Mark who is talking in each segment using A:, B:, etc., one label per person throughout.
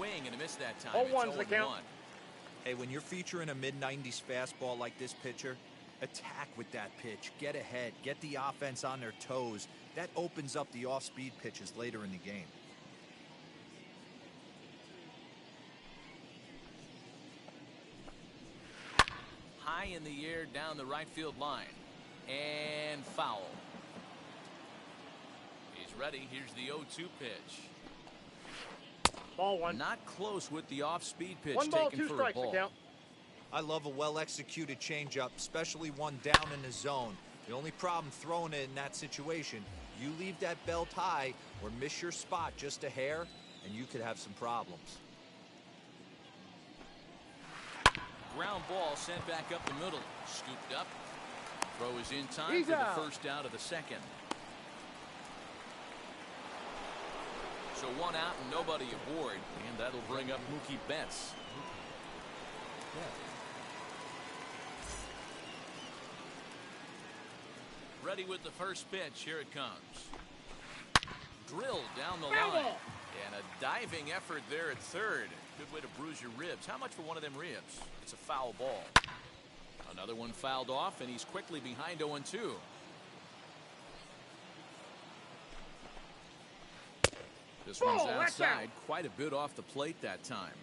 A: swing and a miss that time.
B: 0-1's the count.
C: Hey, when you're featuring a mid-90s fastball like this pitcher, attack with that pitch. Get ahead. Get the offense on their toes. That opens up the off-speed pitches later in the game.
A: High in the air down the right field line. And foul. He's ready. Here's the 0-2 pitch.
B: Ball one.
A: Not close with the off-speed pitch
B: 1 ball,
A: taken
B: 2
A: for a
B: strikes
A: ball.
B: to count.
C: I love a well-executed changeup, especially one down in the zone. The only problem throwing it in that situation, you leave that belt high or miss your spot just a hair, and you could have some problems.
A: Ground ball sent back up the middle. Scooped up. Throw is in time
B: He's
A: for
B: out.
A: the first out of the second. So 1 out and nobody aboard. And that'll bring up Mookie Betts. Ready with the first pitch. Here it comes. Drilled down the line. And a diving effort there at third. Good way to bruise your ribs. How much for one of them ribs? It's a foul ball. Another one fouled off, and he's quickly behind 0-2. This one's outside. Quite a bit off the plate that time.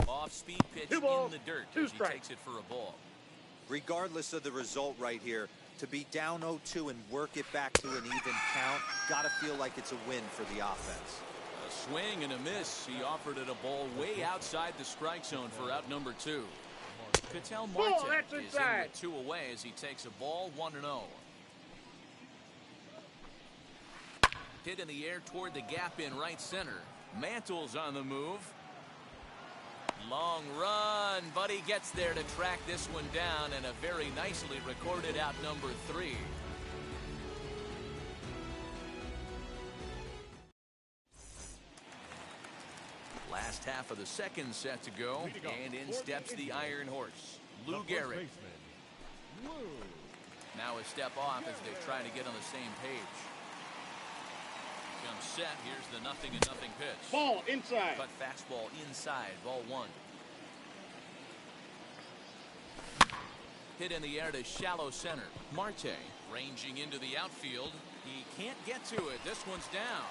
A: Off-speed pitch in the dirt as he takes it for a ball.
C: Regardless of the result right here, to be down 0-2 and work it back to an even count, gotta feel like it's a win for the offense.
A: A swing and a miss. He offered it a ball way outside the strike zone for out number 2. Ketel Marte is in with 2 away as he takes a ball 1-0. Hit in the air toward the gap in right center. Mantle's on the move. Long run, but he gets there to track this one down, and a very nicely recorded out number 3. Last half of the second set to go, and in steps the Iron Horse, Lou Gehrig. Now a step off as they try to get on the same page. Comes set. Here's the 0-0 pitch.
B: Ball inside.
A: Cut fastball inside. Ball 1. Hit in the air to shallow center. Marte ranging into the outfield. He can't get to it. This one's down.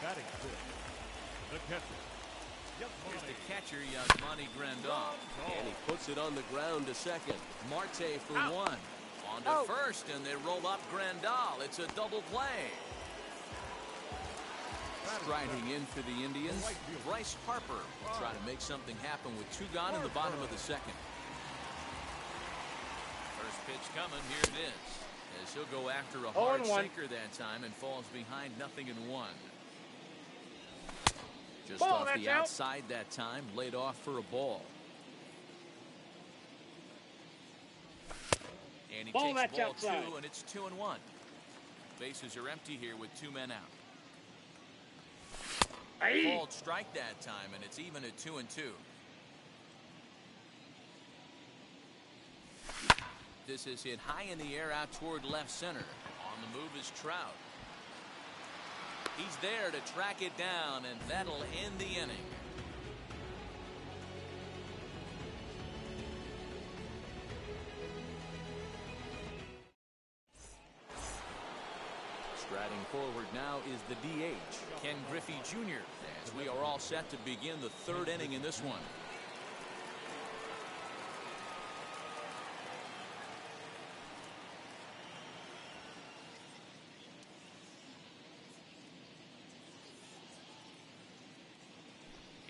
D: Batting fifth, the catcher.
A: Here's the catcher, Yasmani Grandal. And he puts it on the ground to second. Marte for 1. On to first, and they roll up Grandal. It's a double play. Striding in for the Indians, Bryce Harper will try to make something happen with 2 gone in the bottom of the second. First pitch coming. Here it is. As he'll go after a hard sinker that time and falls behind 0-1. Just off the outside that time, laid off for a ball. And he takes ball 2, and it's 2-1. Bases are empty here with 2 men out. Called strike that time, and it's even at 2-2. This is hit high in the air out toward left center. On the move is Trout. He's there to track it down, and that'll end the inning. Striding forward now is the DH, Ken Griffey Jr., as we are all set to begin the 3rd inning in this one.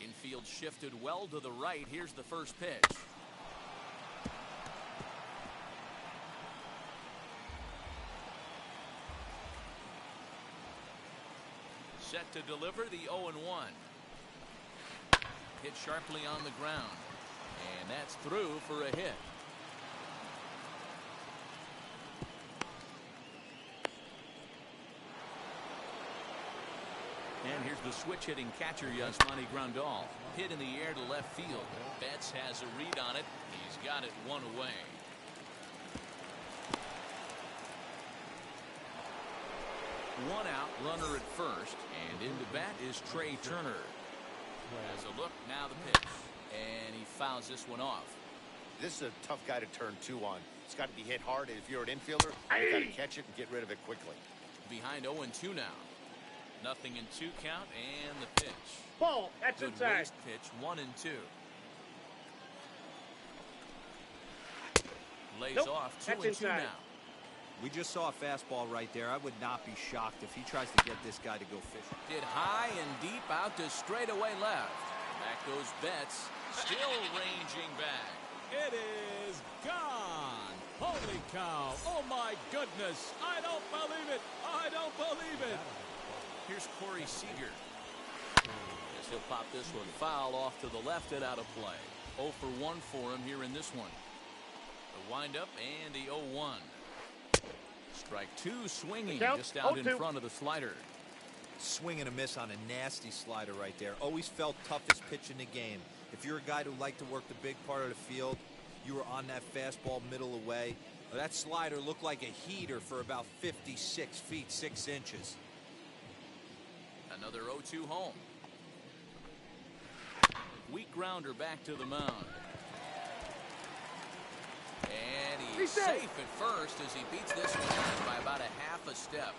A: Infield shifted well to the right. Here's the first pitch. Set to deliver the 0-1. Hit sharply on the ground. And that's through for a hit. And here's the switch-hitting catcher, Yasmani Grandal. Hit in the air to left field. Betts has a read on it. He's got it 1 away. one out, runner at first, and into bat is Trey Turner. Has a look, now the pitch, and he fouls this one off.
E: This is a tough guy to turn two on. It's got to be hit hard, and if you're an infielder, you got to catch it and get rid of it quickly.
A: Behind 0-2 now. Nothing in 2 count, and the pitch.
B: Ball. That's
A: Good
B: inside.
A: waste pitch, 1-2. Lays
B: Nope,
A: off,
B: that's
A: 2-2
B: inside.
A: now.
C: We just saw a fastball right there. I would not be shocked if he tries to get this guy to go fishing.
A: Hit high and deep out to straightaway left. Back goes Betts, still ranging back.
D: It is gone. Holy cow. Oh, my goodness. I don't believe it. I don't believe it.
A: Here's Corey Seager. Guess he'll pop this one foul off to the left and out of play. 0 for 1 for him here in this one. The windup and the 0-1. Strike 2 swinging just out in front of the slider.
C: Swing and a miss on a nasty slider right there. Always felt toughest pitch in the game. If you're a guy who liked to work the big part of the field, you were on that fastball middle away. That slider looked like a heater for about 56 feet 6 inches.
A: Another 0-2 home. Weak grounder back to the mound. And he's safe at first as he beats this one by about a half a step.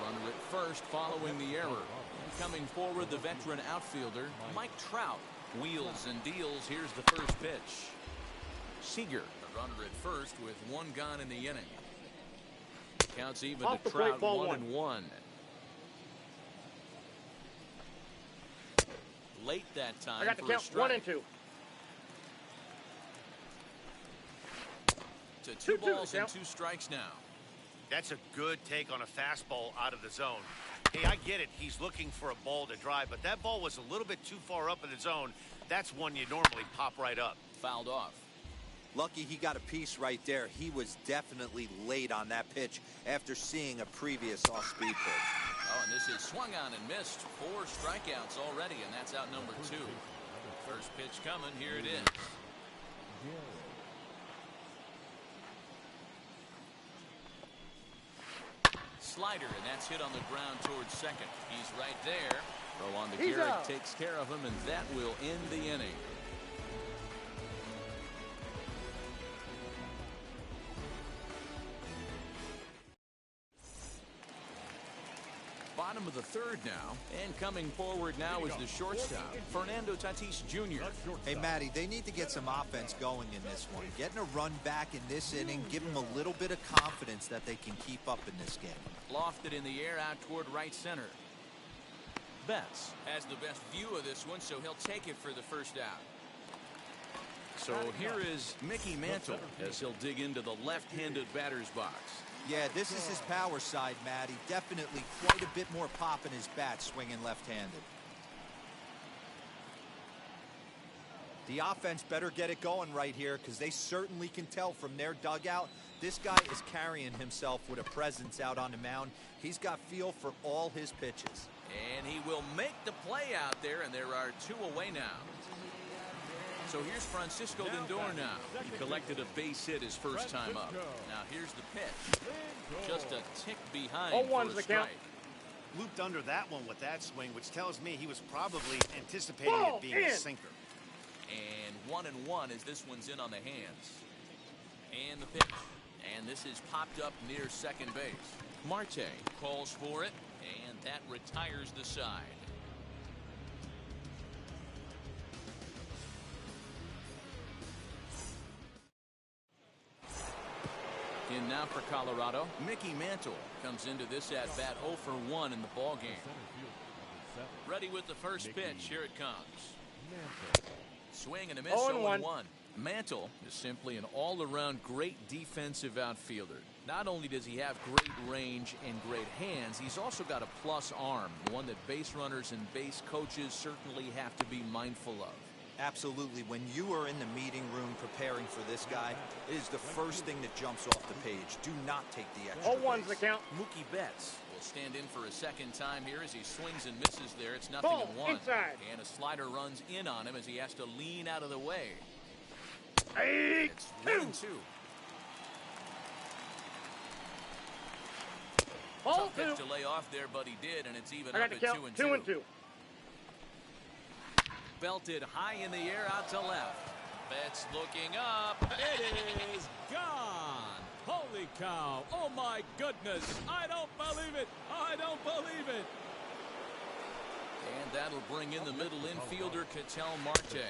A: Runner at first following the error. And coming forward, the veteran outfielder, Mike Trout. Wheels and deals. Here's the first pitch. Seager, the runner at first with 1 gone in the inning. Counts even
B: Off
A: to
B: the plate,
A: Trout,
B: ball
A: 1-1. Late that time
B: I got the
A: for a
B: count.
A: strike.
B: 1-2.
A: To 2 balls and
B: count.
A: 2 strikes now.
E: That's a good take on a fastball out of the zone. Hey, I get it. He's looking for a ball to drive, but that ball was a little bit too far up in the zone. That's one you normally pop right up.
A: Fouled off.
C: Lucky he got a piece right there. He was definitely late on that pitch after seeing a previous off-speed pitch.
A: Oh, and this is swung on and missed. 4 strikeouts already, and that's out number 2. First pitch coming. Here it is. Slider, and that's hit on the ground towards second. He's right there. Throw on to Garrett takes care of him, and that will end the inning. Bottom of the 3rd now, and coming forward now is the shortstop, Fernando Tatis Jr.
C: Hey, Matty, they need to get some offense going in this one. Getting a run back in this inning, give them a little bit of confidence that they can keep up in this game.
A: Lofted in the air out toward right center. Betts has the best view of this one, so he'll take it for the first out. So here is Mickey Mantle as he'll dig into the left-handed batter's box.
C: Yeah, this is his power side, Matty. Definitely quite a bit more pop in his bat swinging left-handed. The offense better get it going right here because they certainly can tell from their dugout this guy is carrying himself with a presence out on the mound. He's got feel for all his pitches.
A: And he will make the play out there, and there are 2 away now. So here's Francisco Lindor now. He collected a base hit his first time up. Now here's the pitch. Just a tick behind for a strike.
E: Looped under that one with that swing, which tells me he was probably anticipating it being a sinker.
A: And 1-1 as this one's in on the hands. And the pitch. And this is popped up near second base. Marte calls for it, and that retires the side. In now for Colorado, Mickey Mantle comes into this at-bat 0 for 1 in the ballgame. Ready with the first pitch. Here it comes. Swing and a miss, 0-1. Mantle is simply an all-around great defensive outfielder. Not only does he have great range and great hands, he's also got a plus arm, one that base runners and base coaches certainly have to be mindful of.
C: Absolutely. When you are in the meeting room preparing for this guy, it is the first thing that jumps off the page. Do not take the extra base.
B: 0-1's the count.
A: Mookie Betts will stand in for a second time here as he swings and misses there. It's 0-1.
B: Inside.
A: And a slider runs in on him as he has to lean out of the way.
B: 8-2.
A: It's 1-2.
B: Ball
A: Tough pitch
B: 2.
A: to lay off there, but he did, and it's even
B: I
A: up
B: got
A: at
B: to count
A: 2 and 2.
B: 2 and 2.
A: Belted high in the air out to left. Betts looking up.
D: It is gone. Holy cow. Oh, my goodness. I don't believe it. I don't believe it.
A: And that'll bring in the middle infielder, Ketel Marte.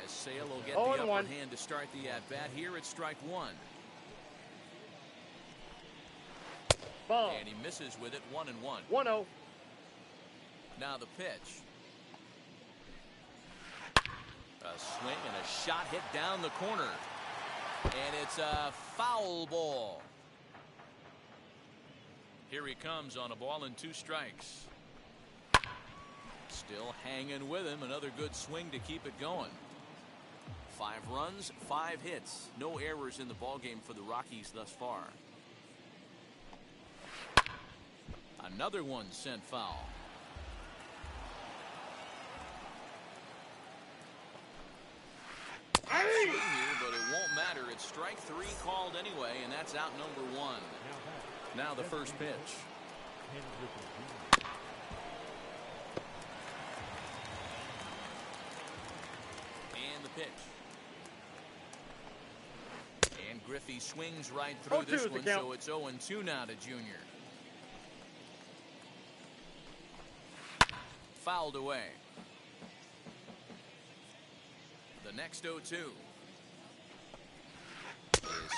A: As Sale will get the
B: 0-1.
A: upper hand to start the at-bat here at strike 1.
B: Ball.
A: And he misses with it, 1-1.
B: 1-0.
A: Now the pitch. A swing and a shot hit down the corner. And it's a foul ball. Here he comes on a ball and 2 strikes. Still hanging with him. Another good swing to keep it going. 5 runs, 5 hits. No errors in the ballgame for the Rockies thus far. Another one sent foul. Swing here, but it won't matter. It's strike 3 called anyway, and that's out number 1. Now the first pitch. And the pitch. And Griffey swings right through
B: 0-2
A: this
B: is the
A: one,
B: count.
A: so it's 0-2 now to Junior. Fouled away. The next 0-2.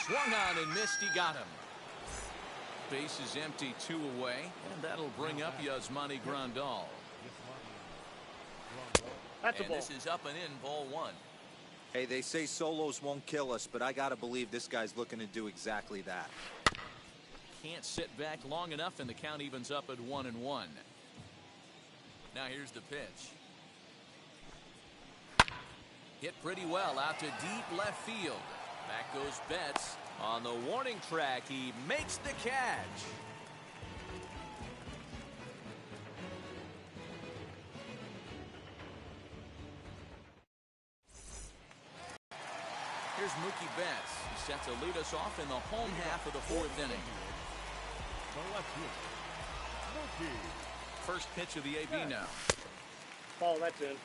A: Swung on and missed. He got him. Base is empty, 2 away, and that'll bring up Yasmani Grandal.
B: That's a
A: And
B: ball.
A: this is up and in, ball 1.
C: Hey, they say solos won't kill us, but I gotta believe this guy's looking to do exactly that.
A: Can't sit back long enough, and the count evens up at 1-1. Now here's the pitch. Hit pretty well out to deep left field. Back goes Betts. On the warning track, he makes the catch. Here's Mookie Betts. He's set to lead us off in the home half of the 4th inning. First pitch of the AB now.
B: Ball, that's in.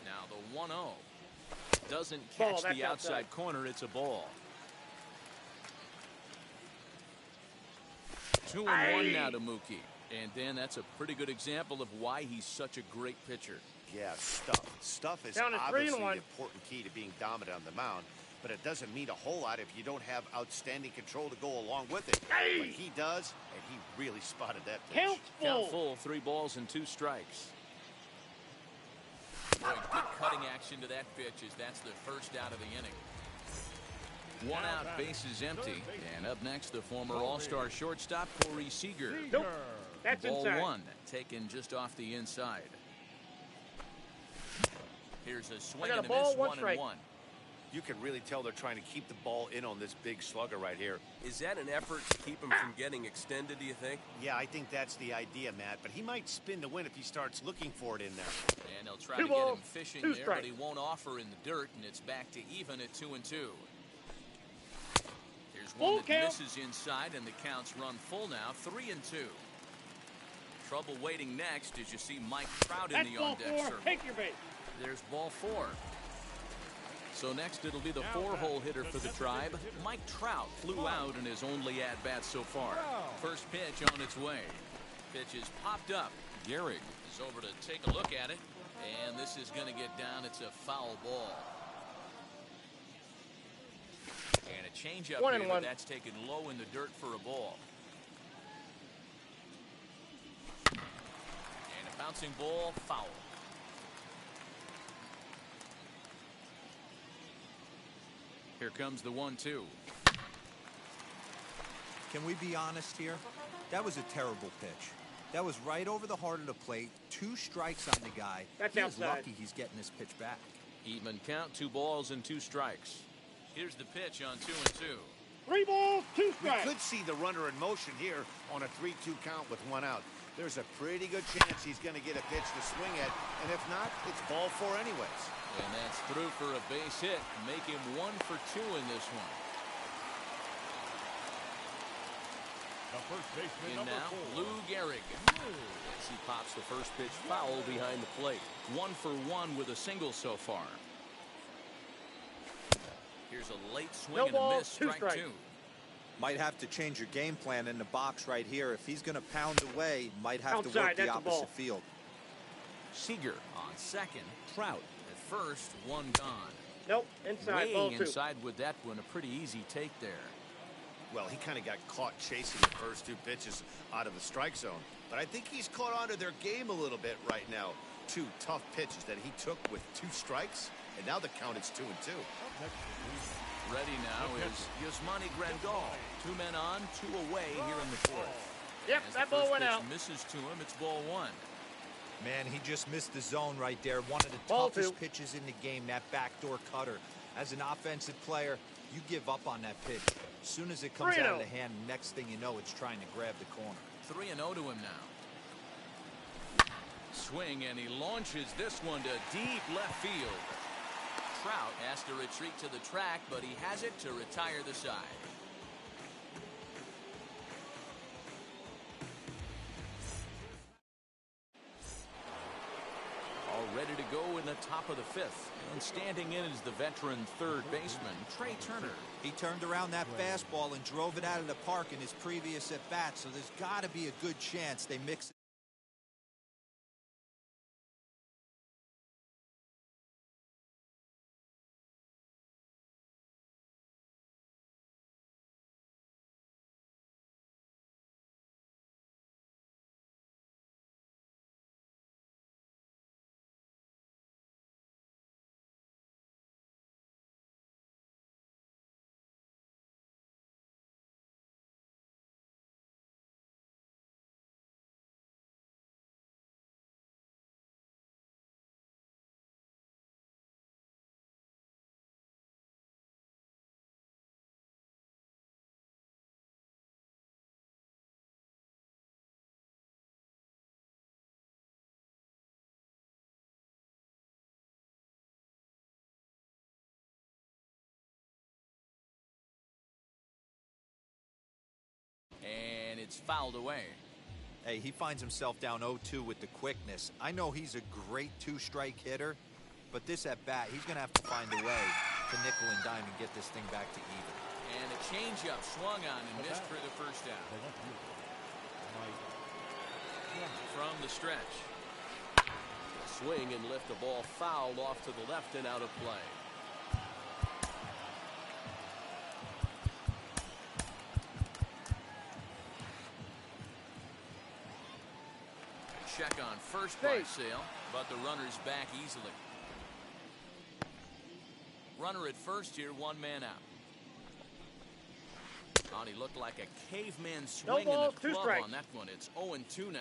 A: Now the 1-0. Doesn't
B: Ball,
A: catch
B: that's
A: the outside
B: outside.
A: corner. It's a ball. 2-1 now to Mookie. And Dan, that's a pretty good example of why he's such a great pitcher.
E: Yeah, stuff. Stuff is
B: Down to 3-1.
E: obviously the important key to being dominant on the mound, but it doesn't mean a whole lot if you don't have outstanding control to go along with it.
B: Hey!
E: But he does, and he really spotted that pitch.
B: Count
A: Count
B: full.
A: full, 3 balls and 2 strikes. Boy, good cutting action to that pitch as that's the first out of the inning. 1 out, base is empty. And up next, the former All-Star shortstop, Corey Seager.
B: Nope. That's
A: Ball
B: inside.
A: 1, taken just off the inside. Here's a swing
B: I got
A: and
B: a
A: a miss,
B: ball, 1
A: 1-1.
B: strike.
E: You can really tell they're trying to keep the ball in on this big slugger right here.
F: Is that an effort to keep him from getting extended, do you think?
E: Yeah, I think that's the idea, Matt, but he might spin to win if he starts looking for it in there.
A: And they'll try
B: 2
A: to get
B: balls,
A: him fishing
B: 2
A: there,
B: strikes.
A: but he won't offer in the dirt, and it's back to even at 2-2. Here's one
B: Full
A: that
B: count.
A: misses inside, and the counts run full now, 3-2. Trouble waiting next as you see Mike Trout in
B: That's
A: the
B: ball
A: on-deck
B: 4.
A: circle.
B: Take your base.
A: There's ball 4. So next it'll be the 4-hole hitter for the Tribe. Mike Trout flew out in his only at-bat so far. First pitch on its way. Pitch is popped up. Gehrig is over to take a look at it. And this is going to get down. It's a foul ball. And a changeup
B: 1-1.
A: here, but that's taken low in the dirt for a ball. And a bouncing ball, foul. Here comes the 1-2.
C: Can we be honest here? That was a terrible pitch. That was right over the heart of the plate. 2 strikes on the guy.
B: That's
C: He is
B: outside.
C: lucky he's getting this pitch back.
A: Even count, 2 balls and 2 strikes. Here's the pitch on 2-2.
B: 3 balls, 2
E: We
B: strikes.
E: could see the runner in motion here on a 3-2 count with 1 out. There's a pretty good chance he's going to get a pitch to swing at, and if not, it's ball 4 anyways.
A: And that's through for a base hit. Make him 1 for 2 in this one.
B: The first baseman,
A: In
B: number
A: now,
B: 4.
A: Lou Gehrig.
F: As he pops the first pitch foul behind the plate.
A: 1 for 1 with a single so far. Here's a late swing
B: No
A: and a
B: ball,
A: miss,
B: 2
A: strike
B: strikes.
A: 2.
C: Might have to change your game plan in the box right here. If he's going to pound away, might have to
B: Outside,
C: work the
B: that's a ball.
C: opposite field.
A: Seager on second.
D: Trout.
A: At first, one gone.
B: Nope, inside, ball
A: Way
B: 2.
A: inside with that one. A pretty easy take there.
E: Well, he kind of got caught chasing the first 2 pitches out of the strike zone. But I think he's caught on to their game a little bit right now. 2 tough pitches that he took with 2 strikes, and now the count is 2-2.
A: Ready now is Yasmani Grandal. 2 men on, 2 away here in the 4th.
B: Yep,
A: As
B: that
A: the
B: ball
A: first
B: went
A: pitch
B: out.
A: misses to him, it's ball 1.
C: Man, he just missed the zone right there. One of the
B: Ball
C: toughest
B: 2.
C: pitches in the game, that backdoor cutter. As an offensive player, you give up on that pitch. As soon as it comes out of
B: 3-0.
C: the hand, next thing you know, it's trying to grab the corner.
A: 3-0 to him now. Swing, and he launches this one to deep left field. Trout has to retreat to the track, but he has it to retire the side. All ready to go in the top of the 5th. And standing in is the veteran third baseman, Trey Turner.
C: He turned around that fastball and drove it out of the park in his previous at-bat, so there's got to be a good chance they mix it.
A: And it's fouled away.
C: Hey, he finds himself down 0-2 with the quickness. I know he's a great 2-strike hitter, but this at-bat, he's going to have to find a way to nickel and dime and get this thing back to even.
A: And a changeup swung on and missed for the first out. From the stretch.
F: Swing and lift the ball foul off to the left and out of play.
A: Check on first by Sale, but the runner's back easily. Runner at first here, 1 man out. Oh, he looked like a caveman swinging
B: ball,
A: the
B: 2
A: club
B: strikes.
A: on that one. It's 0-2 now.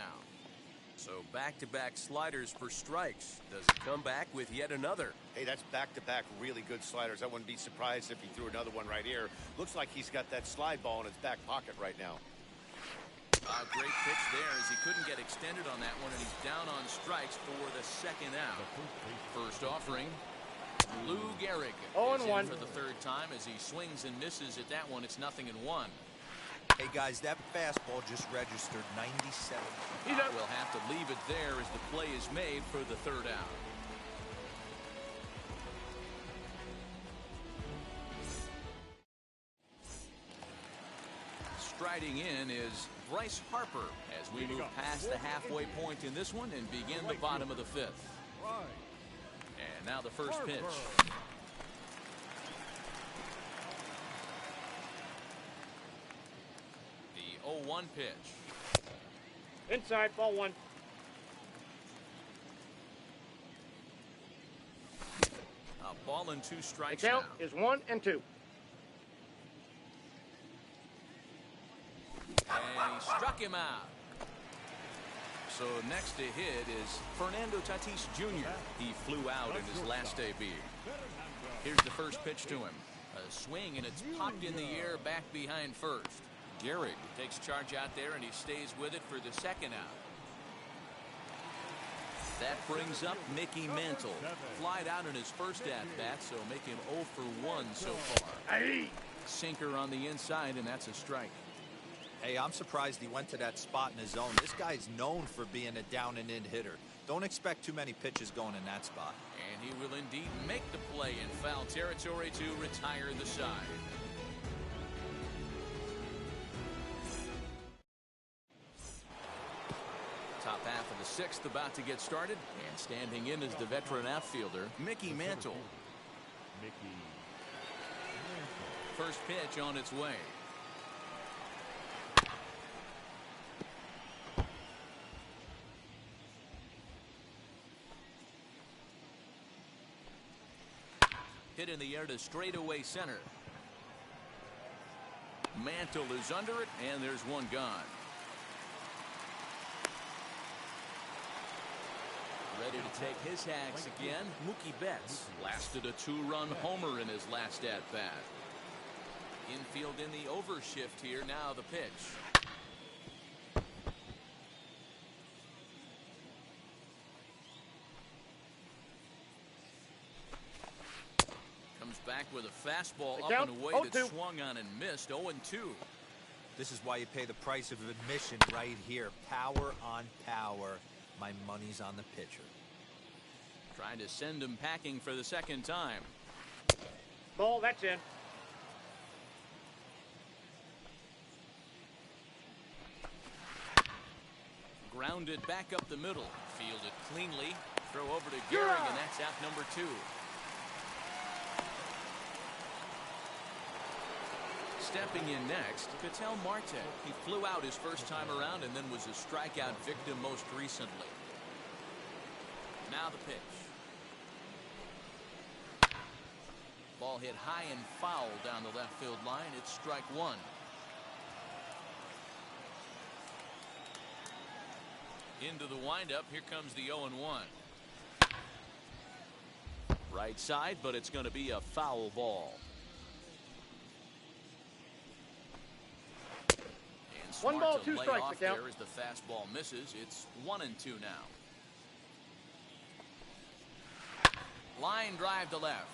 F: So back-to-back sliders for strikes. Does he come back with yet another?
E: Hey, that's back-to-back really good sliders. I wouldn't be surprised if he threw another one right here. Looks like he's got that slide ball in his back pocket right now.
A: A great pitch there as he couldn't get extended on that one, and he's down on strikes for the 2nd out. First offering, Lou Gehrig is
B: 0-1.
A: in for the 3rd time as he swings and misses at that one. It's 0-1.
C: Hey, guys, that fastball just registered 97.
B: He's up.
A: We'll have to leave it there as the play is made for the 3rd out. Striding in is Bryce Harper as we move past the halfway point in this one and begin the bottom of the 5th. And now the first pitch. The 0-1 pitch.
B: Inside, ball 1.
A: A ball and 2
B: The
A: strikes
B: count
A: now.
B: is 1 and 2.
A: And he struck him out. So next to hit is Fernando Tatis Jr. He flew out in his last debut. Here's the first pitch to him. A swing, and it's popped in the air back behind first. Gehrig takes charge out there, and he stays with it for the 2nd out. That brings up Mickey Mantle. Flied out in his first at-bat, so make him 0 for 1 so far.
B: Aye.
A: Sinker on the inside, and that's a strike.
C: Hey, I'm surprised he went to that spot in his zone. This guy's known for being a down-and-in hitter. Don't expect too many pitches going in that spot.
A: And he will indeed make the play in foul territory to retire the side. Top half of the sixth about to get started. And standing in is the veteran outfielder, Mickey Mantle. First pitch on its way. Hit in the air to straightaway center. Mantle is under it, and there's one gone. Ready to take his hacks again, Mookie Betts. Blasted a two-run homer in his last at-bat. Infield in the overshift here, now the pitch. Back with a fastball up and away that swung on and missed. 0-2.
C: This is why you pay the price of admission right here. Power on power. My money's on the pitcher.
A: Trying to send him packing for the second time.
B: Ball, that's in.
A: Grounded back up the middle. Fielded cleanly. Throw over to Gehrig, and that's out number 2. Stepping in next, Ketel Marte. He flew out his first time around and then was a strikeout victim most recently. Now the pitch. Ball hit high and foul down the left field line. It's strike 1. Into the windup. Here comes the 0-1. Right side, but it's going to be a foul ball.
B: One ball, 2 strikes.
A: There as the fastball misses. It's 1-2 now. Line drive to left,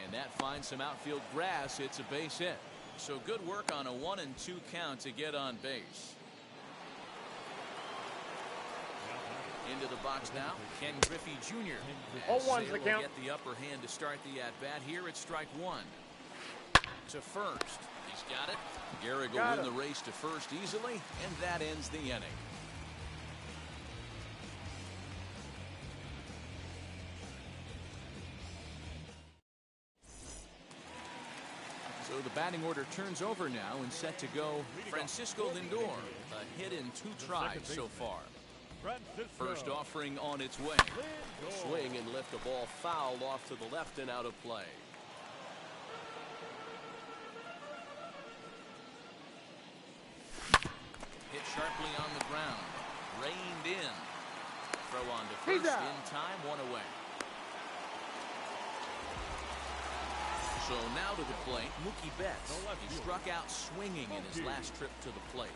A: and that finds some outfield grass. It's a base hit. So good work on a 1-2 count to get on base. Into the box now, Ken Griffey Jr. As
B: 0-1's the count.
A: Get the upper hand to start the at bat. Here it's strike 1. To first. He's got it. Gehrig will win the race to first easily, and that ends the inning. So the batting order turns over now and set to go Francisco Lindor. A hit in 2 tries so far. First offering on its way. Swing and lift a ball foul off to the left and out of play. Hit sharply on the ground. Reined in. Throw on to first in time. 1 away. So now to the plate, Mookie Betts. He struck out swinging in his last trip to the plate.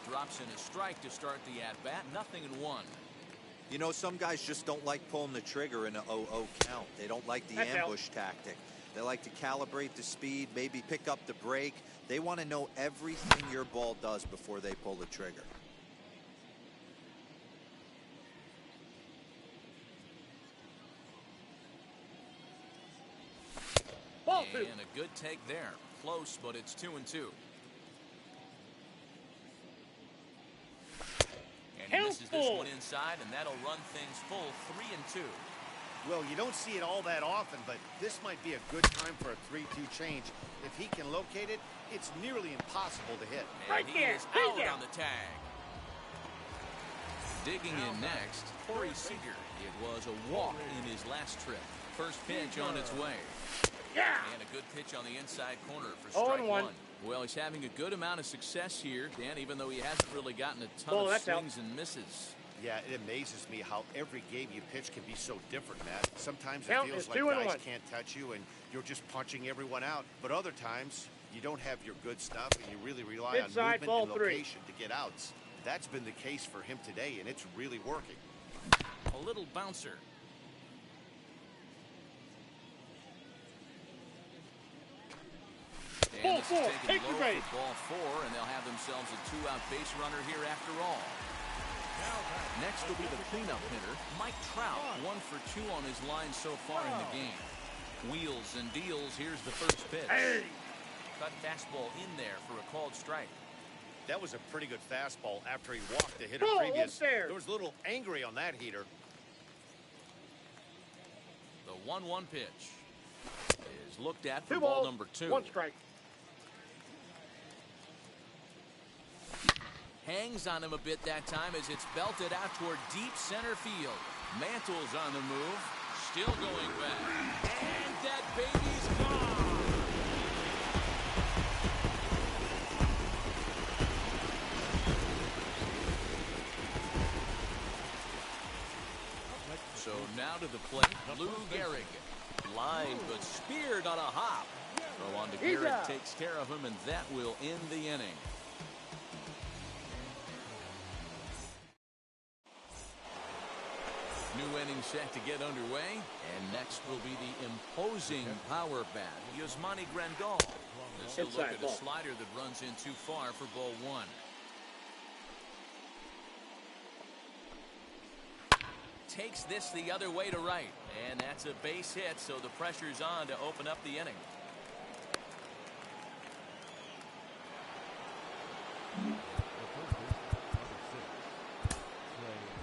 A: Drops in a strike to start the at-bat. 0-1.
C: You know, some guys just don't like pulling the trigger in a 0-0 count. They don't like the ambush tactic. They like to calibrate the speed, maybe pick up the break. They want to know everything your ball does before they pull the trigger.
A: And a good take there. Close, but it's 2-2. And he misses this one inside, and that'll run things full. 3-2.
E: Well, you don't see it all that often, but this might be a good time for a 3-2 change. If he can locate it, it's nearly impossible to hit.
A: And he is out on the tag. Digging in next, Corey Seager. It was a walk in his last trip. First pitch on its way. And a good pitch on the inside corner for strike 1. Well, he's having a good amount of success here, Dan, even though he hasn't really gotten a ton of swings and misses.
E: Yeah, it amazes me how every game you pitch can be so different, Matt. Sometimes it feels like guys can't touch you and you're just punching everyone out. But other times, you don't have your good stuff and you really rely on movement and location to get outs. That's been the case for him today, and it's really working.
A: A little bouncer.
B: Ball
A: this is
B: four.
A: taken
B: Take the
A: low
B: base.
A: for ball 4, and they'll have themselves a 2-out base runner here after all. Next will be the cleanup hitter, Mike Trout. 1 for 2 on his line so far in the game. Wheels and deals. Here's the first pitch.
B: Hey.
A: Cut fastball in there for a called strike.
E: That was a pretty good fastball after he walked the hitter
B: Ball
E: previous.
B: upstairs.
E: There was a little angry on that heater.
A: The 1-1 pitch is looked at for
B: 2
A: ball
B: balls,
A: number 2.
B: 1 strike.
A: Hangs on him a bit that time as it's belted out toward deep center field. Mantle's on the move. Still going back. And that baby's gone. So now to the plate, Lou Gehrig. Lined but speared on a hop. Throw on to Gehrig, takes care of him, and that will end the inning. New inning set to get underway, and next will be the imposing power bat, Yasmani Grandal. This will look at a slider that runs in too far for ball 1. Takes this the other way to right, and that's a base hit, so the pressure's on to open up the inning.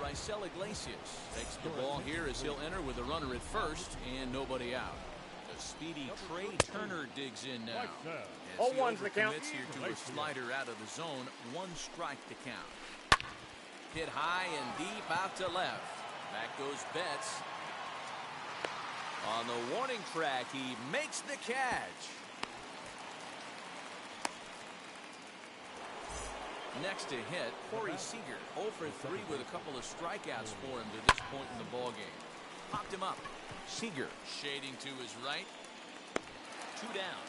A: Raisel Iglesias takes the ball here as he'll enter with a runner at first and nobody out. The speedy Trey Turner digs in now. As he
B: 0-1's the count.
A: overcommits here to a slider out of the zone, 1 strike to count. Hit high and deep out to left. Back goes Betts. On the warning track, he makes the catch. Next to hit, Corey Seager, 0 for 3 with a couple of strikeouts for him to this point in the ballgame. Popped him up. Seager shading to his right. 2 down.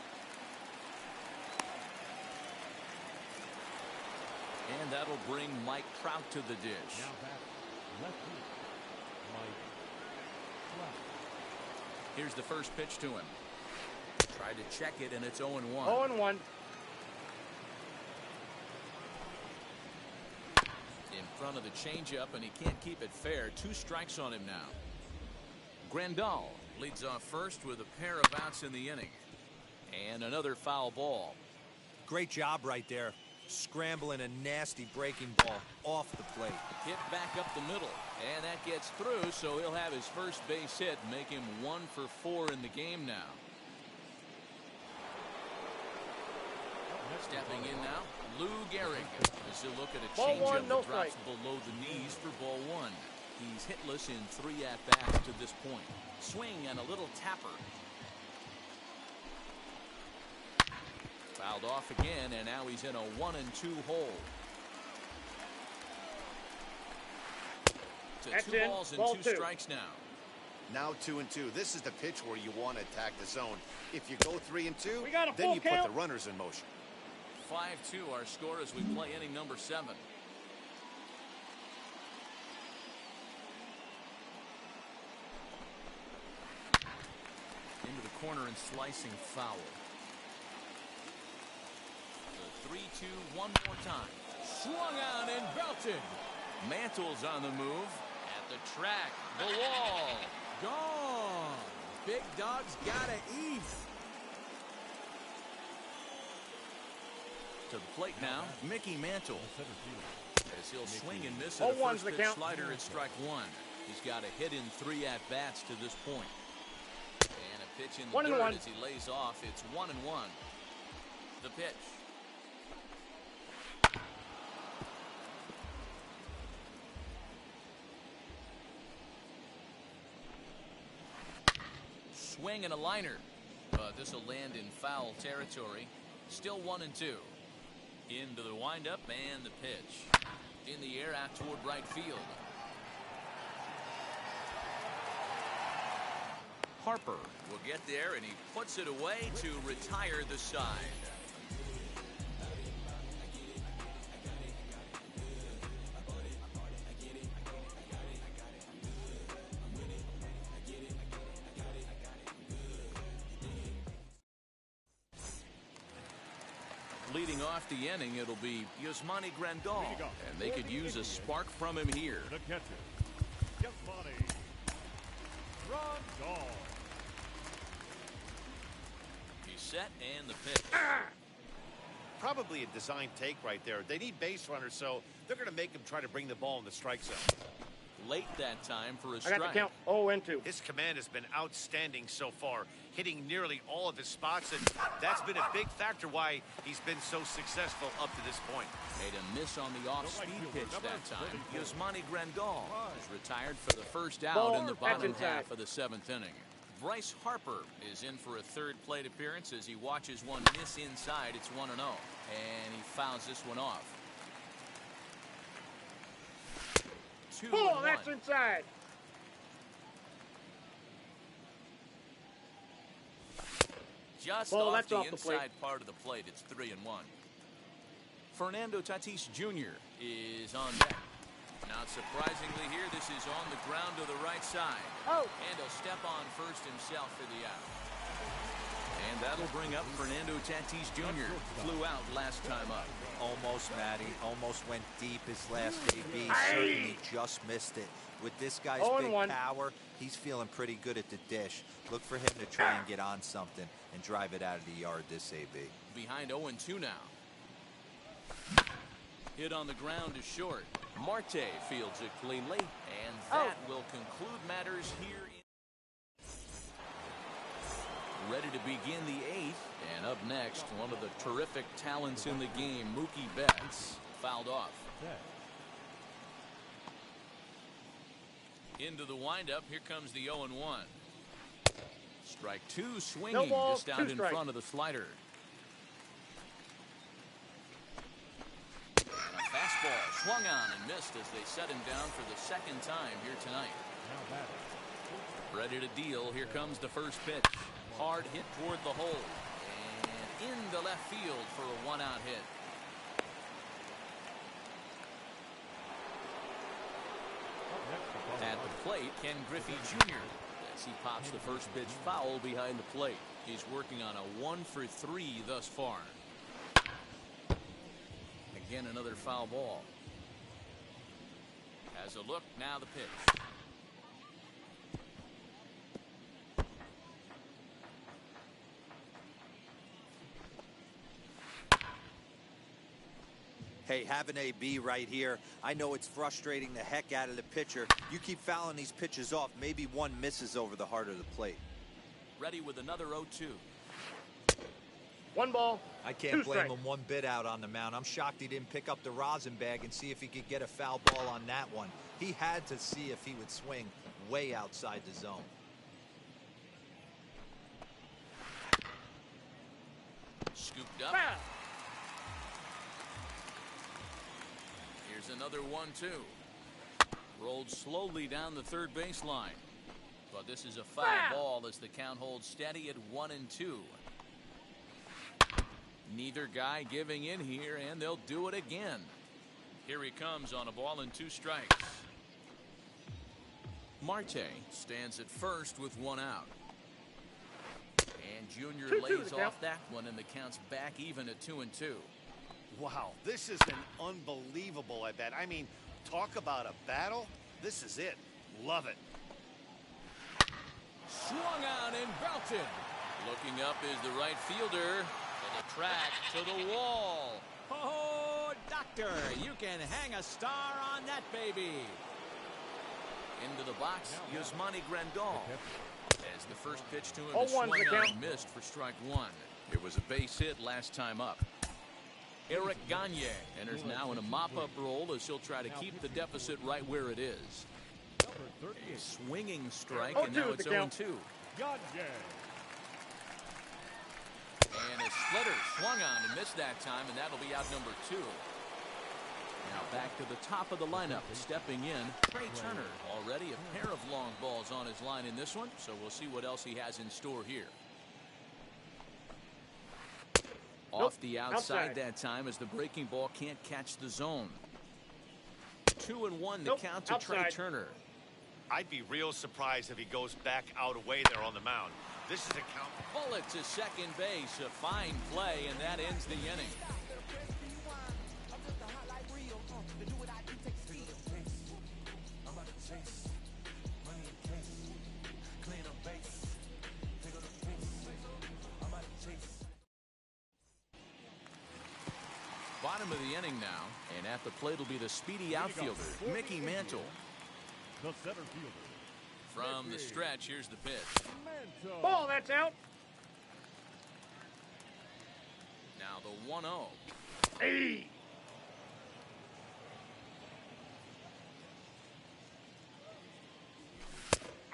A: And that'll bring Mike Trout to the dish. Here's the first pitch to him. Tried to check it, and it's 0-1.
B: 0-1.
A: In front of the changeup, and he can't keep it fair. 2 strikes on him now. Grandal leads off first with a pair of outs in the inning. And another foul ball.
C: Great job right there. Scrambling a nasty breaking ball off the plate.
A: Hit back up the middle, and that gets through, so he'll have his first base hit, make him 1 for 4 in the game now. Stepping in now, Lou Gehrig. As he'll look at a
B: Ball 1,
A: changeup
B: no
A: that drops
B: strike.
A: below the knees for ball 1. He's hitless in 3 at-bats to this point. Swing and a little tapper. Fouled off again, and now he's in a 1-2 hole. To
B: That's
A: 2
B: in.
A: balls and
B: Ball
A: 2
B: 2.
A: strikes now.
E: Now 2-2. This is the pitch where you want to attack the zone. If you go 3-2,
B: We got a
E: then
B: full
E: you put
B: count.
E: the runners in motion.
A: 5-2 our score as we play inning number 7. Into the corner and slicing foul. The 3-2 one more time.
D: Swung on and belted.
A: Mantle's on the move. At the track, the wall.
D: Gone. Big dog's gotta eat.
A: To the plate now, Mickey Mantle. As he'll swing and miss at a
B: 0-1's
A: first
B: the
A: pitch
B: count.
A: slider at strike 1. He's got a hit in 3 at-bats to this point. And a pitch in the
B: 1-1.
A: dirt as he lays off. It's 1-1. The pitch. Swing and a liner. But this will land in foul territory. Still 1-2. Into the windup and the pitch. In the air out toward right field. Harper will get there, and he puts it away to retire the side. leading off the inning, it'll be Yasmani Grandal, and they could use a spark from him here.
D: The catcher, Yasmani Grandal.
A: He's set and the pitch.
E: Probably a design take right there. They need base runners, so they're going to make him try to bring the ball in the strike zone.
A: Late that time for a
B: I
A: strike.
B: got the count. 0-2.
E: His command has been outstanding so far, hitting nearly all of his spots, and that's been a big factor why he's been so successful up to this point.
A: Made a miss on the off-speed pitch that time. Yasmani Grandal is retired for the first out in the bottom half of the 7th inning. Bryce Harper is in for a third plate appearance as he watches one miss inside. It's 1-0, and he fouls this one off. 2-1.
B: That's inside.
A: Just
B: Ball,
A: off
B: that's
A: the
B: off the plate.
A: inside part of the plate. It's 3-1. Fernando Tatis Jr. is on deck. Not surprisingly here, this is on the ground to the right side.
B: Oh.
A: And he'll step on first himself for the out. And that'll bring up Fernando Tatis Jr. Flew out last time up.
C: Almost, Matty. Almost went deep his last AB. Certainly just missed it. With this guy's big
B: 0-1.
C: power, he's feeling pretty good at the dish. Look for him to try and get on something and drive it out of the yard this AB.
A: Behind 0-2 now. Hit on the ground is short. Marte fields it cleanly, and that will conclude matters here. Ready to begin the 8th, and up next, one of the terrific talents in the game, Mookie Betts, fouled off. Into the windup, here comes the 0-1. Strike 2, swinging,
B: No ball,
A: just out
B: 2
A: in
B: strikes.
A: front of the slider. And a fastball swung on and missed as they set him down for the second time here tonight. Ready to deal, here comes the first pitch. Hard hit toward the hole, and into left field for a 1-out hit. At the plate, Ken Griffey Jr. as he pops the first pitch foul behind the plate. He's working on a 1-for-3 thus far. Again, another foul ball. Has a look, now the pitch.
C: Hey, have an AB right here. I know it's frustrating the heck out of the pitcher. You keep fouling these pitches off, maybe one misses over the heart of the plate.
A: Ready with another 0-2.
B: 1 ball.
C: I can't
B: 2
C: blame
B: strikes.
C: him one bit out on the mound. I'm shocked he didn't pick up the rosin bag and see if he could get a foul ball on that one. He had to see if he would swing way outside the zone.
A: Scooped up. Here's another 1-2. Rolled slowly down the third baseline. But this is a foul ball as the count holds steady at 1-2. Neither guy giving in here, and they'll do it again. Here he comes on a ball and 2 strikes. Marte stands at first with 1 out. And Junior
B: 2-2
A: lays
B: the count.
A: off that one, and the count's back even at 2-2.
E: Wow, this is an unbelievable at bat. I mean, talk about a battle. This is it. Love it.
A: Swung on and belted. Looking up is the right fielder. To the track, to the wall.
D: Oh, doctor, you can hang a star on that baby.
A: Into the box, Yasmani Grandal. As the first pitch to him is
B: 0-1
A: swung
B: the
A: on
B: count.
A: and missed for strike 1. It was a base hit last time up. Eric Gagne enters now in a mop-up role as he'll try to keep the deficit right where it is. A swinging strike, and now it's 0-2. And a splitter swung on and missed that time, and that'll be out number 2. Now back to the top of the lineup, stepping in, Trey Turner. Already a pair of long balls on his line in this one, so we'll see what else he has in store here. Off the outside that time as the breaking ball can't catch the zone. 2-1 the count to Trey Turner.
E: I'd be real surprised if he goes back out away there on the mound. This is a count.
A: Bullet to second base. A fine play, and that ends the inning. Bottom of the inning now, and at the plate will be the speedy outfielder, Mickey Mantle.
D: The center fielder.
A: From the stretch, here's the pitch.
B: Ball, that's out.
A: Now the 1-0.
B: Hey.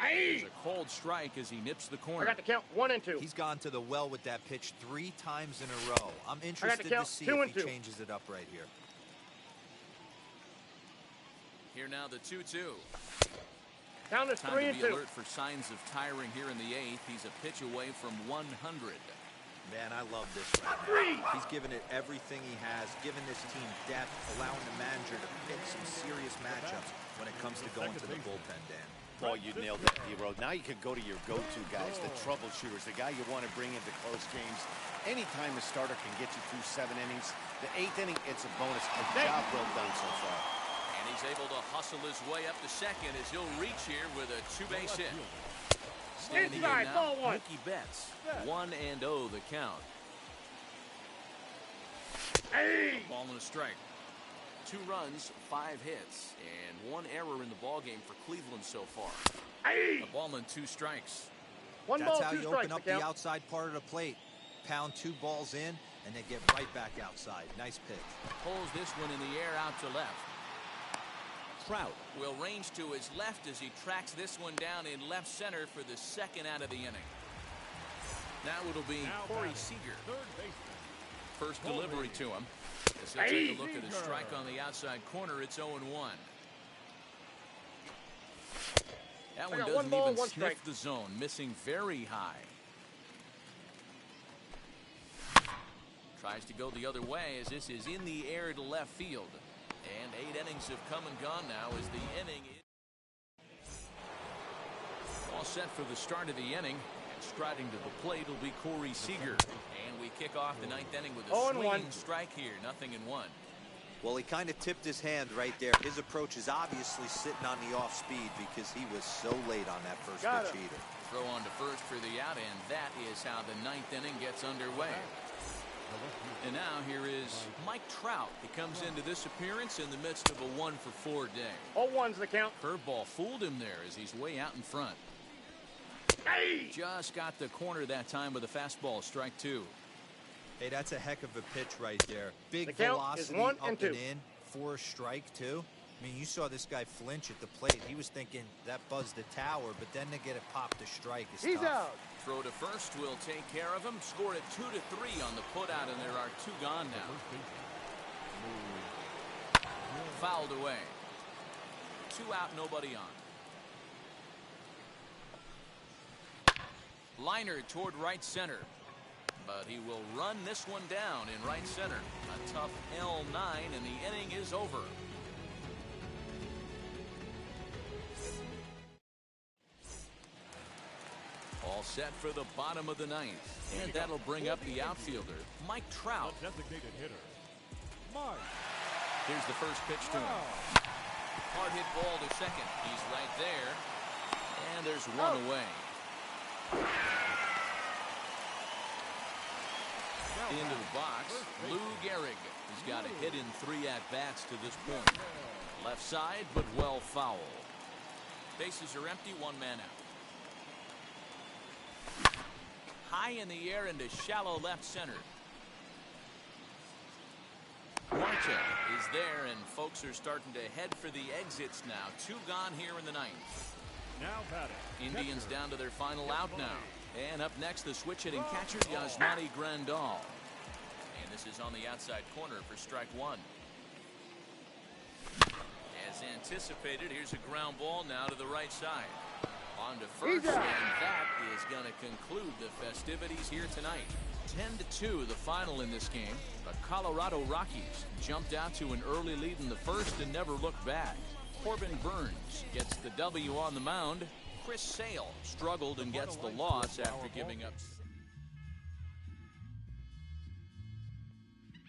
A: There's a cold strike as he nips the
B: I
A: corner.
B: got to count 1 and 2.
C: He's gone to the well with that pitch 3 times in a row. I'm interested to
B: count
C: see
B: 2
C: if
B: and
C: he
B: 2.
C: changes it up right here.
A: Here now the 2-2.
B: Count is
A: Time
B: 3
A: to
B: and
A: be
B: 2.
A: alert for signs of tiring here in the 8th. He's a pitch away from 100.
C: Man, I love this right now. He's given it everything he has, given this team depth, allowing the manager to pick some serious matchups when it comes to going to the bullpen, Dan.
E: Boy, you nailed it, D-Road. Now you can go to your go-to guys, the troubleshooters, the guy you want to bring into close games. Anytime a starter can get you through 7 innings, the 8th inning, it's a bonus. A job well done so far.
A: And he's able to hustle his way up to second as he'll reach here with a 2-base hit. Standing in
B: Inside,
A: now,
B: ball 1.
A: Mookie Betts. 1-0 the count.
B: Hey.
A: Ball and a strike. 2 runs, 5 hits, and 1 error in the ballgame for Cleveland so far.
B: Hey.
A: A ball and 2 strikes.
B: 1
C: That's
B: ball,
C: how
B: 2
C: you
B: strikes.
C: open up
B: the
C: the
B: count.
C: outside part of the plate. Pound 2 balls in, and then get right back outside. Nice pitch.
A: Pulls this one in the air out to left.
D: Trout.
A: Will range to his left as he tracks this one down in left center for the 2nd out of the inning. Now it'll be Corey Seager.
D: Third baseman.
A: First delivery to him. As he'll take a look at a strike on the outside corner, it's 0-1. That one
B: got
A: doesn't
B: 1 ball,
A: even
B: 1
A: sniff
B: strike.
A: the zone, missing very high. Tries to go the other way as this is in the air to left field. And 8 innings have come and gone now as the inning is all set for the start of the inning. And striding to the plate will be Corey Seager. And we kick off the 9th inning with a
B: 0-1.
A: swinging strike here, 0-1.
C: Well, he kind of tipped his hand right there. His approach is obviously sitting on the off speed because he was so late on that first
B: Got
C: pitch
B: it.
C: either.
A: Throw on to first for the out, and that is how the 9th inning gets underway. And now here is Mike Trout. He comes into this appearance in the midst of a 1-for-4 day.
B: 0-1's the count.
A: Curveball fooled him there as he's way out in front.
B: Hey.
A: Just got the corner that time with a fastball, strike 2.
C: Hey, that's a heck of a pitch right there. Big
B: The count is
C: velocity
B: 1
C: up
B: and 2.
C: and in for a strike, too. I mean, you saw this guy flinch at the plate. He was thinking that buzzed the tower, but then to get it popped to strike is
B: He's
C: tough.
B: out.
A: Throw to first will take care of him. Scored at 2-3 on the putout, and there are 2 gone now. Fouled away. 2 out, nobody on. Liner toward right center. But he will run this one down in right center. A tough L9, and the inning is over. All set for the bottom of the 9th. And that'll bring up the outfielder, Mike Trout.
D: The designated hitter. Mike.
A: Here's the first pitch to him. Hard hit ball to second. He's right there. And there's 1 away. Into the box, Lou Gehrig. He's got a hit in 3 at-bats to this point. Left side, but well foul. Bases are empty, 1 man out. High in the air into shallow left center. Marte is there, and folks are starting to head for the exits now. 2 gone here in the 9th.
D: Now batting.
A: Indians down to their final out now. And up next, the switch-hitting catcher, Yasmani Grandal. And this is on the outside corner for strike 1. As anticipated, here's a ground ball now to the right side. On to first, and that is going to conclude the festivities here tonight. 10-2 the final in this game. The Colorado Rockies jumped out to an early lead in the first and never looked back. Corbin Burns gets the W on the mound. Chris Sale struggled and gets the loss after giving up.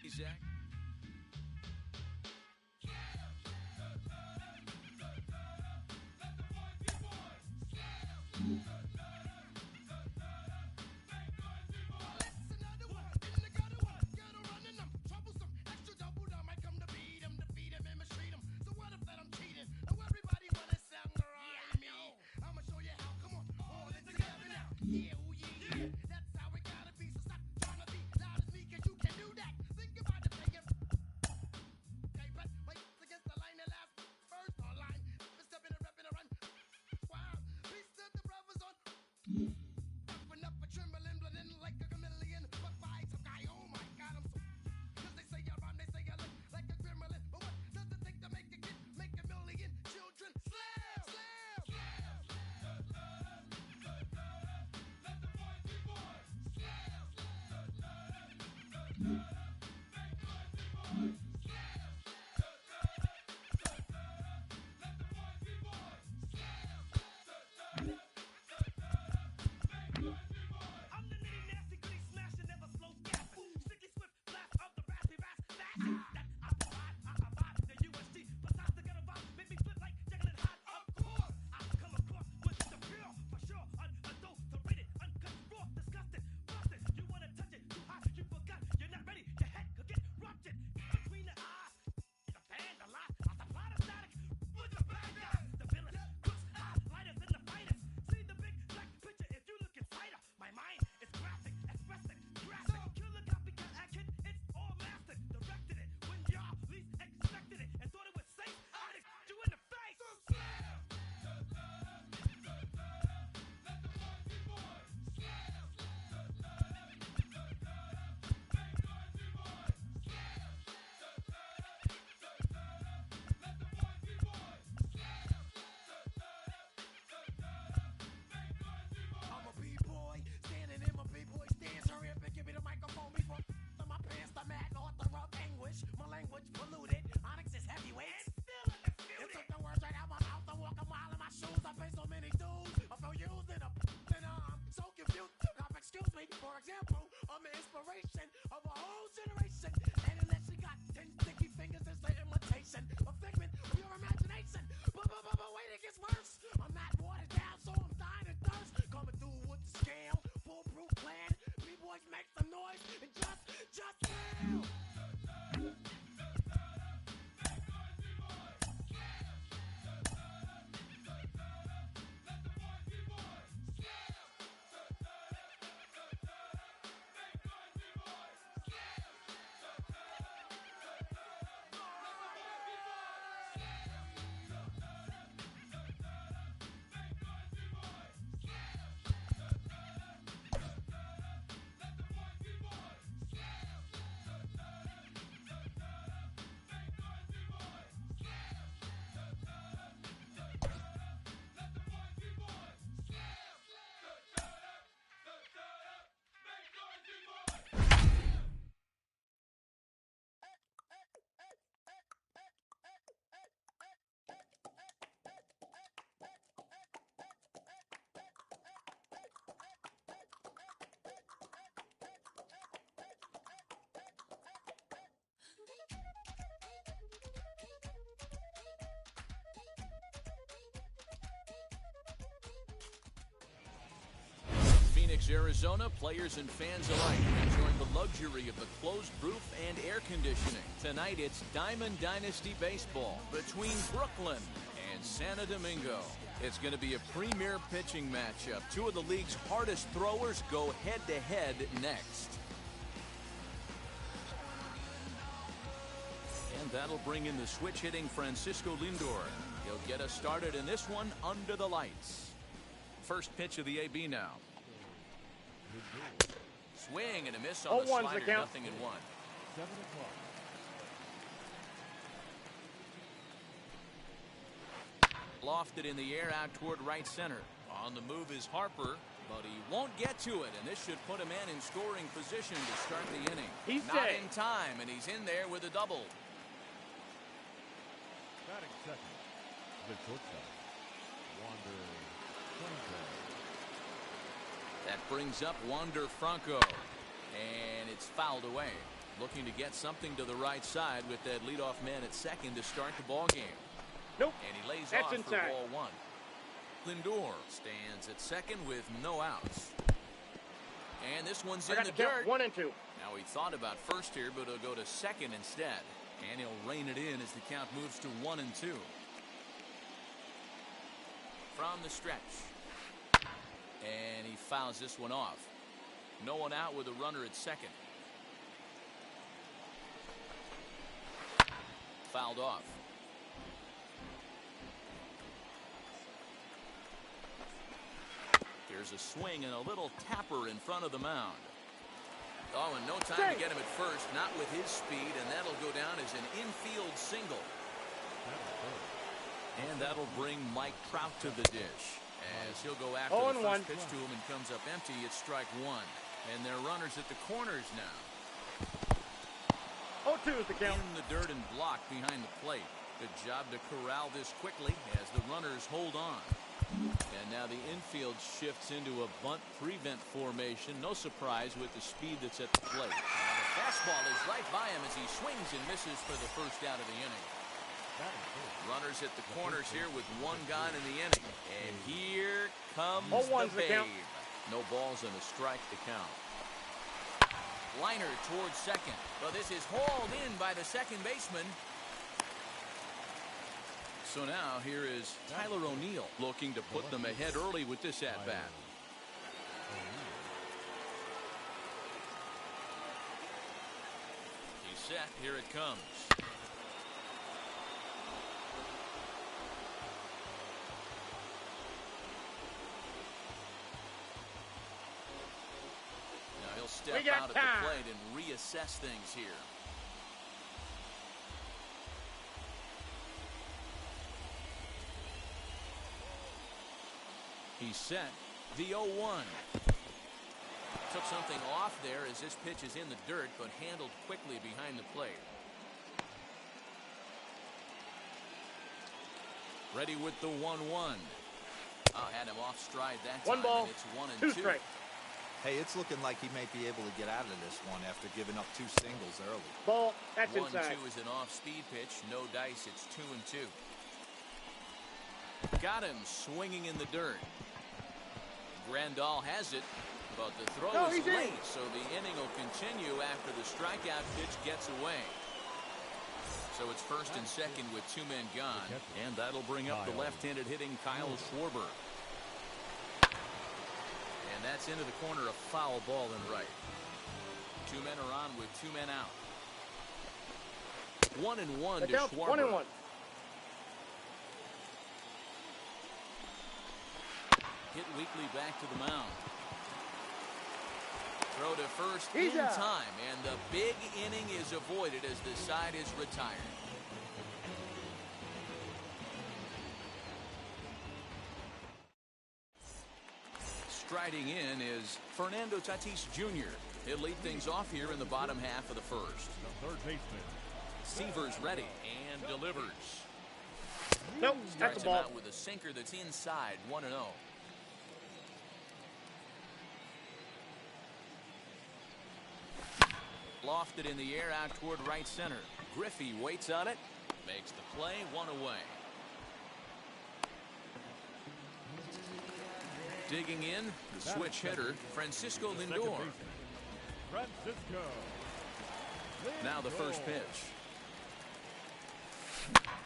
A: Zach. Phoenix, Arizona, players and fans alike enjoying the luxury of the closed roof and air conditioning. Tonight, it's Diamond Dynasty Baseball between Brooklyn and Santo Domingo. It's going to be a premier pitching matchup. Two of the league's hardest throwers go head-to-head next. And that'll bring in the switch-hitting Francisco Lindor. He'll get us started in this one under the lights. First pitch of the AB now. Swing and a miss on the slider, nothing in one.
D: 7 o'clock.
A: Lofted in the air out toward right center. On the move is Harper, but he won't get to it, and this should put a man in scoring position to start the inning.
B: He's
A: not
B: safe.
A: in time, and he's in there with a double.
D: Batting second, the shortstop, Wander
A: That brings up Wander Franco, and it's fouled away. Looking to get something to the right side with that leadoff man at second to start the ball game.
B: Nope.
A: And he lays
B: That's
A: off
B: inside.
A: for ball one. Lindor stands at second with no outs. And this one's
B: I
A: in
B: got
A: the
B: to count
A: dirt.
B: 1 and 2.
A: Now he thought about first here, but he'll go to second instead. And he'll rein it in as the count moves to 1 and 2. From the stretch. And he fouls this one off. No one out with a runner at second. Fouled off. Here's a swing and a little tapper in front of the mound. Oh, and no time to get him at first, not with his speed, and that'll go down as an infield single. And that'll bring Mike Trout to the dish, as he'll go after the first pitch to him and comes up empty at strike one. And they're runners at the corners now.
B: 0-2 is the count.
A: In the dirt and blocked behind the plate. Good job to corral this quickly as the runners hold on. And now the infield shifts into a bunt prevent formation. No surprise with the speed that's at the plate. Now the fastball is right by him as he swings and misses for the first out of the inning. Runners at the corners here with one gone in the inning. And here comes the babe. No balls and a strike to count. Liner towards second. Well, this is hauled in by the second baseman. So now here is Tyler O'Neill looking to put them ahead early with this at-bat. He's set. Here it comes. Now he'll step out at the plate and reassess things here. He's set. The 0-1. Took something off there as this pitch is in the dirt, but handled quickly behind the plate. Ready with the 1-1. Had him off stride that time.
B: One ball,
A: and it's 1 and 2.
B: strikes.
C: Hey, it's looking like he might be able to get out of this one after giving up 2 singles early.
B: Ball, that's
A: 1-2
B: inside.
A: is an off-speed pitch. No dice. It's 2 and 2. Got him swinging in the dirt. Grandal has it, but the throw is late, so the inning will continue after the strikeout pitch gets away. So it's first and second with 2 men gone, and that'll bring up the left-handed hitting Kyle Schwarber. And that's into the corner, a foul ball in right. 2 men are on with 2 men out. 1-1 to Schwarber.
B: 1-1.
A: Hit weakly back to the mound. Throw to first in time, and the big inning is avoided as the side is retired. Striding in is Fernando Tatis Jr. He'll lead things off here in the bottom half of the first.
D: The third baseman.
A: Seaver's ready and delivers.
B: Nope,
A: Starts
B: that's a
A: him
B: ball.
A: out with a sinker that's inside, 1-0. Lofted in the air out toward right center. Griffey waits on it, makes the play, 1 away. Digging in, the switch hitter, Francisco Lindor.
D: Francisco.
A: Now the first pitch.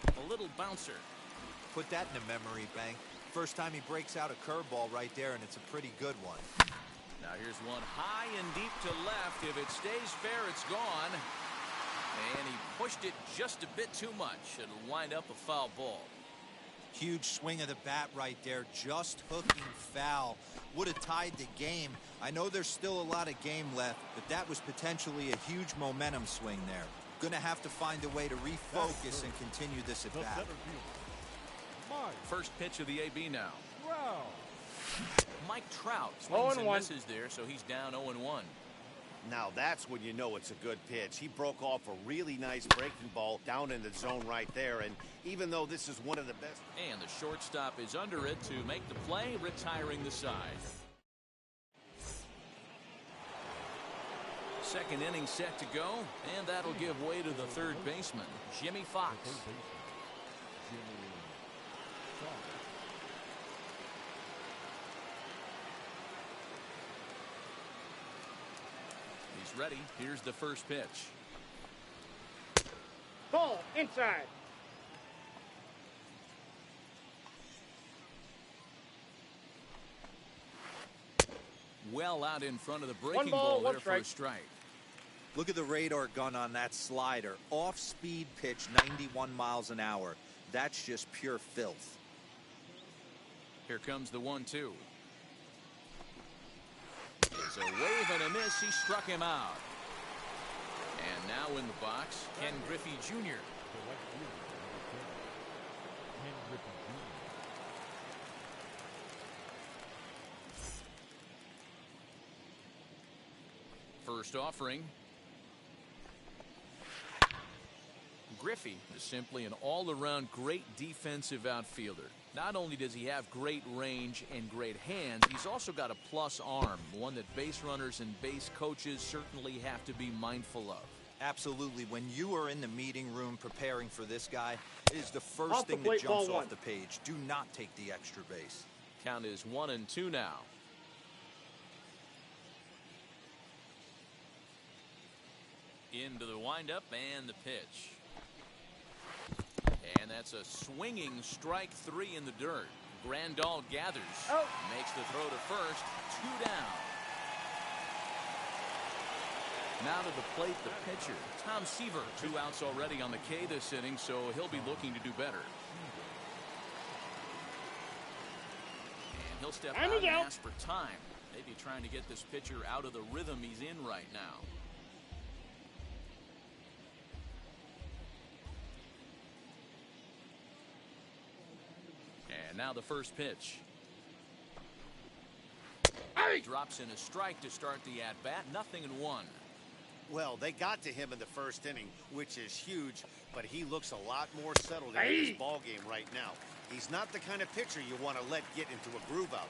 A: A little bouncer.
C: Put that in a memory bank. First time he breaks out a curveball right there, and it's a pretty good one.
A: Now here's one high and deep to left. If it stays fair, it's gone. And he pushed it just a bit too much. It'll wind up a foul ball.
C: Huge swing of the bat right there, just hooking foul. Would have tied the game. I know there's still a lot of game left, but that was potentially a huge momentum swing there. Gonna have to find a way to refocus and continue this at bat.
A: First pitch of the AB now.
D: Wow.
A: Mike Trout swings and
B: 0-1.
A: misses there, so he's down 0-1.
E: Now that's when you know it's a good pitch. He broke off a really nice breaking ball down in the zone right there. And even though this is one of the best...
A: And the shortstop is under it to make the play, retiring the side. Second inning set to go, and that'll give way to the third baseman, Jimmy Fox. He's ready. Here's the first pitch.
B: Ball inside.
A: Well out in front of the breaking ball there for a strike.
C: Look at the radar gun on that slider. Off-speed pitch, 91 miles an hour. That's just pure filth.
A: Here comes the 1-2. It's a wave and a miss. He struck him out. And now in the box, Ken Griffey Jr. First offering. Griffey is simply an all-around great defensive outfielder. Not only does he have great range and great hands, he's also got a plus arm, one that base runners and base coaches certainly have to be mindful of.
C: Absolutely. When you are in the meeting room preparing for this guy, it is the first thing that jumps off the page. Do not take the extra base.
A: Count is 1-2 now. Into the windup and the pitch. And that's a swinging strike three in the dirt. Grandal gathers. Makes the throw to first. 2 down. Now to the plate, the pitcher, Tom Seaver. 2 outs already on the K this inning, so he'll be looking to do better. And he'll step out and ask for time. Maybe trying to get this pitcher out of the rhythm he's in right now. And now the first pitch. Drops in a strike to start the at-bat. 0-1.
E: Well, they got to him in the first inning, which is huge, but he looks a lot more settled in this ball game right now. He's not the kind of pitcher you want to let get into a groove out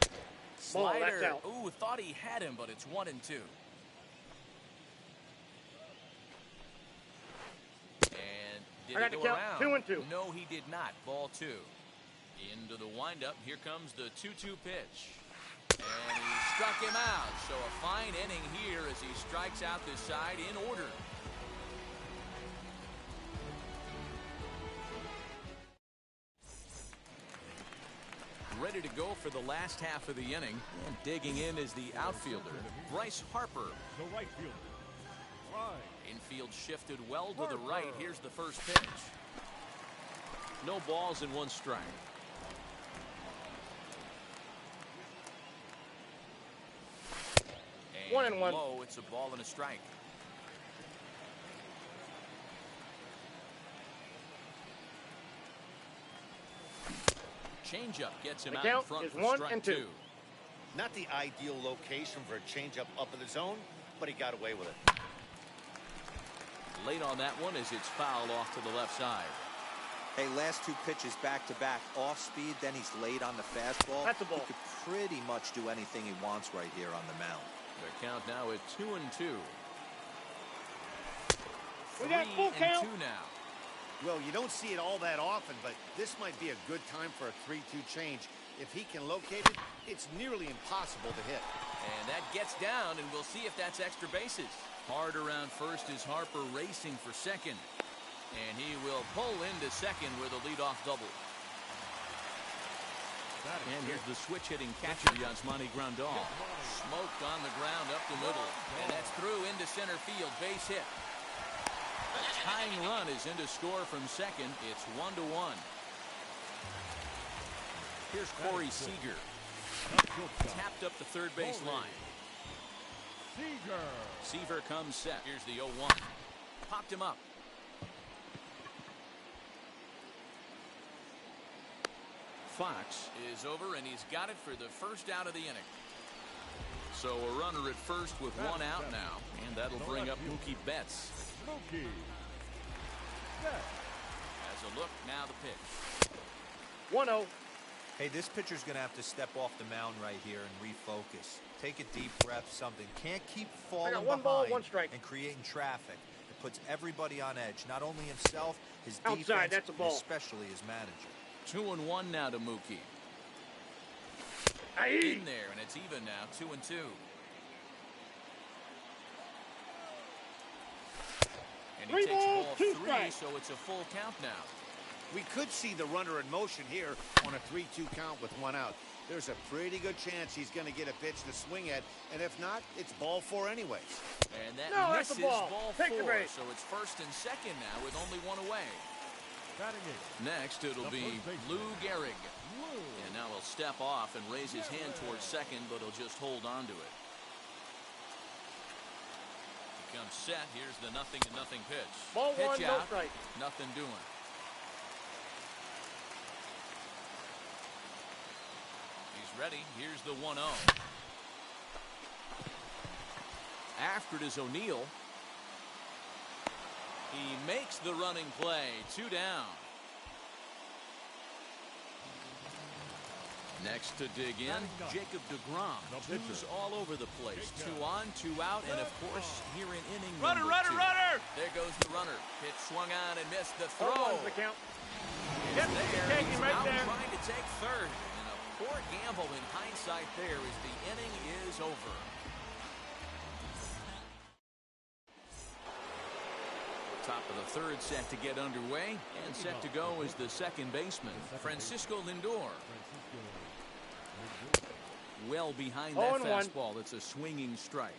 E: there.
A: Slider. Ooh, thought he had him, but it's 1-2. And did he go around?
B: 2-2.
A: No, he did not. Ball 2. Into the windup. Here comes the 2-2 pitch. And he struck him out. So a fine inning here as he strikes out this side in order. Ready to go for the last half of the inning. And digging in is the outfielder, Bryce Harper.
D: The right fielder.
A: Infield shifted well to the right. Here's the first pitch. No balls and 1 strike. And
B: 1-1.
A: low, it's a ball and a strike. Changeup gets him out in front for strike 2.
E: Not the ideal location for a changeup up in the zone, but he got away with it.
A: Late on that one as it's fouled off to the left side.
C: Hey, last 2 pitches back-to-back, off-speed, then he's late on the fastball.
B: That's a ball.
C: He could pretty much do anything he wants right here on the mound.
A: The count now at 2-2.
B: We got full count.
A: 3-2 now.
E: Well, you don't see it all that often, but this might be a good time for a 3-2 change. If he can locate it, it's nearly impossible to hit.
A: And that gets down, and we'll see if that's extra bases. Hard around first is Harper racing for second. And he will pull into second with a leadoff double. And here's the switch-hitting catcher, Yasmani Grandal. Smoked on the ground up the middle. And that's through into center field. Base hit. The tying run is in to score from second. It's 1-1. Here's Corey Seager. Tapped up the third base line. Seaver comes set. Here's the 0-1. Popped him up. Fox is over, and he's got it for the first out of the inning. So a runner at first with one out now, and that'll bring up Mookie Betts.
D: Mookie.
A: As a look, now the pitch.
B: 1-0.
C: Hey, this pitcher's going to have to step off the mound right here and refocus. Take a deep breath, something. Can't keep falling
B: one ball,
C: behind
B: one strike.
C: and creating traffic. It puts everybody on edge, not only himself, his
B: Outside,
C: defense,
B: that's a ball.
C: and especially his manager.
A: 2-1 now to Mookie.
B: Aye.
A: In there, and it's even now, 2-2. And he
B: 3
A: takes
B: balls,
A: ball
B: 2
A: 3,
B: strikes.
A: so it's a full count now.
E: We could see the runner in motion here on a 3-2 count with one out. There's a pretty good chance he's going to get a pitch to swing at, and if not, it's ball 4 anyways.
A: And that
B: No, that's a
A: misses
B: ball. Take the
A: 4,
B: base.
A: so it's first and second now with only one away.
D: Batting it.
A: Next, it'll
D: The
A: be
D: first baseman.
A: Lou Gehrig.
D: Lou.
A: And now he'll step off and raise his hand towards second, but he'll just hold on to it. He comes set. Here's the 0-0 pitch.
B: Ball
A: Pitch
B: 1, no
A: out.
B: strike.
A: Nothing doing. He's ready. Here's the 1-0. After it is O'Neill. He makes the running play. 2 down. Next to dig in, Jacob deGrom.
D: The
A: Twos
D: pitcher.
A: all over the place. 2 on, 2 out, and of course, here in inning
E: Runner,
A: number
E: runner,
A: 2.
E: runner!
A: There goes the runner. Pitch swung on and missed the throw.
B: 0-1's the count.
A: It's
B: Yep,
A: there.
B: take
A: He's
B: him right
A: out
B: there.
A: trying to take third. And a poor gamble in hindsight there as the inning is over. Top of the third set to get underway, and set to go is the second baseman, Francisco Lindor. Well behind that
B: 0-1.
A: fastball. It's a swinging strike.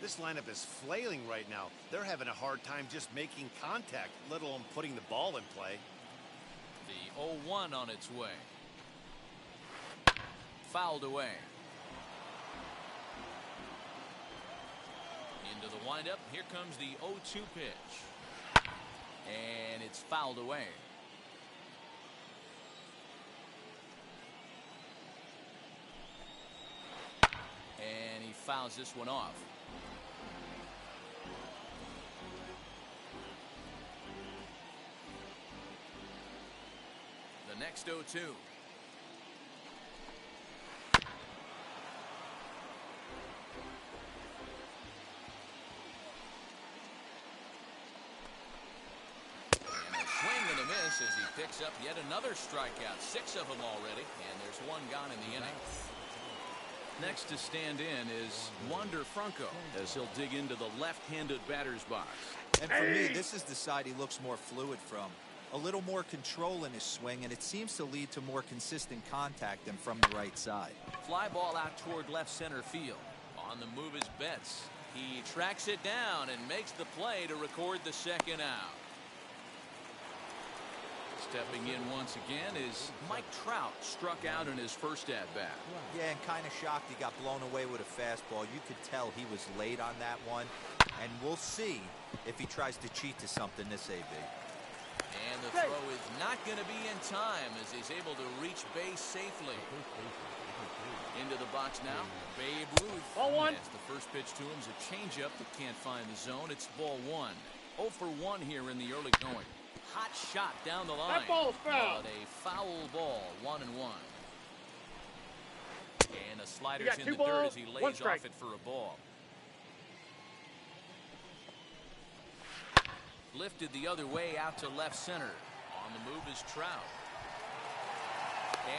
E: This lineup is flailing right now. They're having a hard time just making contact, let alone putting the ball in play.
A: The 0-1 on its way. Fouled away. Into the windup. Here comes the 0-2 pitch. And it's fouled away. And he fouls this one off. The next 0-2. As he picks up yet another strikeout. 6 of them already, and there's 1 gone in the inning. Next to stand in is Wander Franco as he'll dig into the left-handed batter's box.
C: And for me, this is the side he looks more fluid from. A little more control in his swing, and it seems to lead to more consistent contact than from the right side.
A: Fly ball out toward left center field. On the move is Betts. He tracks it down and makes the play to record the second out. Stepping in once again is Mike Trout, struck out in his first at-bat.
C: Yeah, and kind of shocked he got blown away with a fastball. You could tell he was late on that one, and we'll see if he tries to cheat to something this AB.
A: And the throw is not going to be in time as he's able to reach base safely. Into the box now, Babe Ruth.
B: Ball 1.
A: As the first pitch to him is a changeup that can't find the zone. It's ball 1. 0 for 1 here in the early going. Hot shot down the line.
B: That ball's foul.
A: But a foul ball, 1-1. And the
B: You
A: slider's
B: got
A: in
B: 2
A: the dirt
B: balls,
A: as he
B: 1
A: lays
B: strike.
A: off it for a ball. Lifted the other way out to left center. On the move is Trout.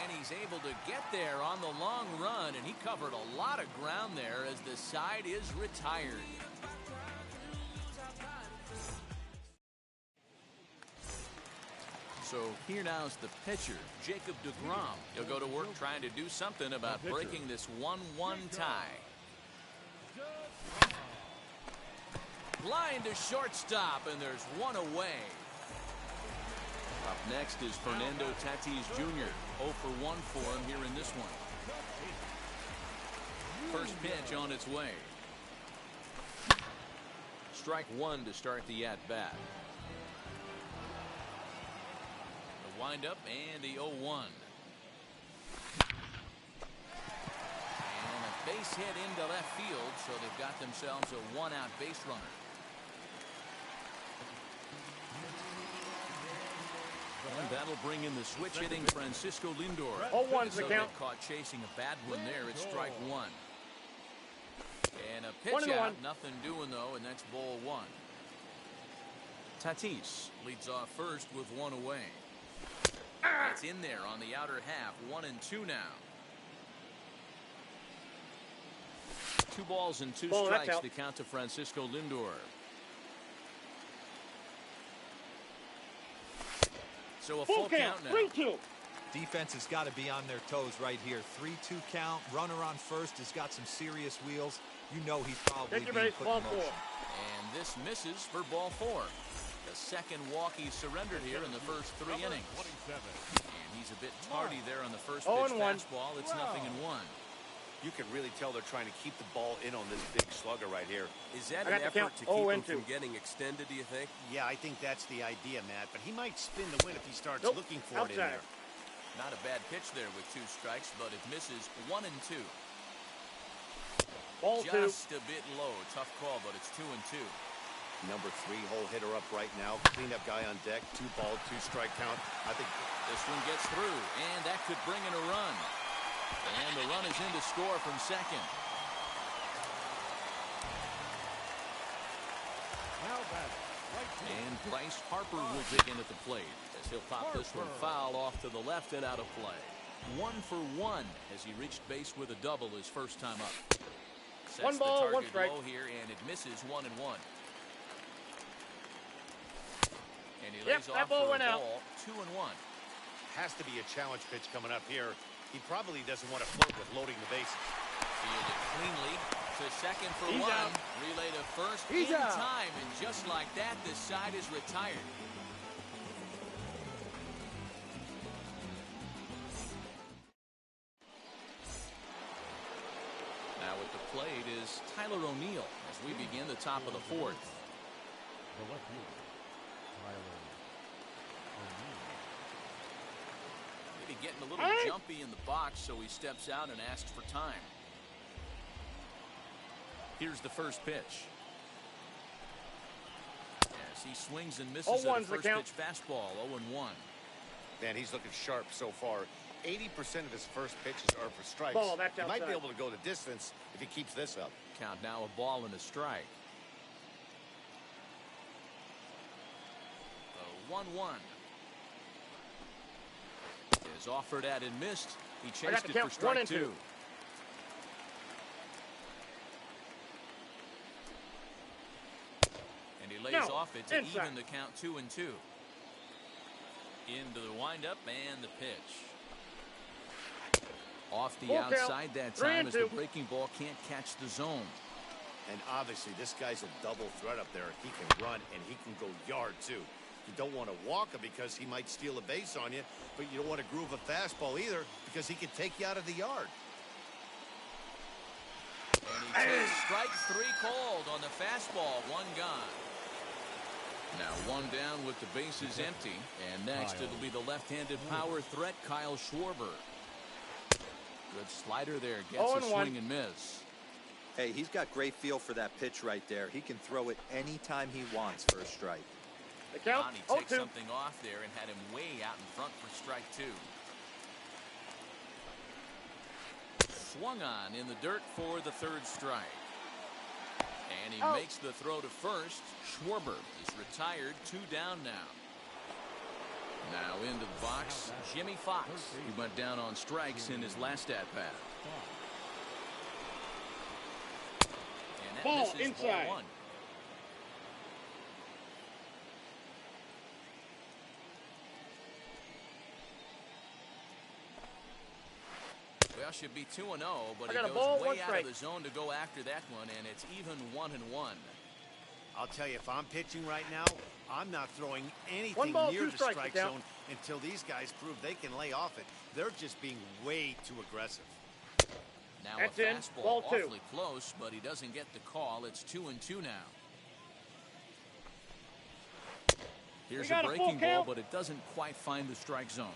A: And he's able to get there on the long run, and he covered a lot of ground there as the side is retired. So here now is the pitcher, Jacob deGrom. He'll go to work trying to do something about breaking this 1-1 tie. Line to shortstop, and there's 1 away. Up next is Fernando Tatis Jr. 0 for 1 for him here in this one. First pitch on its way. Strike 1 to start the at-bat. The windup and the 0-1. And a Base hit into left field, so they've got themselves a one-out base runner. And that'll bring in the switch hitting Francisco Lindor.
B: 0-1's the
A: So
B: count.
A: get caught chasing a bad one there. It's strike one. And a pitch
B: 1-1.
A: out, nothing doing though, and that's ball one. Tatis leads off first with one away. It's in there on the outer half, 1-2 now. 2 balls and 2
B: Ball, that's
A: strikes
B: out.
A: to count to Francisco Lindor. So a full count now.
B: 3-2.
C: Defense has got to be on their toes right here. 3-2 count. Runner on first has got some serious wheels. You know he's probably
B: Take your
C: being
B: base,
C: put
B: ball
C: in motion.
B: 4.
A: And this misses for ball 4. The second walk he's surrendered here in the first 3 innings. And he's a bit tardy there on the first pitch
B: 0-1.
A: fastball. It's 0-1.
E: You can really tell they're trying to keep the ball in on this big slugger right here.
F: Is that
B: I
F: an
B: got the
F: effort
B: count.
F: to keep him
B: 0-2.
F: from getting extended, do you think?
E: Yeah, I think that's the idea, Matt. But he might spin the win if he starts
B: Nope.
E: looking for it in
B: Outside.
E: there.
A: Not a bad pitch there with 2 strikes, but it misses 1-2.
B: Ball 2.
A: Just a bit low. Tough call, but it's 2-2.
E: Number 3 hole hitter up right now. Cleanup guy on deck. 2 ball, 2 strike count. I think
A: This one gets through, and that could bring in a run. And the run is in to score from second. And Bryce Harper will dig in at the plate as he'll pop this one foul off to the left and out of play. 1 for 1 as he reached base with a double his first time up. Sets
B: 1 ball,
A: the
B: 1
A: target
B: strike.
A: low here, and it misses 1-1. And he
B: Yep,
A: lays
B: that
A: off
B: ball
A: for a
B: went out.
A: ball, 2-1.
E: has to be a challenge pitch coming up here. He probably doesn't want to flirt with loading the bases.
A: Fielded cleanly to second for
B: He's
A: 1.
B: out.
A: Relay to first
B: He's
A: in
B: out.
A: time, and just like that, this side is retired. Now at the plate is Tyler O'Neill as we begin the top of the 4th. Maybe getting a little
B: Hey!
A: jumpy in the box, so he steps out and asks for time. Here's the first pitch. As he swings and misses at a
B: 0-1's the
A: first
B: count.
A: pitch fastball, 0-1.
E: Man, he's looking sharp so far. 80% of his first pitches are for strikes.
B: Ball, that's
E: he might be
B: outside.
E: able to go the distance if he keeps this up.
A: Count now a ball and a strike. The 1-1 is offered at and missed. He
B: got
A: chased
B: the
A: it for
B: count,
A: strike
B: 1-2.
A: 2. And he lays
B: No,
A: off it to
B: inside.
A: even the count 2-2. Into the windup and the pitch. Off the
B: Full count,
A: outside that time as the
B: 3-2.
A: breaking ball can't catch the zone.
E: And obviously, this guy's a double threat up there. He can run and he can go yard, too. You don't want to walk him because he might steal a base on you, but you don't want to groove a fastball either because he can take you out of the yard.
A: And he takes strike 3 called on the fastball. 1 gone. Now 1 down with the bases empty. And next it'll be the left-handed power threat, Kyle Schwarber. Good slider there. Gets a
B: 0-1.
A: swing and miss.
C: Hey, he's got great feel for that pitch right there. He can throw it anytime he wants for a strike.
B: The count.
A: He takes
B: 0-2.
A: something off there and had him way out in front for strike 2. Swung on in the dirt for the 3rd strike. And he
B: Oh.
A: makes the throw to first. Schwarber is retired. 2 down now. Now into the box, Jimmy Fox. He went down on strikes in his last at-bat. And that
B: Ball
A: misses
B: inside.
A: ball 1. Well, should be 2-0, but
B: I
A: he
B: got a
A: goes
B: ball,
A: way
B: 1
A: out
B: strike.
A: of the zone to go after that one, and it's even 1-1.
E: I'll tell you, if I'm pitching right now, I'm not throwing
B: 1
E: anything
B: ball,
E: near
B: 2
E: the
B: strikes,
E: strike
B: the count.
E: zone until these guys prove they can lay off it. They're just being way too aggressive.
A: Now
B: That's
A: a
B: in.
A: fastball
B: Ball 2.
A: awfully close, but he doesn't get the call. It's 2-2 now. Here's
B: got
A: a
B: a full
A: breaking ball,
B: count.
A: but it doesn't quite find the strike zone.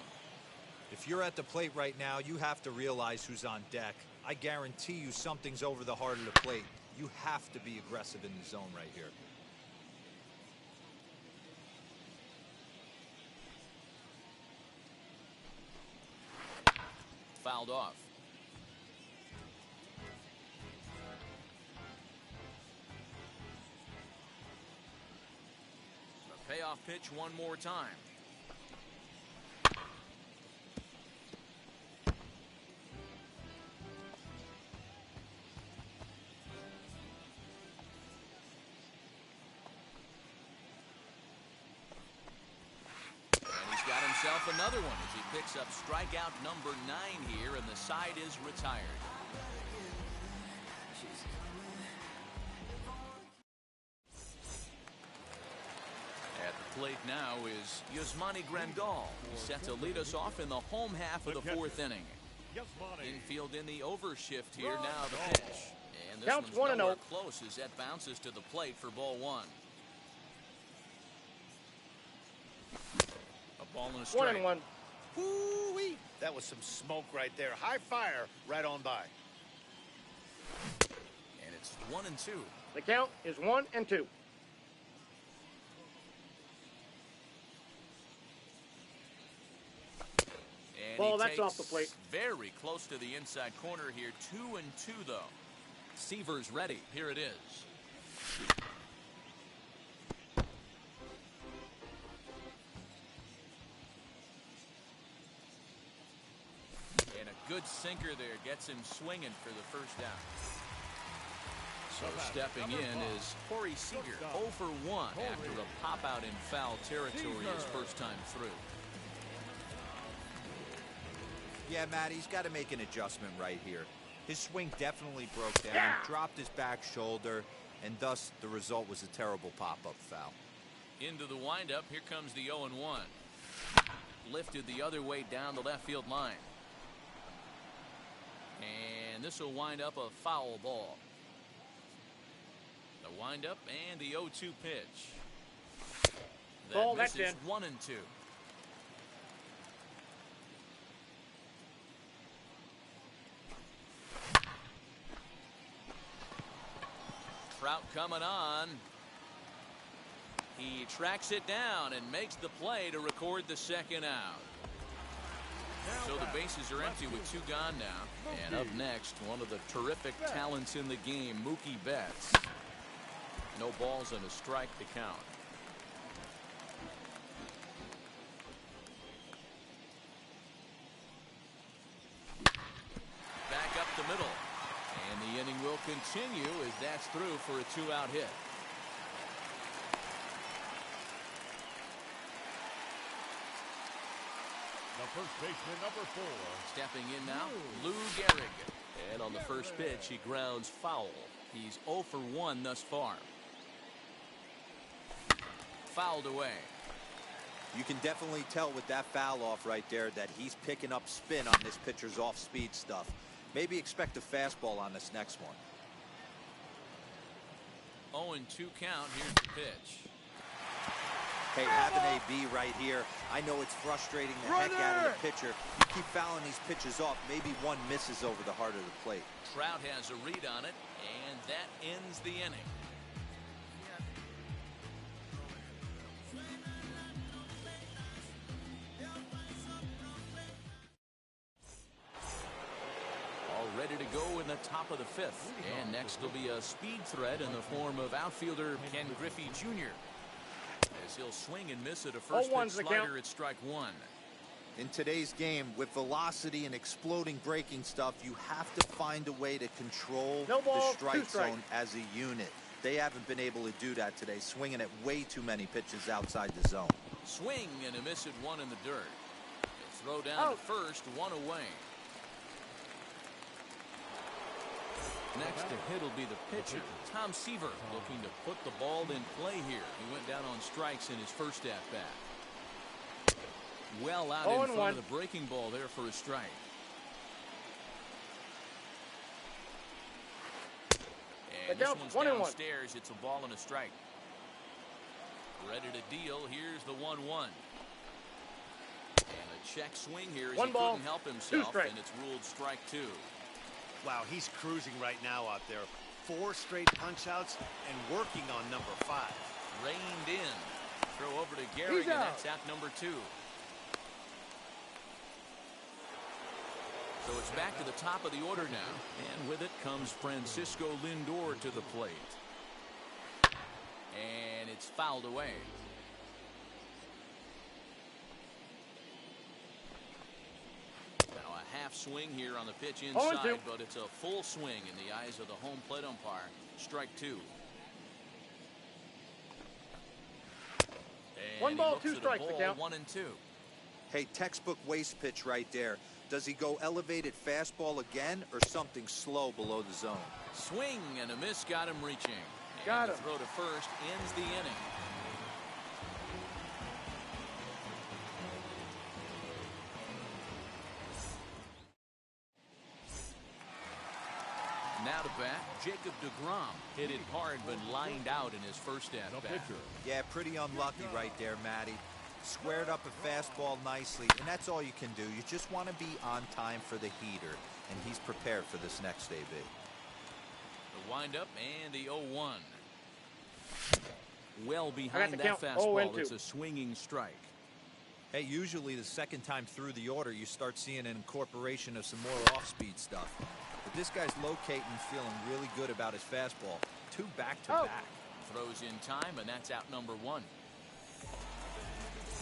C: If you're at the plate right now, you have to realize who's on deck. I guarantee you something's over the heart of the plate. You have to be aggressive in the zone right here.
A: Fouled off. The payoff pitch one more time. Himself another one as he picks up strikeout number 9 here, and the side is retired. At the plate now is Yasmani Grandal, set to lead us off in the home half of the 4th inning. Infield in the overshift here now the pitch. And this
B: Counts
A: one's
B: 1-0.
A: nowhere close as that bounces to the plate for ball 1. Ball and a strike.
B: 1-1.
E: Woo-wee. That was some smoke right there. High fire right on by.
A: And it's 1-2.
B: The count is 1-2.
A: And
B: Ball,
A: he
B: that's
A: takes
B: off the plate.
A: Very close to the inside corner here. 2-2 though. Seaver's ready. Here it is. Good sinker there, gets him swinging for the first down. So stepping in is Corey Seager, 0 for 1 after a pop-out in foul territory his first time through.
C: Yeah, Matt, he's got to make an adjustment right here. His swing definitely broke down, dropped his back shoulder, and thus the result was a terrible pop-up foul.
A: Into the windup, here comes the 0-1. Lifted the other way down the left field line. And this will wind up a foul ball. The windup and the 0-2 pitch.
B: Ball,
A: That
B: that's
A: misses.
B: in.
A: 1-2. Trout coming on. He tracks it down and makes the play to record the second out. So the bases are empty with 2 gone now. And up next, one of the terrific talents in the game, Mookie Betts. No balls and a strike to count. Back up the middle. And the inning will continue as that's through for a 2-out hit.
D: The first baseman, number 4.
A: Stepping in now, Lou Gehrig. And on the first pitch, he grounds foul. He's 0 for 1 thus far. Fouled away.
C: You can definitely tell with that foul off right there that he's picking up spin on this pitcher's off-speed stuff. Maybe expect a fastball on this next one.
A: 0-2 count. Here's the pitch.
C: Hey, having AB right here, I know it's frustrating the heck out of the pitcher. You keep fouling these pitches off, maybe one misses over the heart of the plate.
A: Trout has a read on it, and that ends the inning. All ready to go in the top of the 5th. And next will be a speed threat in the form of outfielder Ken Griffey Jr. As he'll swing and miss at a first pitch slider at strike 1.
C: In today's game, with velocity and exploding breaking stuff, you have to find a way to control
B: No ball,
C: the strike
B: 2 strikes.
C: zone as a unit. They haven't been able to do that today, swinging at way too many pitches outside the zone.
A: Swing and a miss at 1 in the dirt. A throw down to first, 1 away. Next to hit will be the pitcher, Tom Seaver, looking to put the ball in play here. He went down on strikes in his first at-bat. Well out in front of the breaking ball there for a strike. And this one's downstairs. It's a ball and a strike. Ready to deal. Here's the 1-1. And a check swing here as he couldn't help himself, and it's ruled strike 2.
E: Wow, he's cruising right now out there. 4 straight punch-outs and working on number 5.
A: Reined in. Throw over to Gehrig, and that's out number 2. So it's back to the top of the order now. And with it comes Francisco Lindor to the plate. And it's fouled away. Now a half swing here on the pitch inside, but it's a full swing in the eyes of the home plate umpire. Strike 2. And
B: 1 ball, 2 strikes to count.
A: 1 and 2.
C: Hey, textbook waste pitch right there. Does he go elevated fastball again or something slow below the zone?
A: Swing and a miss got him reaching.
B: Got him.
A: The throw to first ends the inning. Now to bat, Jacob deGrom hit it hard but lined out in his first at-bat.
C: Yeah, pretty unlucky right there, Matty. Squared up a fastball nicely, and that's all you can do. You just want to be on time for the heater, and he's prepared for this next AB.
A: The windup and the 0-1. Well behind that
B: count.
A: fastball, it's a swinging strike.
C: Hey, usually the second time through the order, you start seeing an incorporation of some more off-speed stuff. But this guy's locating, feeling really good about his fastball. 2 back-to-back.
A: Throws in time, and that's out number 1.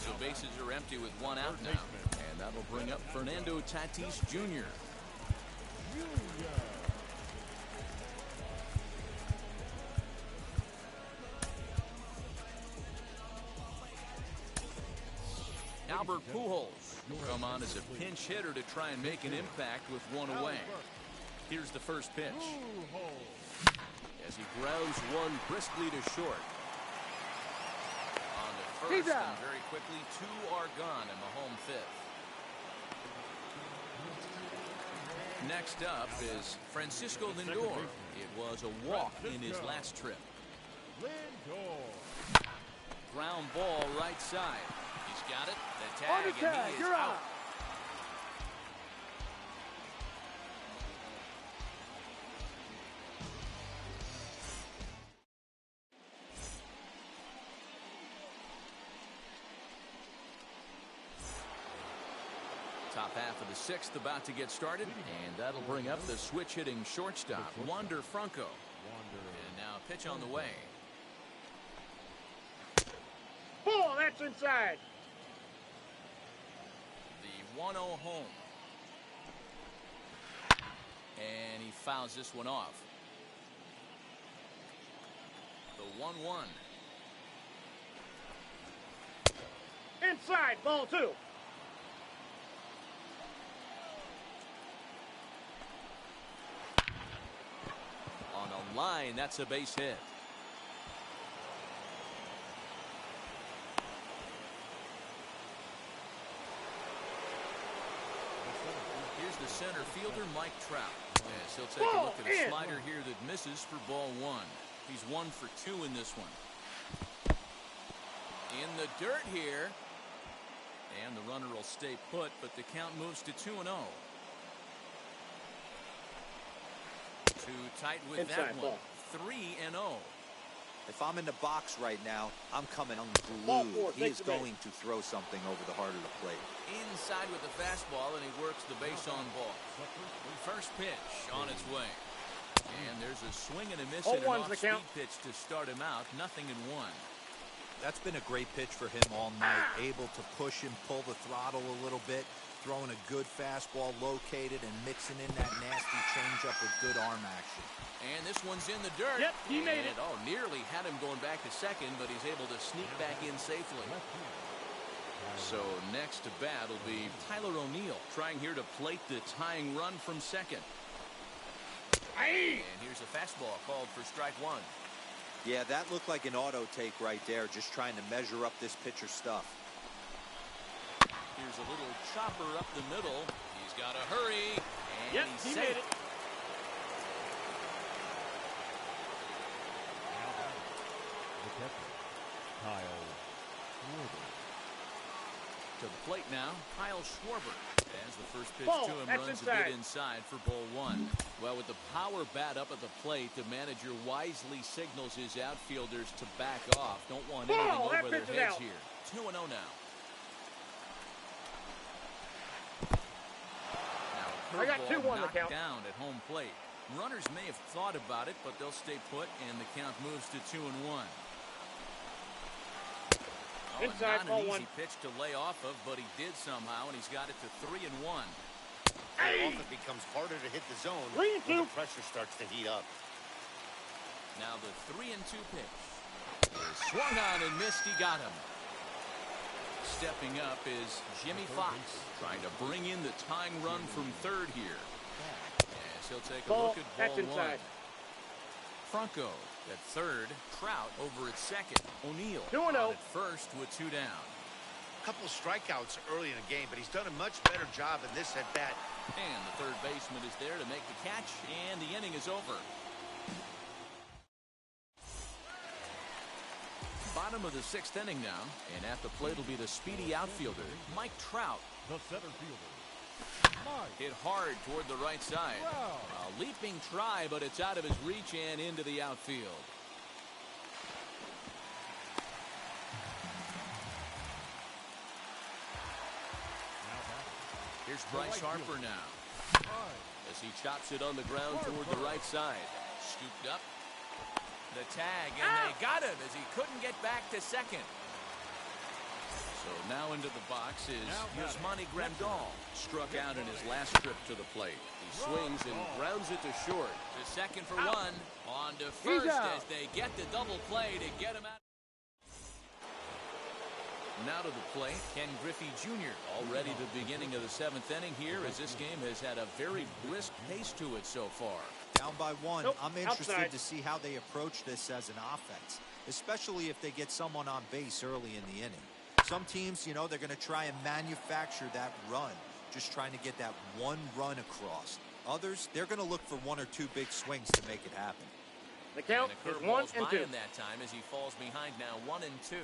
A: So bases are empty with 1 out now. And that'll bring up Fernando Tatis Jr. Albert Pujols will come on as a pinch hitter to try and make an impact with 1 away. Here's the first pitch. As he grounds one briskly to short. On to first, and very quickly 2 are gone in the home 5th. Next up is Francisco Lindor. It was a walk in his last trip. Ground ball right side. He's got it. The tag, and he is out. Top half of the 6th about to get started, and that'll bring up the switch-hitting shortstop, Wander Franco. And now pitch on the way.
B: Ball, that's inside.
A: The 1-0 home. And he fouls this one off. The 1-1.
B: Inside, ball 2.
A: On a line, that's a base hit. Here's the center fielder, Mike Trout. Yes, he'll take a look at a slider here that misses for ball 1. He's 1 for 2 in this one. In the dirt here. And the runner will stay put, but the count moves to 2-0. Too tight with
B: Inside
A: that
B: ball.
A: one. 3-0.
C: If I'm in the box right now, I'm coming
B: Ball
C: unglued.
B: 4,
C: He
B: take
C: is
B: the base.
C: going to throw something over the heart of the plate.
A: Inside with the fastball, and he works the base on ball. First pitch on its way. And there's a swing and a miss and an
B: 0-1's the
A: off-speed
B: count.
A: pitch to start him out. 0-1.
C: That's been a great pitch for him all night. Able to push him, pull the throttle a little bit, throwing a good fastball located and mixing in that nasty changeup with good arm action.
A: And this one's in the dirt.
B: Yep, he made it.
A: Oh, nearly had him going back to second, but he's able to sneak back in safely. So next to bat will be Tyler O'Neill, trying here to plate the tying run from second. And here's a fastball called for strike 1.
C: Yeah, that looked like an auto take right there, just trying to measure up this pitcher's stuff.
A: Here's a little chopper up the middle. He's got to hurry. And
B: Yep,
A: he's
B: he
A: safe.
B: made it. To the plate now, Kyle Schwarber.
A: As the first pitch
B: Ball,
A: to him
B: that's
A: runs
B: inside.
A: a bit inside for ball one. Well, with the power bat up at the plate, the manager wisely signals his outfielders to back off. Don't want anything
B: Ball, that
A: over their
B: pitch is
A: heads
B: out.
A: here. 2-0 now. Now
B: I got
A: a
B: 2-1
A: curveball
B: to
A: knocked
B: count.
A: down at home plate. Runners may have thought about it, but they'll stay put, and the count moves to 2-1.
B: Inside,
A: not
B: ball
A: an
B: one.
A: easy pitch to lay off of, but he did somehow, and he's got it to 3-1.
E: It often becomes harder to hit the zone
B: 3-2.
E: when the pressure starts to heat up.
A: Now the 3-2 pitch. Swung on and missed. He got him. Stepping up is Jimmy Fox, trying to bring in the tying run from third here. As he'll take a
B: Ball,
A: look at ball
B: that's inside.
A: one. Franco at third. Trout over at second. O'Neill
B: 2-0.
A: on at first with 2 down.
E: A couple strikeouts early in the game, but he's done a much better job in this at bat.
A: And the third baseman is there to make the catch, and the inning is over. Bottom of the 6th inning now, and at the plate will be the speedy outfielder, Mike Trout.
D: The center fielder.
A: Hit hard toward the right side. A leaping try, but it's out of his reach and into the outfield. Here's Bryce Harper now, as he chops it on the ground toward the right side. Scooped up. The tag, and they got him as he couldn't get back to second. So now into the box is Yasmani Grandal. Struck out in his last trip to the plate. He swings and grounds it to short. To second for one. On to first as they get the double play to get him out. Now to the plate, Ken Griffey Jr. Already the beginning of the 7th inning here, as this game has had a very brisk pace to it so far.
C: Down by 1.
B: Nope,
C: I'm interested
B: outside.
C: to see how they approach this as an offense, especially if they get someone on base early in the inning. Some teams, they're going to try and manufacture that run, just trying to get that one run across. Others, they're going to look for 1 or 2 big swings to make it happen.
B: The count
A: and
B: is 1
A: curveball's
B: and
A: by
B: 2.
A: him that time as he falls behind now 1 and 2.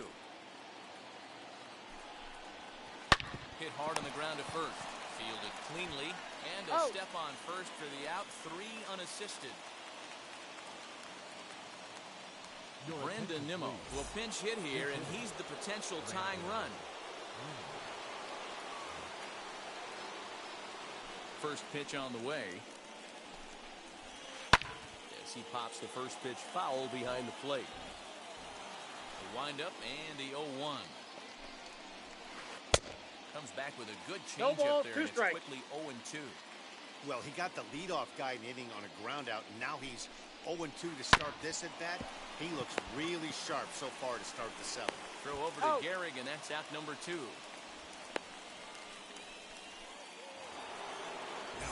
A: Hit hard on the ground at first. Fielded cleanly, and a step on first for the out. 3 unassisted. Brandon Nimmo will pinch hit here, and he's the potential tying run. First pitch on the way. As he pops the first pitch foul behind the plate. The windup and the 0-1. Comes back with a good
B: No
A: change
B: ball,
A: up there,
B: 2
A: and it's
B: strikes.
A: quickly 0-2.
E: Well, he got the leadoff guy in the inning on a ground out, and now he's 0-2 to start this at bat. He looks really sharp so far to start the 7th.
A: Throw over to Gehrig, and that's out number 2.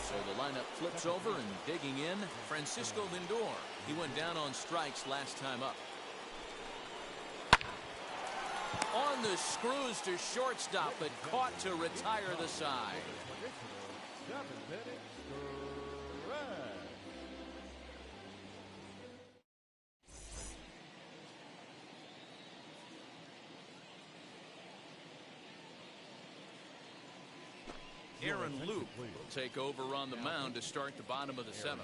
A: So the lineup flips over, and digging in, Francisco Lindor. He went down on strikes last time up. On the screws to shortstop, but caught to retire the side. Aaron Luke will take over on the mound to start the bottom of the 7th.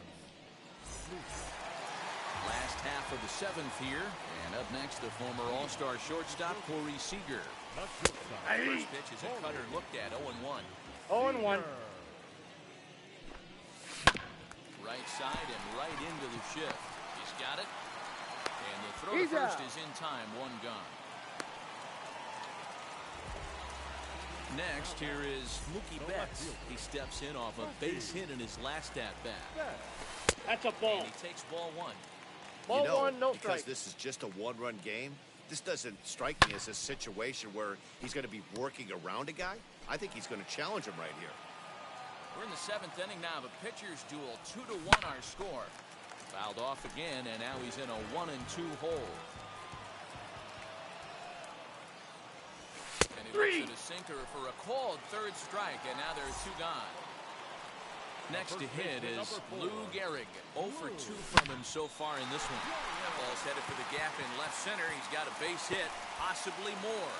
A: Last half of the 7th here, and up next the former All-Star shortstop Corey Seager. First pitch is a cutter looked at, 0-1.
B: 0-1.
A: Right side and right into the shift. He's got it. And the throw
B: He's
A: to first
B: out.
A: is in time, 1 gone. Next, here is Mookie Betts. He steps in off a base hit in his last at-bat.
B: That's a ball.
A: And he takes ball 1.
B: Ball 1, no
E: because
B: strike.
E: this is just a 1-run game, this doesn't strike me as a situation where he's going to be working around a guy. I think he's going to challenge him right here.
A: We're in the 7th inning now of a pitcher's duel. 2-1 our score. Fouled off again, and now he's in a 1-2 hole. And he looks at a sinker for a called 3rd strike, and now there are 2 gone. Next to hit is Lou Gehrig. 0 for 2 from him so far in this one. That ball's headed for the gap in left center. He's got a base hit, possibly more.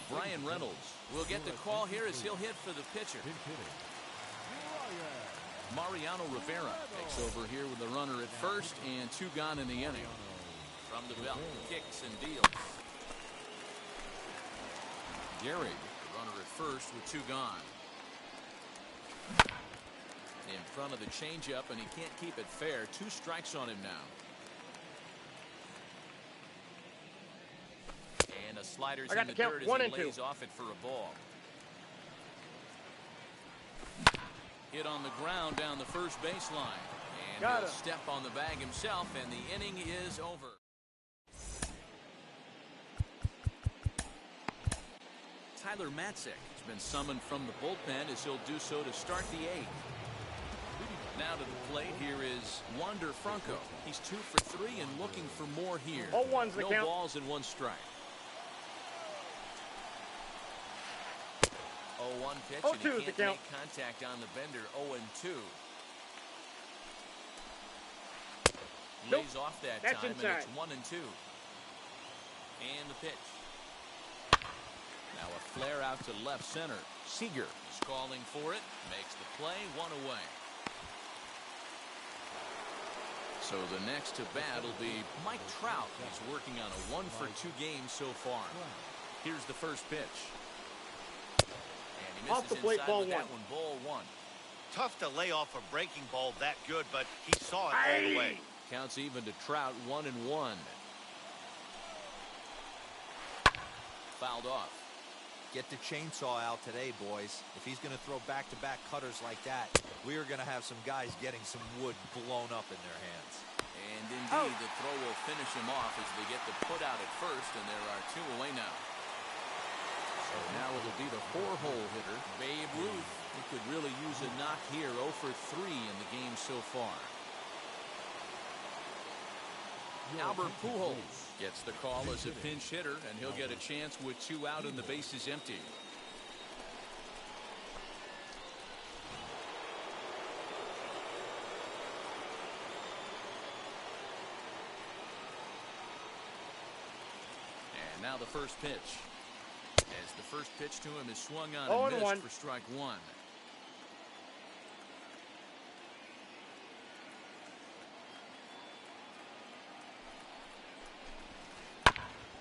A: Brian Reynolds will get the call here as he'll hit for the pitcher. Mariano Rivera takes over here with the runner at first and 2 gone in the inning. From the belt, kicks and deals. Gehrig, the runner at first with 2 gone. In front of the changeup, and he can't keep it fair. 2 strikes on him now. And a slider's in the dirt as he lays off it for a ball. Hit on the ground down the first baseline. And he'll step on the bag himself, and the inning is over. Tyler Matzek has been summoned from the bullpen as he'll do so to start the 8th. Now to the plate, here is Wander Franco. He's 2 for 3 and looking for more here. No balls and 1 strike. 0-1 pitch, and he can't make contact on the bender. 0-2. Lays off that time, and it's 1-2. And the pitch. Now a flare out to left center. Seager is calling for it. Makes the play. 1 away. So the next to bat will be Mike Trout. He's working on a 1 for 2 game so far. Here's the first pitch. And he misses inside with that one. Ball 1.
E: Tough to lay off a breaking ball that good, but he saw it all the way.
A: Counts even to Trout. 1-1. Fouled off.
C: Get the chainsaw out today, boys. If he's going to throw back-to-back cutters like that, we are going to have some guys getting some wood blown up in their hands.
A: And indeed, the throw will finish him off as they get the put out at first, and there are 2 away now. So now it'll be the 4-hole hitter, Babe Ruth. He could really use a knock here. 0 for 3 in the game so far. Albert Pujols gets the call as a pinch hitter, and he'll get a chance with 2 out and the bases empty. And now the first pitch. As the first pitch to him is swung on and missed for strike 1.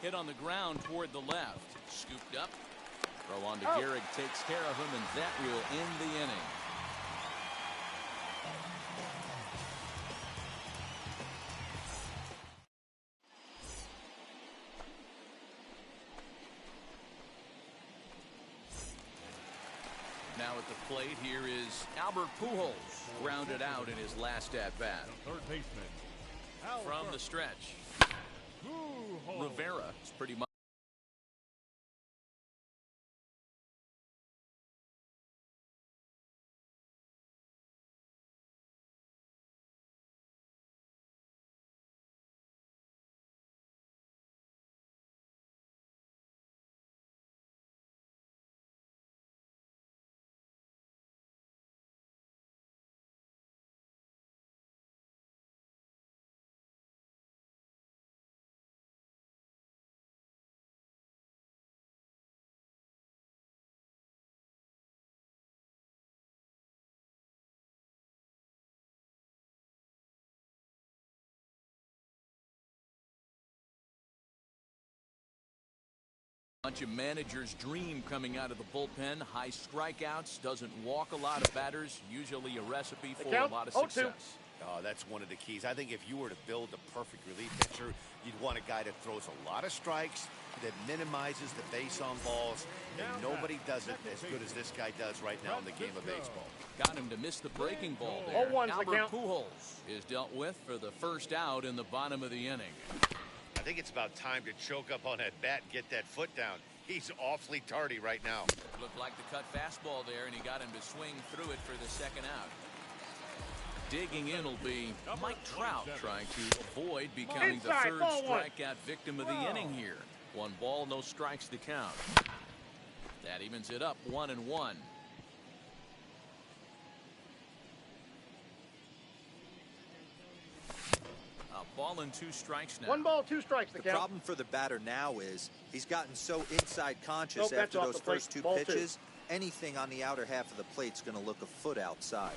A: Hit on the ground toward the left. Scooped up. Throw on to Gehrig. Takes care of him, and that will end the inning. Now at the plate, here is Albert Pujols. Grounded out in his last at-bat.
D: Third baseman.
A: From the stretch. Rivera is pretty much. Bunch of managers' dream coming out of the bullpen. High strikeouts, doesn't walk a lot of batters. Usually a recipe for a lot of success.
E: Oh, that's one of the keys. I think if you were to build a perfect relief pitcher, you'd want a guy that throws a lot of strikes, that minimizes the base on balls, and nobody does it as good as this guy does right now in the game of baseball.
A: Got him to miss the breaking ball there. Albert Pujols is dealt with for the first out in the bottom of the inning.
E: I think it's about time to choke up on that bat and get that foot down. He's awfully tardy right now.
A: Looked like the cut fastball there, and he got him to swing through it for the second out. Digging in will be Mike Trout, trying to avoid becoming the third strikeout victim of the inning here. 1 ball, no strikes to count. That evens it up 1-1. A ball and 2 strikes now.
B: 1 ball, 2 strikes. The count.
C: problem for the batter now is he's gotten so inside conscious
B: Nope,
C: after
B: that's off
C: those
B: the plate.
C: first 2
B: Ball 2.
C: pitches. Anything on the outer half of the plate's going to look a foot outside.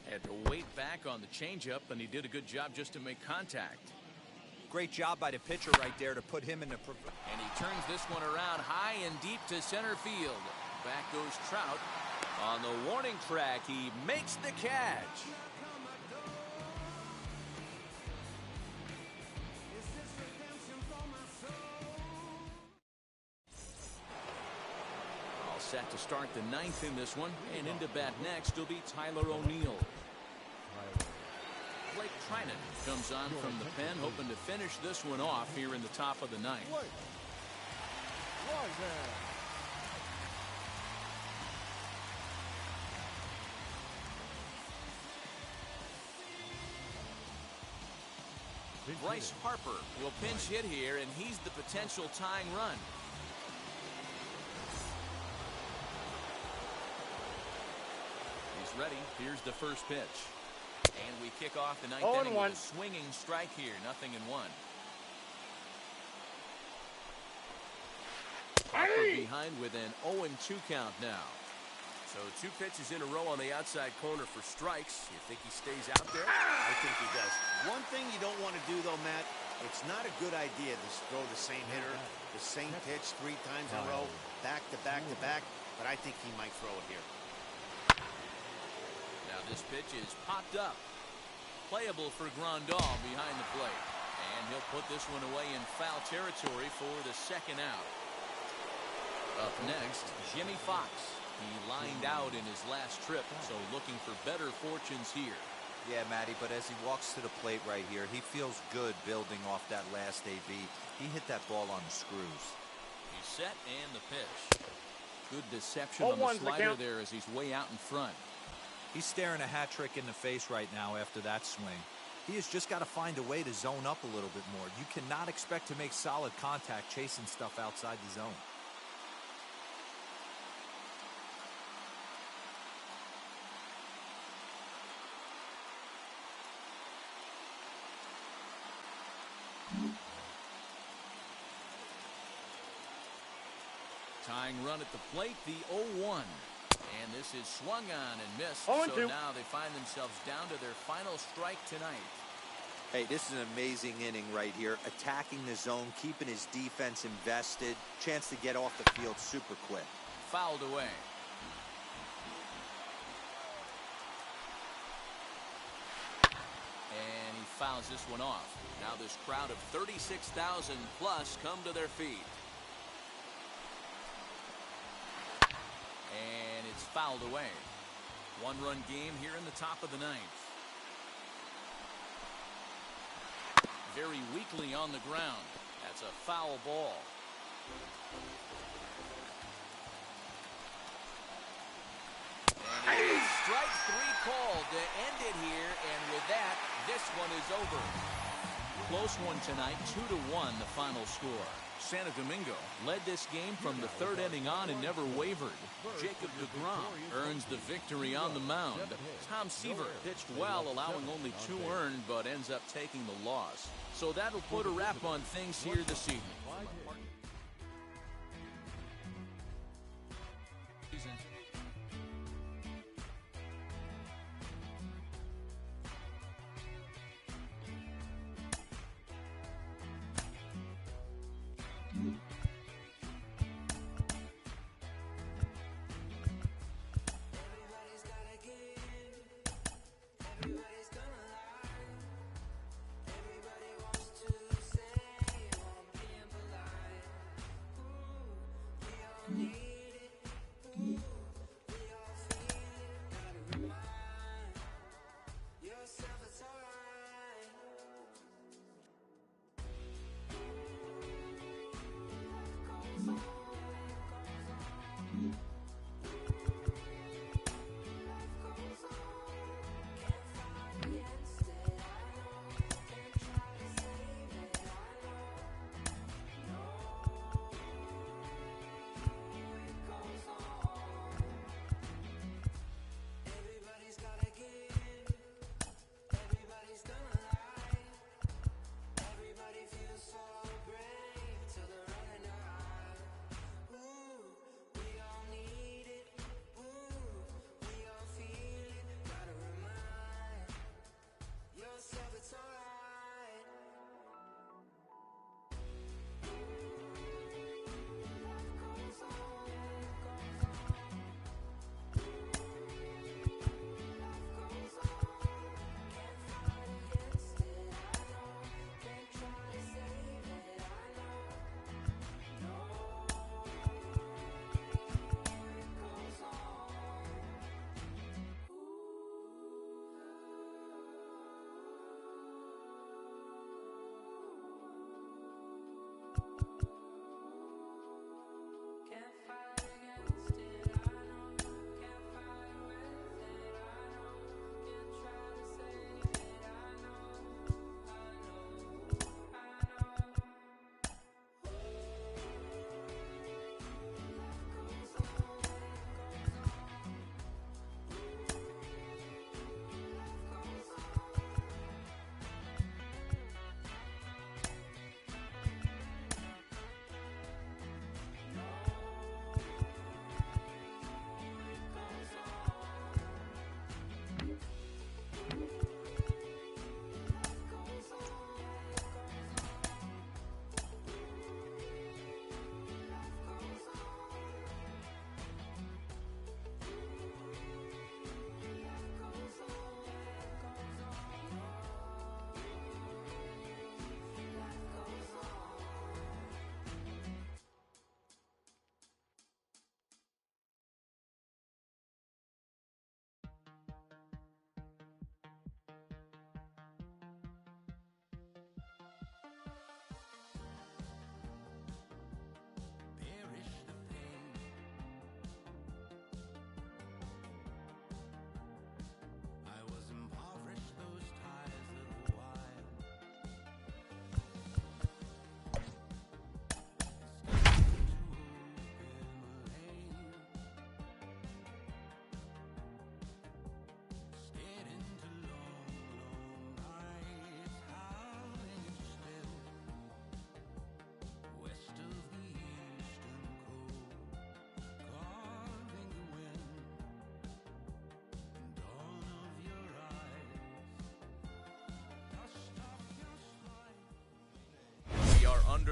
A: Had to wait back on the changeup, and he did a good job just to make contact.
C: Great job by the pitcher right there to put him in the...
A: And he turns this one around high and deep to center field. Back goes Trout. On the warning track, he makes the catch. All set to start the 9th in this one. And into bat next will be Tyler O'Neill. Blake Trinan comes on from the pen, hoping to finish this one off here in the top of the 9th. Bryce Harper will pinch hit here, and he's the potential tying run. He's ready. Here's the first pitch. And we kick off the 9th inning with a swinging strike here. 0-1. Harper behind with an 0-2 count now.
F: So 2 pitches in a row on the outside corner for strikes. You think he stays out there?
E: I think he does. One thing you don't want to do, though, Matt, it's not a good idea to throw the same hitter, the same pitch 3 times in a row, back to back to back, but I think he might throw it here.
A: Now this pitch is popped up. Playable for Grandal behind the plate. And he'll put this one away in foul territory for the 2nd out. Up next, Jimmy Fox. He lined out in his last trip, so looking for better fortunes here.
C: Yeah, Matty, but as he walks to the plate right here, he feels good building off that last AB. He hit that ball on the screws.
A: He's set and the pitch. Good deception on the slider there as he's way out in front.
C: He's staring a hat trick in the face right now after that swing. He has just got to find a way to zone up a little bit more. You cannot expect to make solid contact chasing stuff outside the zone.
A: Tying run at the plate, the 0-1. And this is swung on and missed.
B: 0-2.
A: So now they find themselves down to their final strike tonight.
C: Hey, this is an amazing inning right here. Attacking the zone, keeping his defense invested. Chance to get off the field super quick.
A: Fouled away. And he fouls this one off. Now this crowd of 36,000 plus come to their feet. And it's fouled away. 1-run game here in the top of the 9th. Very weakly on the ground. That's a foul ball. And it's strike 3 called to end it here, and with that, this one is over. Close one tonight, 2-1 the final score. Santo Domingo led this game from the 3rd inning on and never wavered. Jacob deGrom earns the victory on the mound. Tom Seaver pitched well, allowing only 2 earned, but ends up taking the loss. So that'll put a wrap on things here this evening.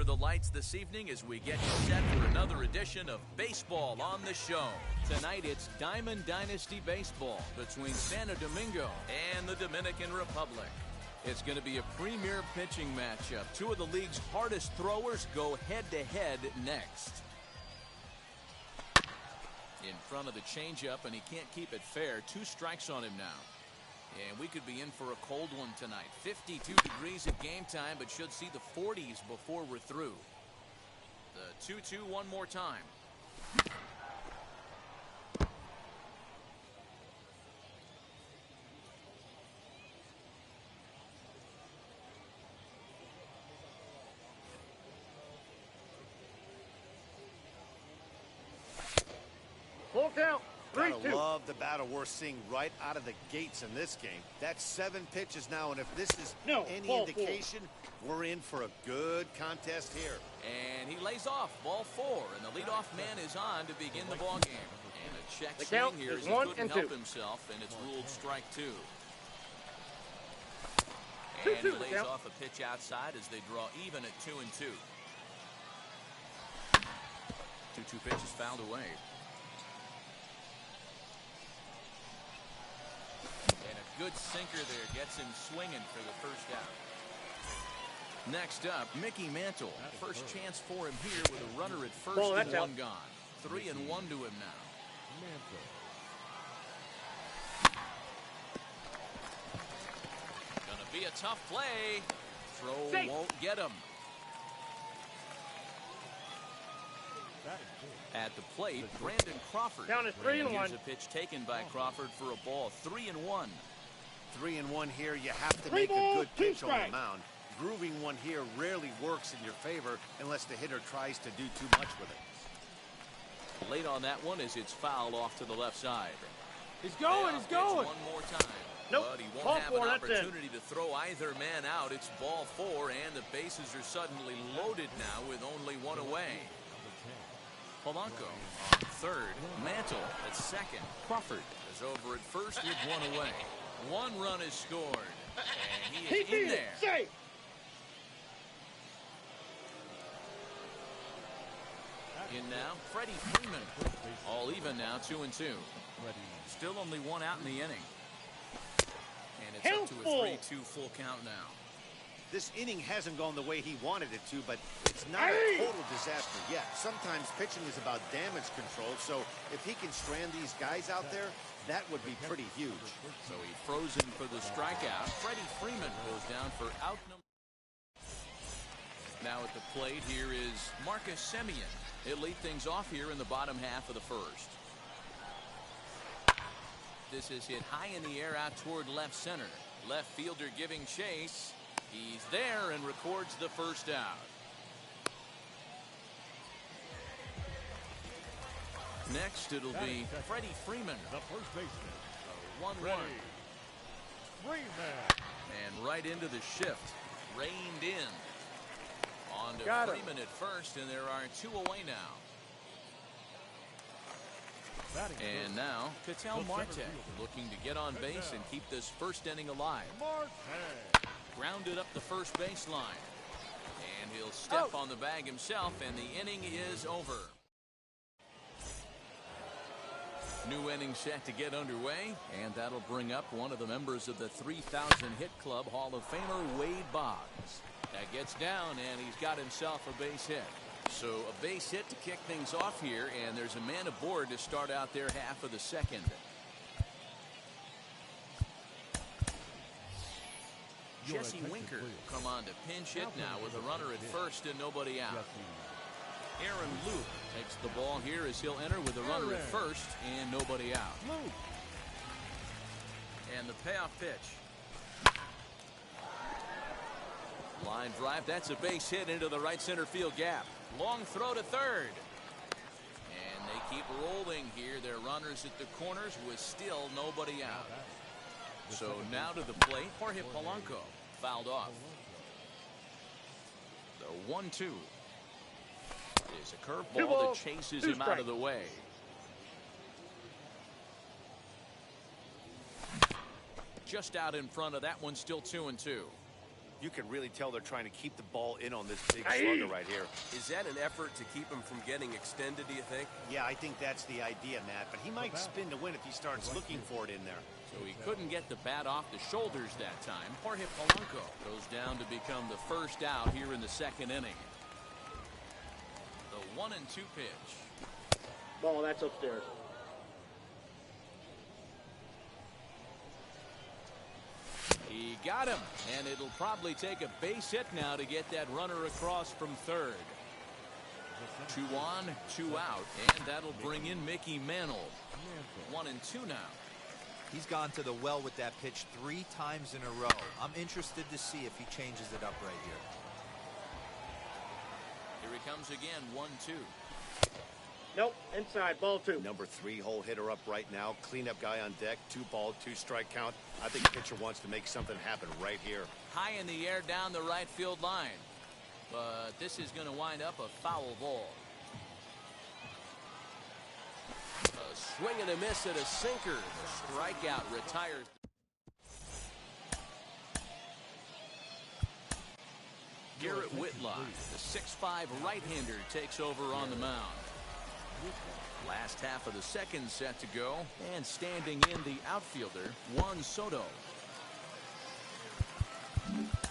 A: the lights this evening as we get you set for another edition of Baseball on the Show. Tonight it's Diamond Dynasty Baseball between Santo Domingo and the Dominican Republic. It's going to be a premier pitching matchup. Two of the league's hardest throwers go head-to-head next. In front of the changeup, and he can't keep it fair. 2 strikes on him now. And we could be in for a cold one tonight. 52 degrees at game time, but should see the 40s before we're through. The 2-2 one more time.
B: Full count. 3-2.
E: Gotta love the battle we're seeing right out of the gates in this game. That's 7 pitches now, and if this is any indication, we're in for a good contest here.
A: And he lays off ball 4, and the leadoff man is on to begin the ball game. And a check
B: The
A: swing
B: count
A: here
B: is
A: as he
B: 1
A: couldn't
B: and
A: help
B: 2.
A: himself, and it's ruled strike 2.
B: 2-2
A: And he
B: the
A: lays
B: count.
A: off a pitch outside as they draw even at 2-2. 2-2 pitch is fouled away. And a good sinker there gets him swinging for the first out. Next up, Mickey Mantle. First chance for him here with a runner at first
B: Ball,
A: and
B: that's
A: 1
B: out.
A: gone. 3-1 to him now. Gonna be a tough play. Throw
B: Safe.
A: won't get him. At the plate, Brandon Crawford.
B: Count is
A: And
B: 3-1.
A: here's a pitch taken by Crawford for a ball. 3-1.
E: 3-1 here. You have to
B: 3
E: make a
B: balls,
E: good
B: 2
E: pitch on the
B: strikes.
E: mound. Grooving one here rarely works in your favor unless the hitter tries to do too much with it.
A: Late on that one as it's fouled off to the left side.
B: He's going.
A: Payoff
B: He's
A: pitch
B: going.
A: One more time.
B: Nope.
A: But he won't
B: Ball
A: have
B: 4,
A: an
B: that's it.
A: opportunity to throw either man out. It's ball 4, and the bases are suddenly loaded now with only 1 away. Polanco on third. Mantle at second. Crawford is over at first with 1 away. 1 run is scored. And he is in there.
B: Safe.
A: In now, Freddie Freeman. All even now, 2-2. Still only 1 out in the inning. And it's up to a
B: Helpful.
A: 3-2 full count now.
E: This inning hasn't gone the way he wanted it to, but it's not a
B: Hey!
E: total disaster yet. Sometimes pitching is about damage control, so if he can strand these guys out there, that would be pretty huge.
A: So he frozen for the strikeout. Freddie Freeman goes down for out number. Now at the plate, here is Marcus Semien. He'll lead things off here in the bottom half of the first. This is hit high in the air out toward left center. Left fielder giving chase. He's there and records the first out. Next, it'll be Freddie Freeman.
D: The first baseman,
A: 1-1.
D: Freeman.
A: And right into the shift. Reined in. On to
B: Got him.
A: Freeman at first, and there are 2 away now.
D: Batting
A: And
D: first,
A: now, Ketel
D: The
A: Marte
D: center fielder.
A: looking to get on base and keep this first inning alive.
D: Marte.
A: Grounded up the first baseline. And he'll step on the bag himself, and the inning is over. New inning set to get underway, and that'll bring up one of the members of the 3,000 Hit Club, Hall of Famer Wade Boggs. That gets down, and he's got himself a base hit. So a base hit to kick things off here, and there's a man aboard to start out their half of the second. Jesse Winker come on to pinch hit now with a runner at first and nobody out. Aaron Luke takes the ball here as he'll enter with a runner at first and nobody out. And the payoff pitch. Line drive, that's a base hit into the right center field gap. Long throw to third. And they keep rolling here. Their runners at the corners with still nobody out. So now to the plate, Jorge Polanco fouled off. The 1-2 is a curveball that chases him out of the way. Just out in front of that one, still 2-2.
E: You can really tell they're trying to keep the ball in on this big slugger right here.
F: Is that an effort to keep him from getting extended, do you think?
E: Yeah, I think that's the idea, Matt. But he might spin to win if he starts looking for it in there.
A: So he couldn't get the bat off the shoulders that time. Jorge Polanco goes down to become the first out here in the second inning. The 1-2 pitch.
B: Ball, that's upstairs.
A: He got him, and it'll probably take a base hit now to get that runner across from third. 2 on, 2 out, and that'll bring in Mickey Mantle. 1-2 now.
C: He's gone to the well with that pitch 3 times in a row. I'm interested to see if he changes it up right here.
A: Here he comes again, 1-2.
B: Nope, inside, ball 2.
E: Number 3 hole hitter up right now. Cleanup guy on deck. 2 ball, 2 strike count. I think the pitcher wants to make something happen right here.
A: High in the air down the right field line. But this is going to wind up a foul ball. A swing and a miss at a sinker. Strikeout retires. Garrett Whitlock, the 6'5" right-hander, takes over on the mound. Last half of the second set to go, and standing in the outfielder, Juan Soto.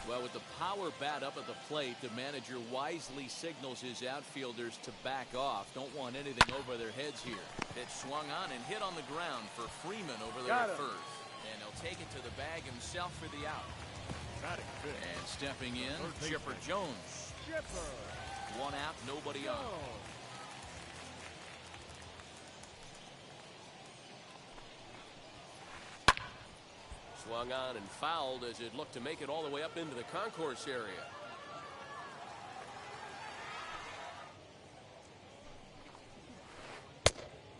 A: Well, with the power bat up at the plate, the manager wisely signals his outfielders to back off. Don't want anything over their heads here. Pitch swung on and hit on the ground for Freeman over there at first. And he'll take it to the bag himself for the out. And stepping in, Chipper Jones. 1 out, nobody on.
F: Swung on and fouled as it looked to make it all the way up into the concourse area.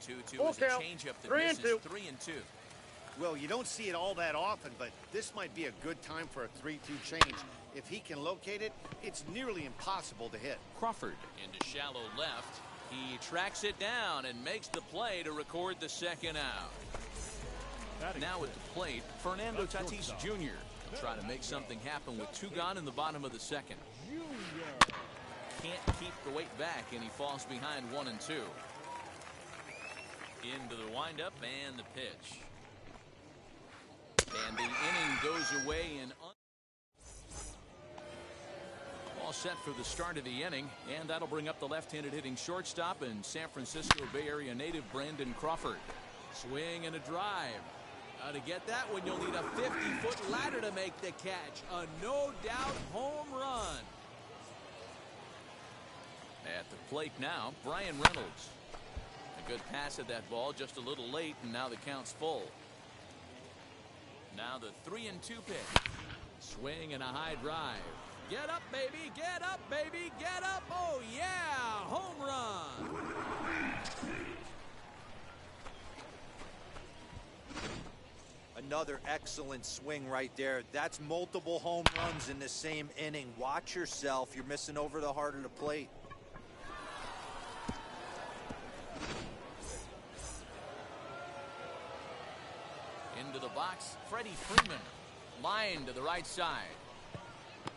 B: Full
A: Is a
B: count.
A: changeup that
B: 3 and
A: misses.
B: 2.
A: 3-2.
E: Well, you don't see it all that often, but this might be a good time for a 3-2 change. If he can locate it, it's nearly impossible to hit.
A: Crawford into shallow left. He tracks it down and makes the play to record the second out. Now at the plate, Fernando Tatis Jr. will try to make something happen with 2 gone in the bottom of the second. Can't keep the weight back, and he falls behind 1-2. Into the windup and the pitch. And the inning goes away in. All set for the start of the inning, and that'll bring up the left-handed hitting shortstop and San Francisco Bay Area native Brandon Crawford. Swing and a drive. To get that one, you'll need a 50-foot ladder to make the catch. A no-doubt home run. At the plate now, Brian Reynolds. A good pass at that ball, just a little late, and now the count's full. Now the 3-2 pitch. Swing and a high drive. Get up, baby, get up, baby, get up. Oh, yeah, home run.
C: Another excellent swing right there. That's multiple home runs in the same inning. Watch yourself. You're missing over the heart of the plate.
A: Into the box, Freddie Freeman. Line to the right side.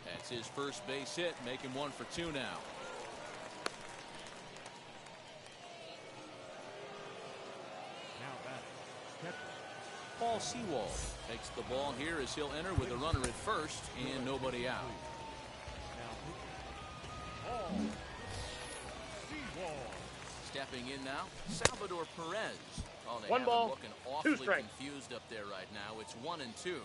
A: That's his first base hit, making 1 for 2 now. Paul Sewald takes the ball here as he'll enter with a runner at first and nobody out. Stepping in now, Salvador Perez. Oh, they
B: 1
A: have
B: ball,
A: him looking
B: 2
A: awfully
B: strikes.
A: confused up there right now. It's 1-2.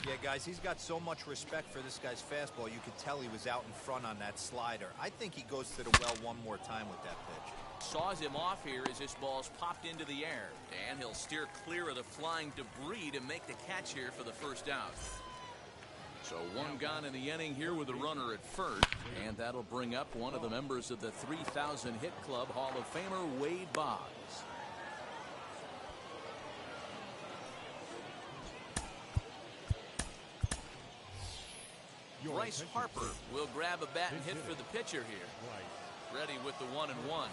C: Yeah, guys, he's got so much respect for this guy's fastball. You could tell he was out in front on that slider. I think he goes to the well one more time with that pitch.
A: Saws him off here as this ball's popped into the air. And he'll steer clear of the flying debris to make the catch here for the first out. So 1 gone in the inning here with a runner at first. And that'll bring up one of the members of the 3,000 Hit Club, Hall of Famer Wade Boggs. Bryce Harper will grab a bat and hit for the pitcher here. Ready with the 1-1.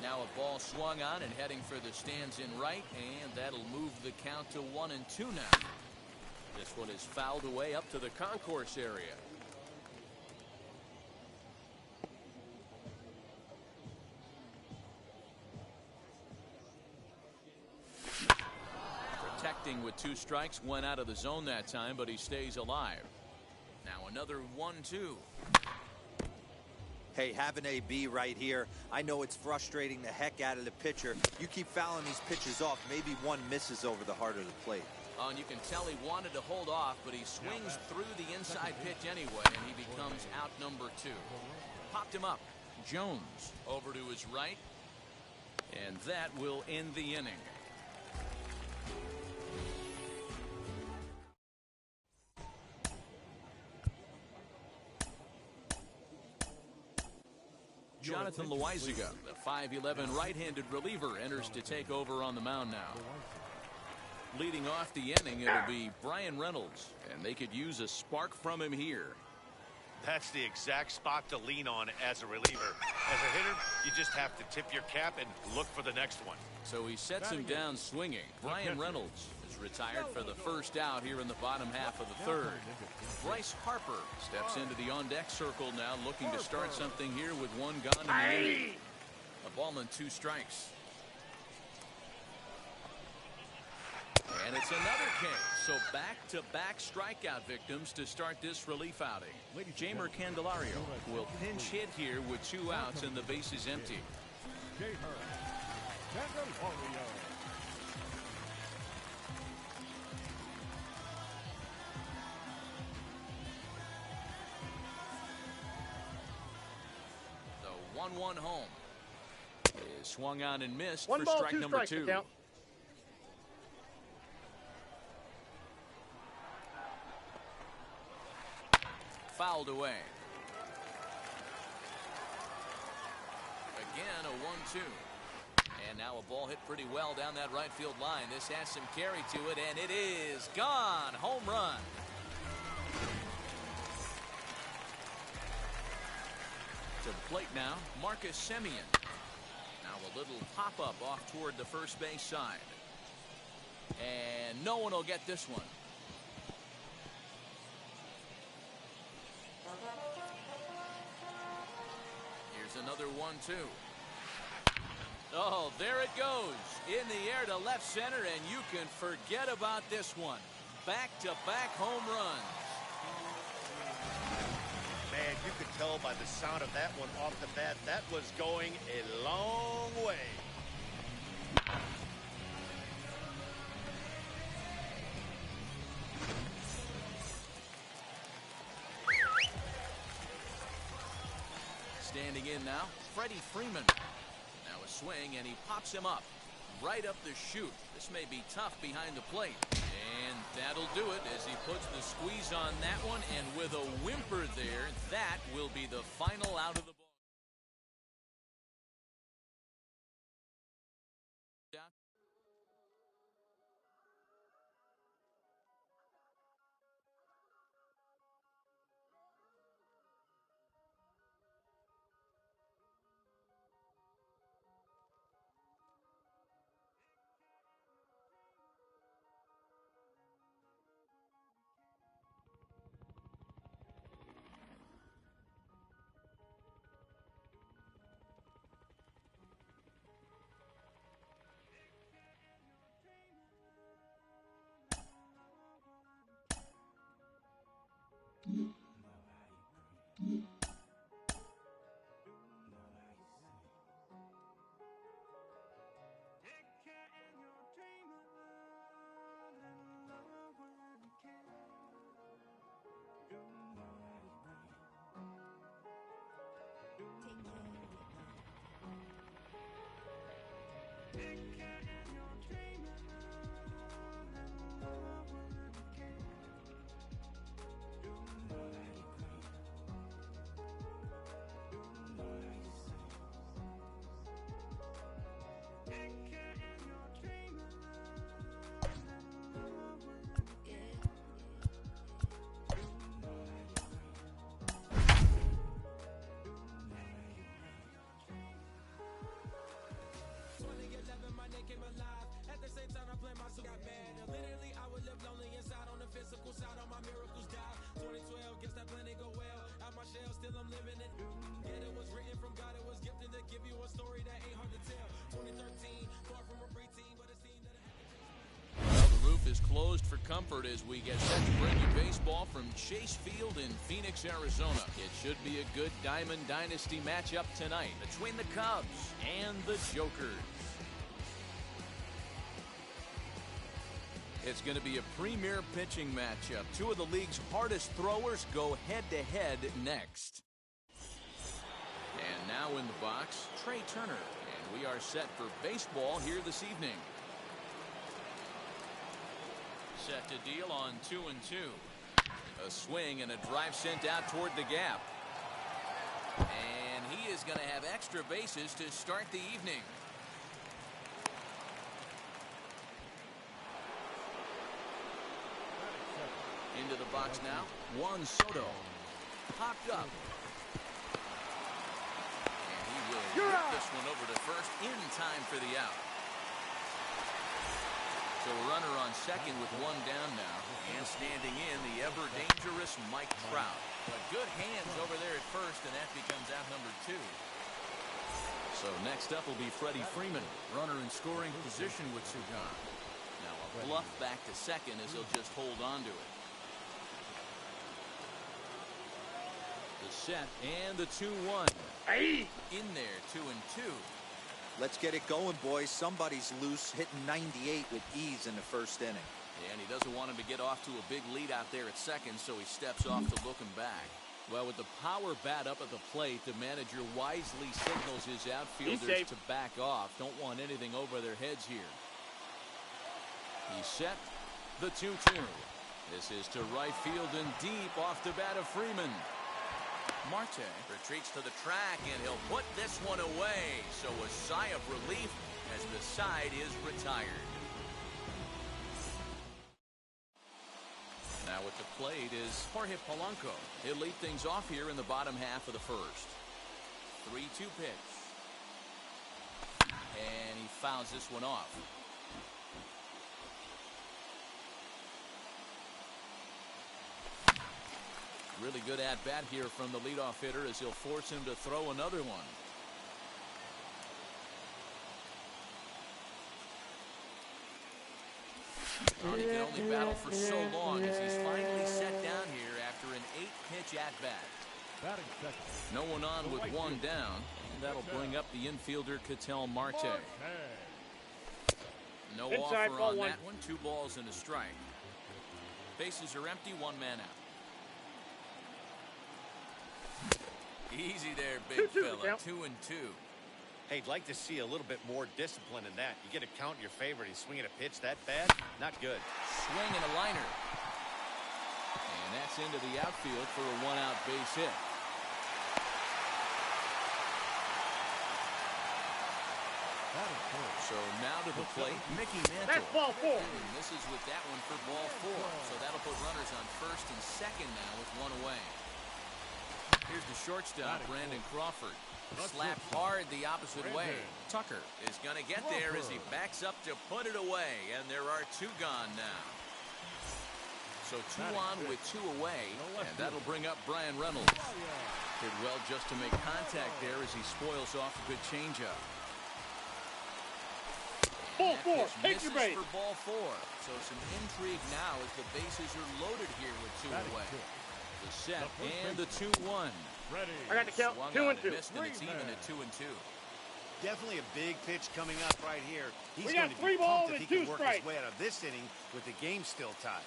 A: Now a ball swung on and heading for the stands in right, and that'll move the count to 1-2 now.
F: This one is fouled away up to the concourse area.
A: Protecting with 2 strikes, went out of the zone that time, but he stays alive. Now another 1-2.
C: Hey, have an AB right here. I know it's frustrating the heck out of the pitcher. You keep fouling these pitches off, maybe one misses over the heart of the plate.
A: Oh, and you can tell he wanted to hold off, but he swings through the inside pitch anyway, and he becomes out number 2. Popped him up. Jones over to his right, and that will end the inning. Jonathan Loizaga, the 5'11" right-handed reliever, enters to take over on the mound now. Leading off the inning, it'll be Brian Reynolds, and they could use a spark from him here.
E: That's the exact spot to lean on as a reliever. As a hitter, you just have to tip your cap and look for the next one.
A: So he sets him down swinging. Brian Reynolds is retired for the first out here in the bottom half of the third. Bryce Harper steps into the on-deck circle now, looking to start something here with 1 gone in the inning. A ball and 2 strikes. And it's another case. So back-to-back strikeout victims to start this relief outing. Jamer Candelario will pinch hit here with 2 outs and the bases empty. The 1-1 home is swung on and missed for strike number 2. Fouled away. Again, a 1-2. And now a ball hit pretty well down that right field line. This has some carry to it, and it is gone. Home run. To the plate now, Marcus Semien. Now a little pop-up off toward the first base side. And no one will get this one. Here's another 1-2. Oh, there it goes. In the air to left center, and you can forget about this one. Back-to-back home runs.
E: Man, you could tell by the sound of that one off the bat, that was going a long way.
A: Standing in now, Freddie Freeman. Now a swing, and he pops him up. Right up the chute. This may be tough behind the plate. And that'll do it as he puts the squeeze on that one. And with a whimper there, that will be the final out of the ball. The roof is closed for comfort as we get set to bring you baseball from Chase Field in Phoenix, Arizona. It should be a good Diamond Dynasty matchup tonight between the Cubs and the Jokers. It's going to be a premier pitching matchup. Two of the league's hardest throwers go head-to-head next. And now in the box, Trey Turner. And we are set for baseball here this evening. Set to deal on 2-2. A swing and a drive sent out toward the gap. And he is going to have extra bases to start the evening. Into the box now, Juan Soto. Popped up. And he will get this one over to first in time for the out. So a runner on second with one down now. And standing in, the ever-dangerous Mike Trout. But good hands over there at first, and that becomes out number 2. So next up will be Freddie Freeman. Runner in scoring position with Sugan. Now a bluff back to second as he'll just hold on to it. The set and the 2-1. In there, 2-2.
C: Let's get it going, boys. Somebody's loose, hitting 98 with ease in the first inning.
A: Yeah, and he doesn't want him to get off to a big lead out there at second, so he steps off to look him back. Well, with the power bat up at the plate, the manager wisely signals his outfielders to back off. Don't want anything over their heads here. He's set. The 2-2. This is to right field and deep off the bat of Freeman. Marte retreats to the track, and he'll put this one away. So a sigh of relief as the side is retired. Now at the plate is Jorge Polanco. He'll lead things off here in the bottom half of the first. 3-2 pitch. And he fouls this one off. Really good at-bat here from the leadoff hitter as he'll force him to throw another one. He can only battle for so long as he's finally set down here after an 8-pitch at-bat. No one on with one down, and that'll bring up the infielder Ketel Marte. No offer on that one. 2 balls and a strike. Bases are empty, 1 man out. Easy there, big fella. 2-2.
E: Hey, I'd like to see a little bit more discipline in that. You get a count in your favor and he's swinging a pitch that bad? Not good.
A: Swing and a liner. And that's into the outfield for a 1-out base hit. So now to the plate, Mickey Mantle.
B: That's ball 4.
A: And this is with that one for ball 4. So that'll put runners on first and second now with 1 away. Here's the shortstop, Brandon Crawford. Slapped hard the opposite way. Tucker is going to get there as he backs up to put it away, and there are 2 gone now. So 2 on with 2 away, and that'll bring up Brian Reynolds. Did well just to make contact there as he spoils off a good changeup.
B: Ball 4, take your base.
A: For ball 4. So some intrigue now as the bases are loaded here with 2 away. The set and the 2-1.
B: I got the count. 2-2.
A: Missed, and it's even at 2-2.
E: Definitely a big pitch coming up right here. He's
B: We
E: going
B: got
E: to
B: 3
E: be
B: balls
E: pumped if
B: and
E: he
B: 2
E: can work
B: strikes.
E: his way out of this inning with the game still tied.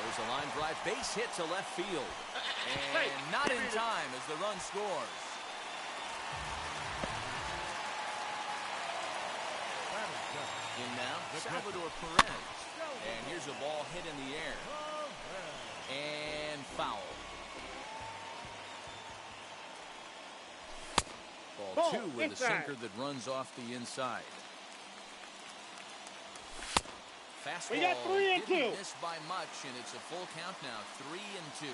A: There's a line drive, base hit to left field. And not in time as the run scores. In now, Salvador Perez. And here's a ball hit in the air. And foul. Ball 2 with
B: inside.
A: a sinker that runs off the inside. Fastball.
B: We got 3-2.
A: Didn't miss by much, and it's a full count now. 3-2.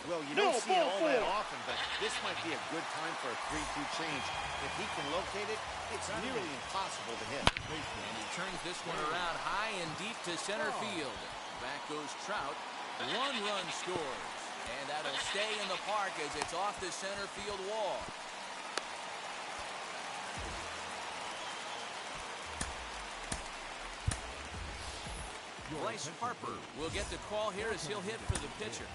E: Well, you don't see it all that often, but this might be a good time for a 3-2 change. If he can locate it, it's nearly impossible to hit.
A: And he turns this one around high and deep to center field. Back goes Trout. 1 run scores. And that'll stay in the park as it's off the center field wall. Bryce Harper will get the call here as he'll hit for the pitcher.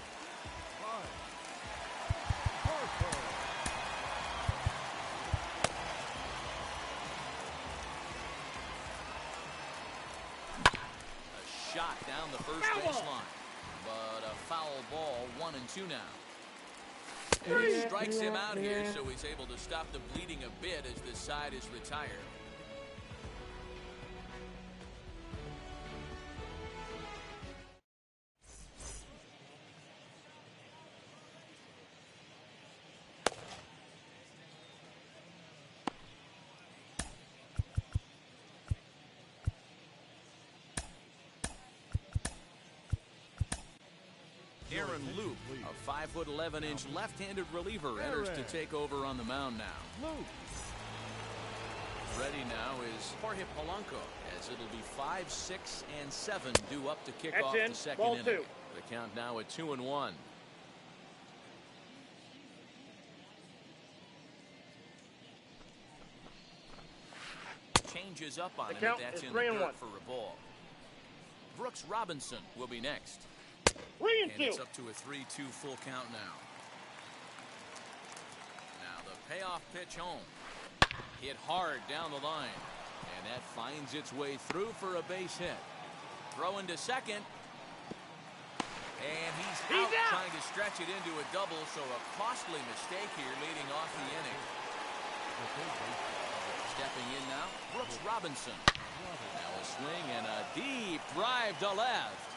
A: A shot down the first baseline, but a foul ball, 1-2 now. And he strikes him out here, so he's able to stop the bleeding a bit as this side is retired. Aaron Loop, a 5'11" left-handed reliever, enters to take over on the mound now. Ready now is Jorge Polanco, as it'll be 5, 6, and 7 due up to kick off the second inning. The count now at 2-1. Changes up on him, but that's in the dirt for a ball. Brooks Robinson will be next. And it's up to a 3-2 full count now. Now the payoff pitch home. Hit hard down the line. And that finds its way through for a base hit. Throw into second. And he's out trying to stretch it into a double, so a costly mistake here leading off the inning. Stepping in now, Brooks Robinson. Now a swing and a deep drive to left.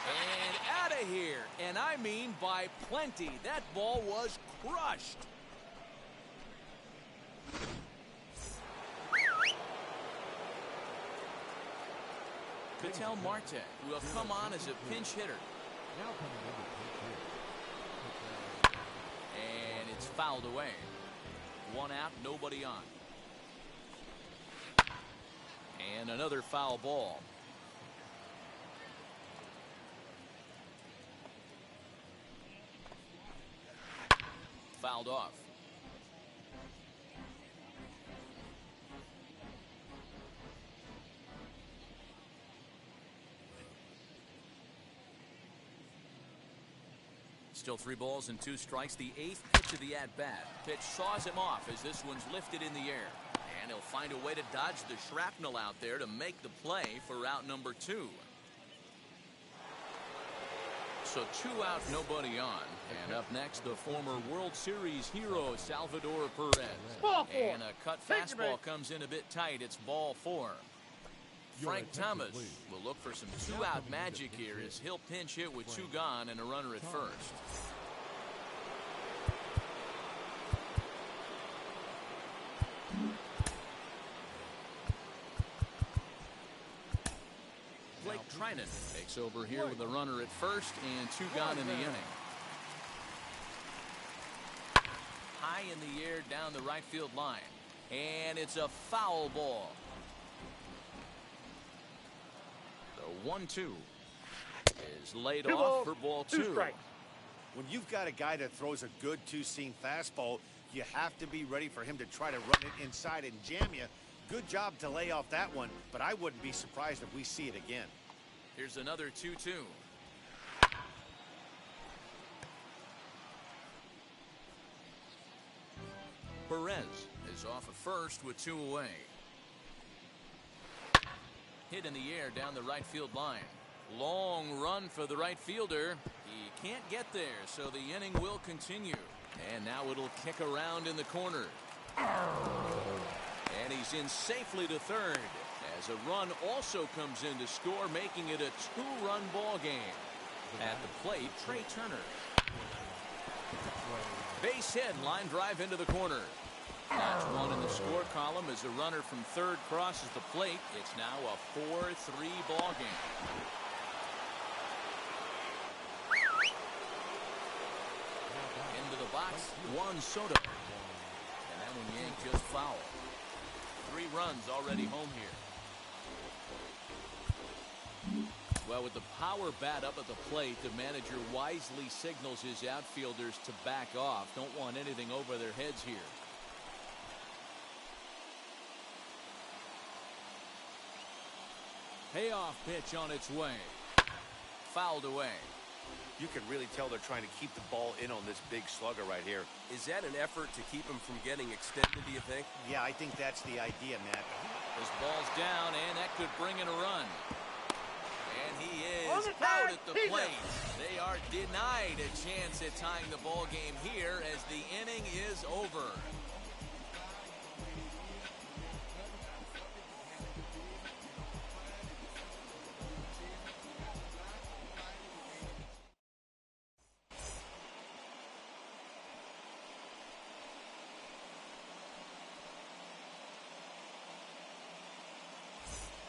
A: And out of here, and I mean by plenty. That ball was crushed. Ketel Marte will come on as a pinch hitter. And it's fouled away. 1 out, nobody on. And another foul ball. Fouled off. Still 3 balls and 2 strikes. The 8th pitch of the at-bat. Pitch saws him off as this one's lifted in the air. And he'll find a way to dodge the shrapnel out there to make the play for out number 2. So 2 out, nobody on. And up next, the former World Series hero, Salvador Perez. And a cut fastball comes in a bit tight. It's ball 4. Frank Thomas will look for some 2-out magic here as he'll pinch hit with 2 gone and a runner at first. Blake Trinan takes over here with a runner at first and 2 gone in the inning. High in the air down the right field line. And it's a foul ball. 1-2 is laid off for ball 2.
E: When you've got a guy that throws a good 2-seam fastball, you have to be ready for him to try to run it inside and jam you. Good job to lay off that one, but I wouldn't be surprised if we see it again.
A: Here's another 2-2. Perez is off at first with 2 away. Hit in the air down the right field line. Long run for the right fielder. He can't get there, so the inning will continue. And now it'll kick around in the corner. And he's in safely to third as a run also comes in to score, making it a 2-run ball game. At the plate, Trey Turner. Base hit, line drive into the corner. That's 1 in the score column as a runner from third crosses the plate. It's now a 4-3 ball game. Juan Soto. And that one yanked just foul. 3 runs already home here. Well, with the power bat up at the plate, the manager wisely signals his outfielders to back off. Don't want anything over their heads here. Payoff pitch on its way. Fouled away.
E: You can really tell they're trying to keep the ball in on this big slugger right here.
F: Is that an effort to keep him from getting extended, do you think?
E: Yeah, I think that's the idea, Matt.
A: This ball's down, and that could bring in a run. And he is out at the plate. They are denied a chance at tying the ball game here as the inning is over.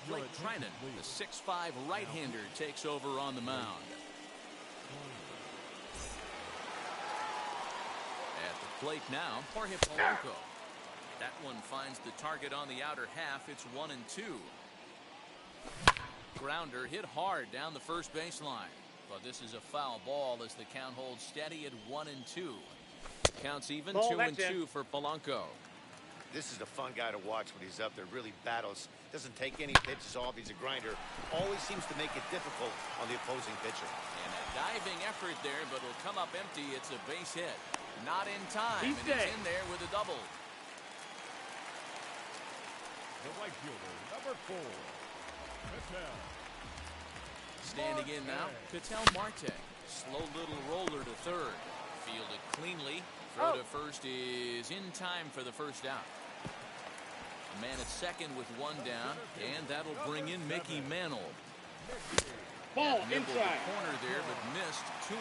A: Blake Trinan, the 6'5" right-hander, takes over on the mound. At the plate now, Jorge Polanco. That one finds the target on the outer half. It's 1-2. Grounder hit hard down the first baseline. But this is a foul ball as the count holds steady at 1-2. Counts even, 2-2 for Polanco.
E: This is a fun guy to watch when he's up there. Really battles. Doesn't take any pitches off. He's a grinder. Always seems to make it difficult on the opposing pitcher.
A: And a diving effort there, but it'll come up empty. It's a base hit. Not in time. He's in there with a double.
D: The right fielder, number 4, Ketel.
A: Standing in now, Ketel Marte. Slow little roller to third. Fielded cleanly. Throw to first is in time for the first out. A man at second with 1 down, and that'll bring in Mickey Mantle.
B: Ball
A: Nibbled the
B: inside.
A: corner there, but missed 2-1.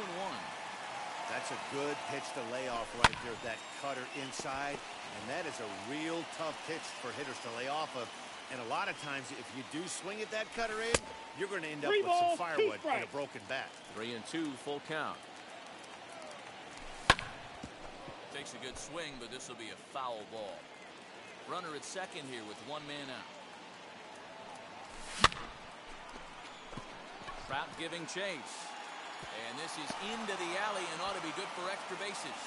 E: That's a good pitch to lay off right there. That cutter inside. And that is a real tough pitch for hitters to lay off of. And a lot of times, if you do swing at that cutter in, you're going to end up with some firewood and a broken bat.
A: 3-2, full count. Takes a good swing, but this will be a foul ball. Runner at second here with 1 man out. Trout giving chase. And this is into the alley and ought to be good for extra bases.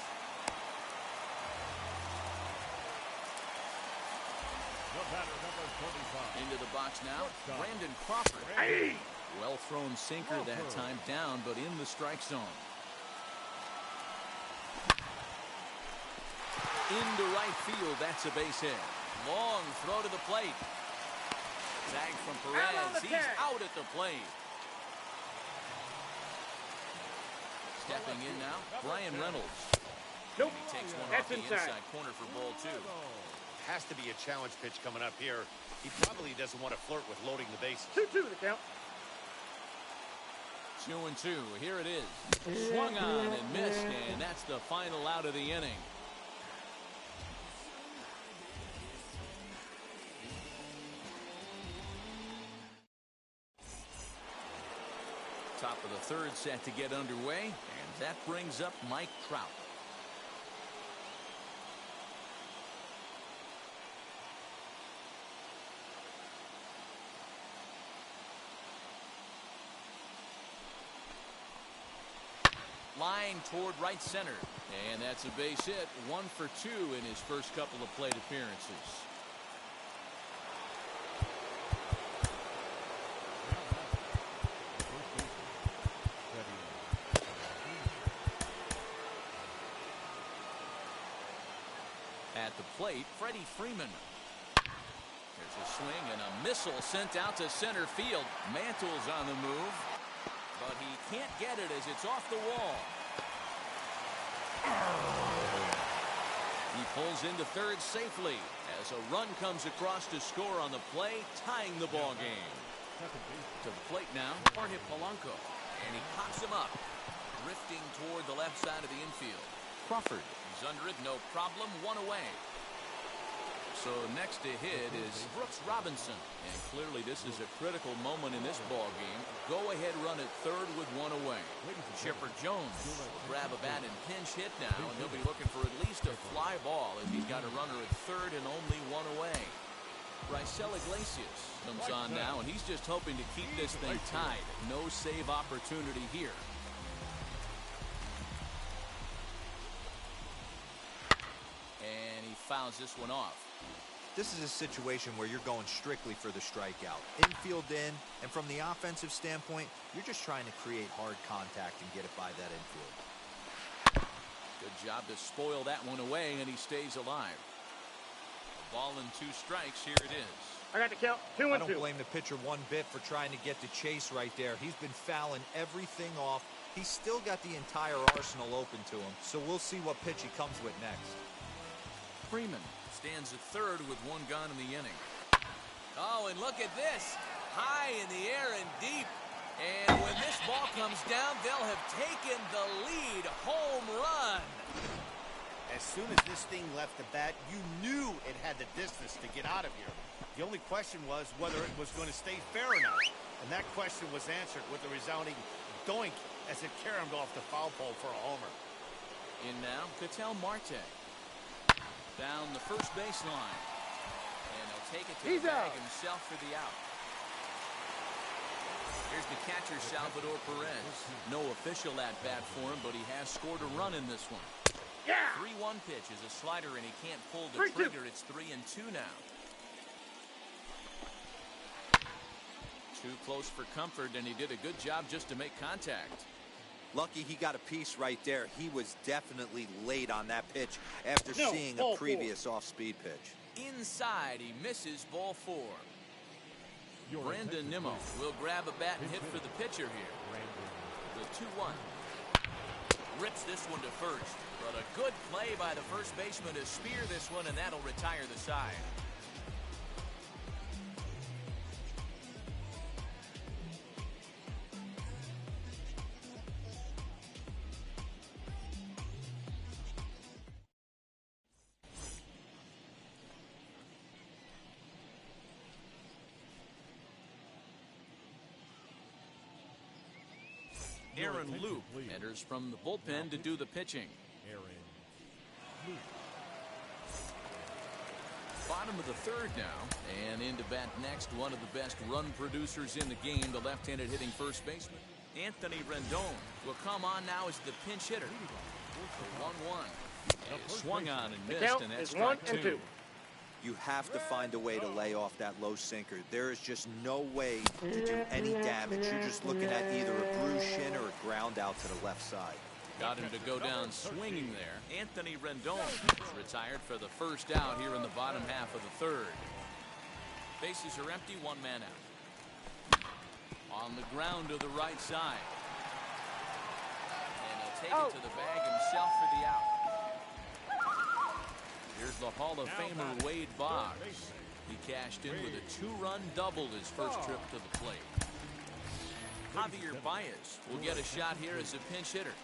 D: The batter, number 25.
A: Into the box now, Brandon Crawford.
B: Hey.
A: Well thrown sinker that time down, but in the strike zone. Into right field, that's a base hit. Long throw to the plate. Tag from Perez. He's out at the plate. Stepping in now, Brian Reynolds.
B: Nope.
A: And he takes one
B: That's
A: off the inside corner for ball 2.
E: Has to be a challenge pitch coming up here. He probably doesn't want to flirt with loading the bases.
B: 2-2 the count.
A: 2-2. Here it is. Swung on and missed, and that's the final out of the inning. Top of the third set to get underway, and that brings up Mike Trout. Line toward right center, and that's a base hit. 1 for 2 in his first couple of plate appearances. At the plate, Freddie Freeman. There's a swing and a missile sent out to center field. Mantle's on the move, but he can't get it as it's off the wall. He pulls into third safely as a run comes across to score on the play, tying the ball game. To the plate now, Jorge Polanco, and he pops him up, drifting toward the left side of the infield. Crawford, he's under it, no problem, 1 away. So next to hit is Brooks Robinson. And clearly this is a critical moment in this ball game. Go ahead run at third with one away. Chipper Jones will grab a bat and pinch hit now, and he'll be looking for at least a fly ball as he's got a runner at third and only one away. Raisel Iglesias comes on now, and he's just hoping to keep this thing tied. No save opportunity here. And he fouls this one off.
C: This is a situation where you're going strictly for the strikeout. Infield in, and from the offensive standpoint, you're just trying to create hard contact and get it by that infield.
A: Good job to spoil that one away, and he stays alive. Ball and 2 strikes. Here it is.
B: I got the count. 2 and 2.
C: I don't blame the pitcher one bit for trying to get the chase right there. He's been fouling everything off. He's still got the entire arsenal open to him, so we'll see what pitch he comes with next.
A: Freeman stands at third with 1 gone in the inning. Oh, and look at this. High in the air and deep. And when this ball comes down, they'll have taken the lead. Home run.
E: As soon as this thing left the bat, you knew it had the distance to get out of here. The only question was whether it was going to stay fair or not. And that question was answered with a resounding doink as it caromed off the foul pole for a homer.
A: In now, Ketel Marte. Down the first baseline. And he'll take it to the bag himself for the out. Here's the catcher, Salvador Perez. No official at-bat for him, but he has scored a run in this one.
B: Yeah!
A: 3-1 pitch is a slider, and he can't pull the
B: 3-2.
A: trigger. It's 3-2 now. Too close for comfort, and he did a good job just to make contact.
C: Lucky he got a piece right there. He was definitely late on that pitch after seeing a previous off-speed pitch.
A: Inside, he misses ball 4. Brandon Nimmo will grab a bat and hit for the pitcher here. The 2-1. Rips this one to first. But a good play by the first baseman to spear this one, and that'll retire the side. Aaron Luke enters from the bullpen to do the pitching. Bottom of the third now, and into bat next, one of the best run producers in the game, the left-handed hitting first baseman. Anthony Rendon will come on now as the pinch hitter. 1-1. Swung on and missed, and that's strike 2.
C: You have to find a way to lay off that low sinker. There is just no way to do any damage. You're just looking at either a bruised shin or a ground out to the left side.
A: Got him to go down swinging there. Anthony Rendon is retired for the first out here in the bottom half of the third. Bases are empty, 1 man out. On the ground to the right side. And he'll take it to the bag himself for the out. Here's the Hall of Famer Wade Boggs. He cashed in with a 2-run double his first trip to the plate. Javier Baez will get a shot here as a pinch hitter.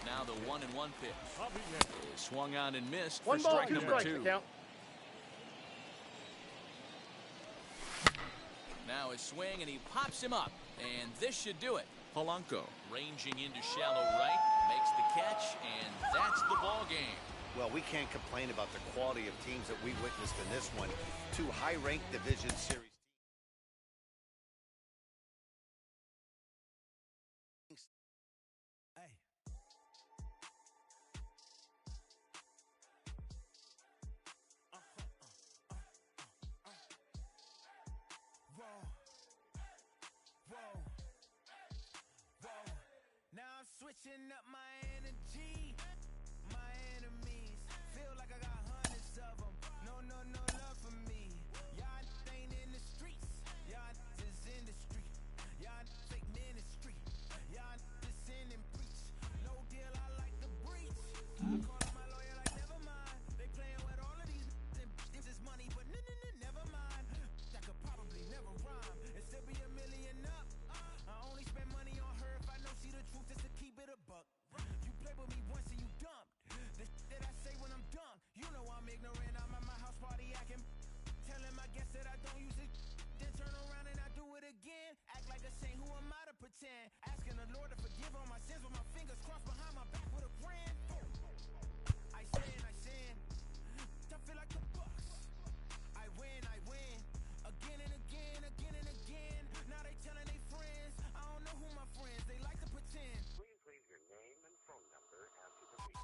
A: Now the 1-1 pitch. Swung on and missed for strike number 2. Now his swing, and he pops him up. And this should do it. Polanco ranging into shallow right, makes the catch, and that's the ball game.
E: Well, we can't complain about the quality of teams that we witnessed in this one. 2 high-ranked division series.
G: Now I'm switching up my energy. My enemies feel like I got hundreds of them. No love for me. Y'all ain't in the streets. Y'all is in the street. Y'all take ministry. Y'all just sin and preach. No deal, I like the breach. I call up my lawyer like, never mind. They playing with all of these and this is money, but never mind. I could probably never rhyme and still be $1 million up. I only spend money on her if I know she the truth, just to keep it a buck. You play with me once, pretend. Asking the Lord to forgive all my sins with my fingers crossed behind my back with a grin. I sin. I feel like the Bucks. I win. Again and again. Now they telling their friends. I don't know who my friends. They like to pretend.
B: Please leave your name and phone number after the beep.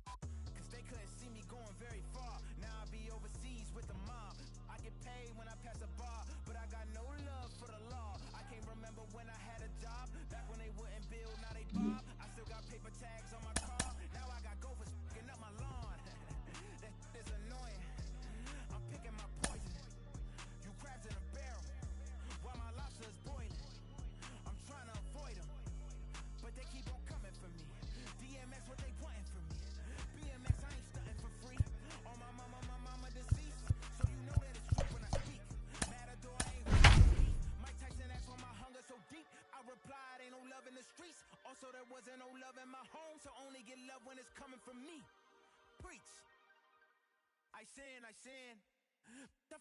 G: Cause they couldn't see me going very far. Now I be overseas with the mob. I get paid when I pass a bar, but I got no love for the law. I can't remember when I had a job. Back when they wouldn't build, now they bob. I still got paper tags on my car. Now I got gophers f***ing up my lawn. That is annoying. I'm picking my poison. You crabs in a barrel, while my lobster is boiling. I'm trying to avoid them, but they keep on coming for me. DMX, what they wanting from me? BMX, I ain't stunting for free. On my mama deceased, so you know that it's true when I speak. Matador ain't really Mike Tyson asked why my hunger so deep. I replied, ain't no love in the streets. Also, there wasn't no love in my home, so only get love when it's coming from me. Preach. I sin. I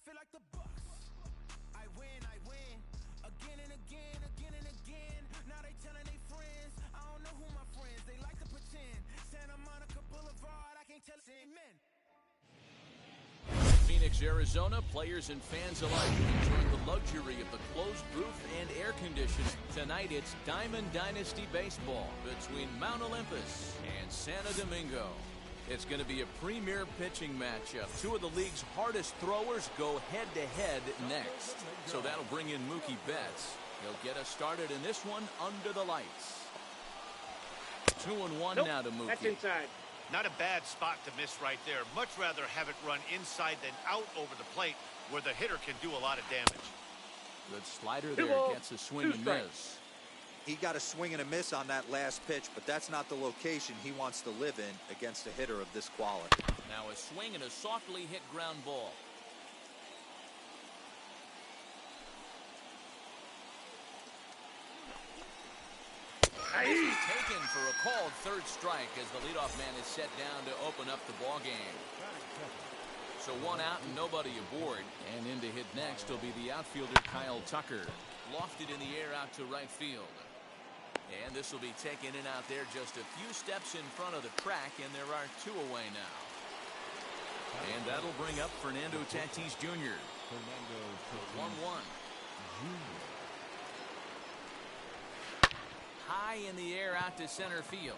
G: feel like the Bucks. I win. Again and again. Now they telling their friends. I don't know who my friends. They like to pretend. Santa Monica Boulevard. I can't tell amen.
A: Phoenix, Arizona, players and fans alike enjoying the luxury of the closed roof and air conditioning. Tonight it's Diamond Dynasty Baseball between Mount Olympus and Santo Domingo. It's going to be a premier pitching matchup. Two of the league's hardest throwers go head-to-head next. So that'll bring in Mookie Betts. He'll get us started in this one under the lights. 2-1
B: Nope,
A: now to Mookie.
B: that's inside.
E: Not a bad spot to miss right there. Much rather have it run inside than out over the plate where the hitter can do a lot of damage.
A: Good slider
B: Two
A: there.
B: balls,
A: Gets a swing
B: two
A: and
B: strikes.
A: miss.
C: He got a swing and a miss on that last pitch, but that's not the location he wants to live in against a hitter of this quality.
A: Now a swing and a softly hit ground ball. This is taken for a called third strike as the leadoff man is set down to open up the ball game. So one out and nobody aboard. And in to hit next will be the outfielder Kyle Tucker. Lofted in the air out to right field. And this will be taken in out there just a few steps in front of the crack, and there are two away now. And that'll bring up Fernando Tatis Jr. 1-1. High in the air out to center field.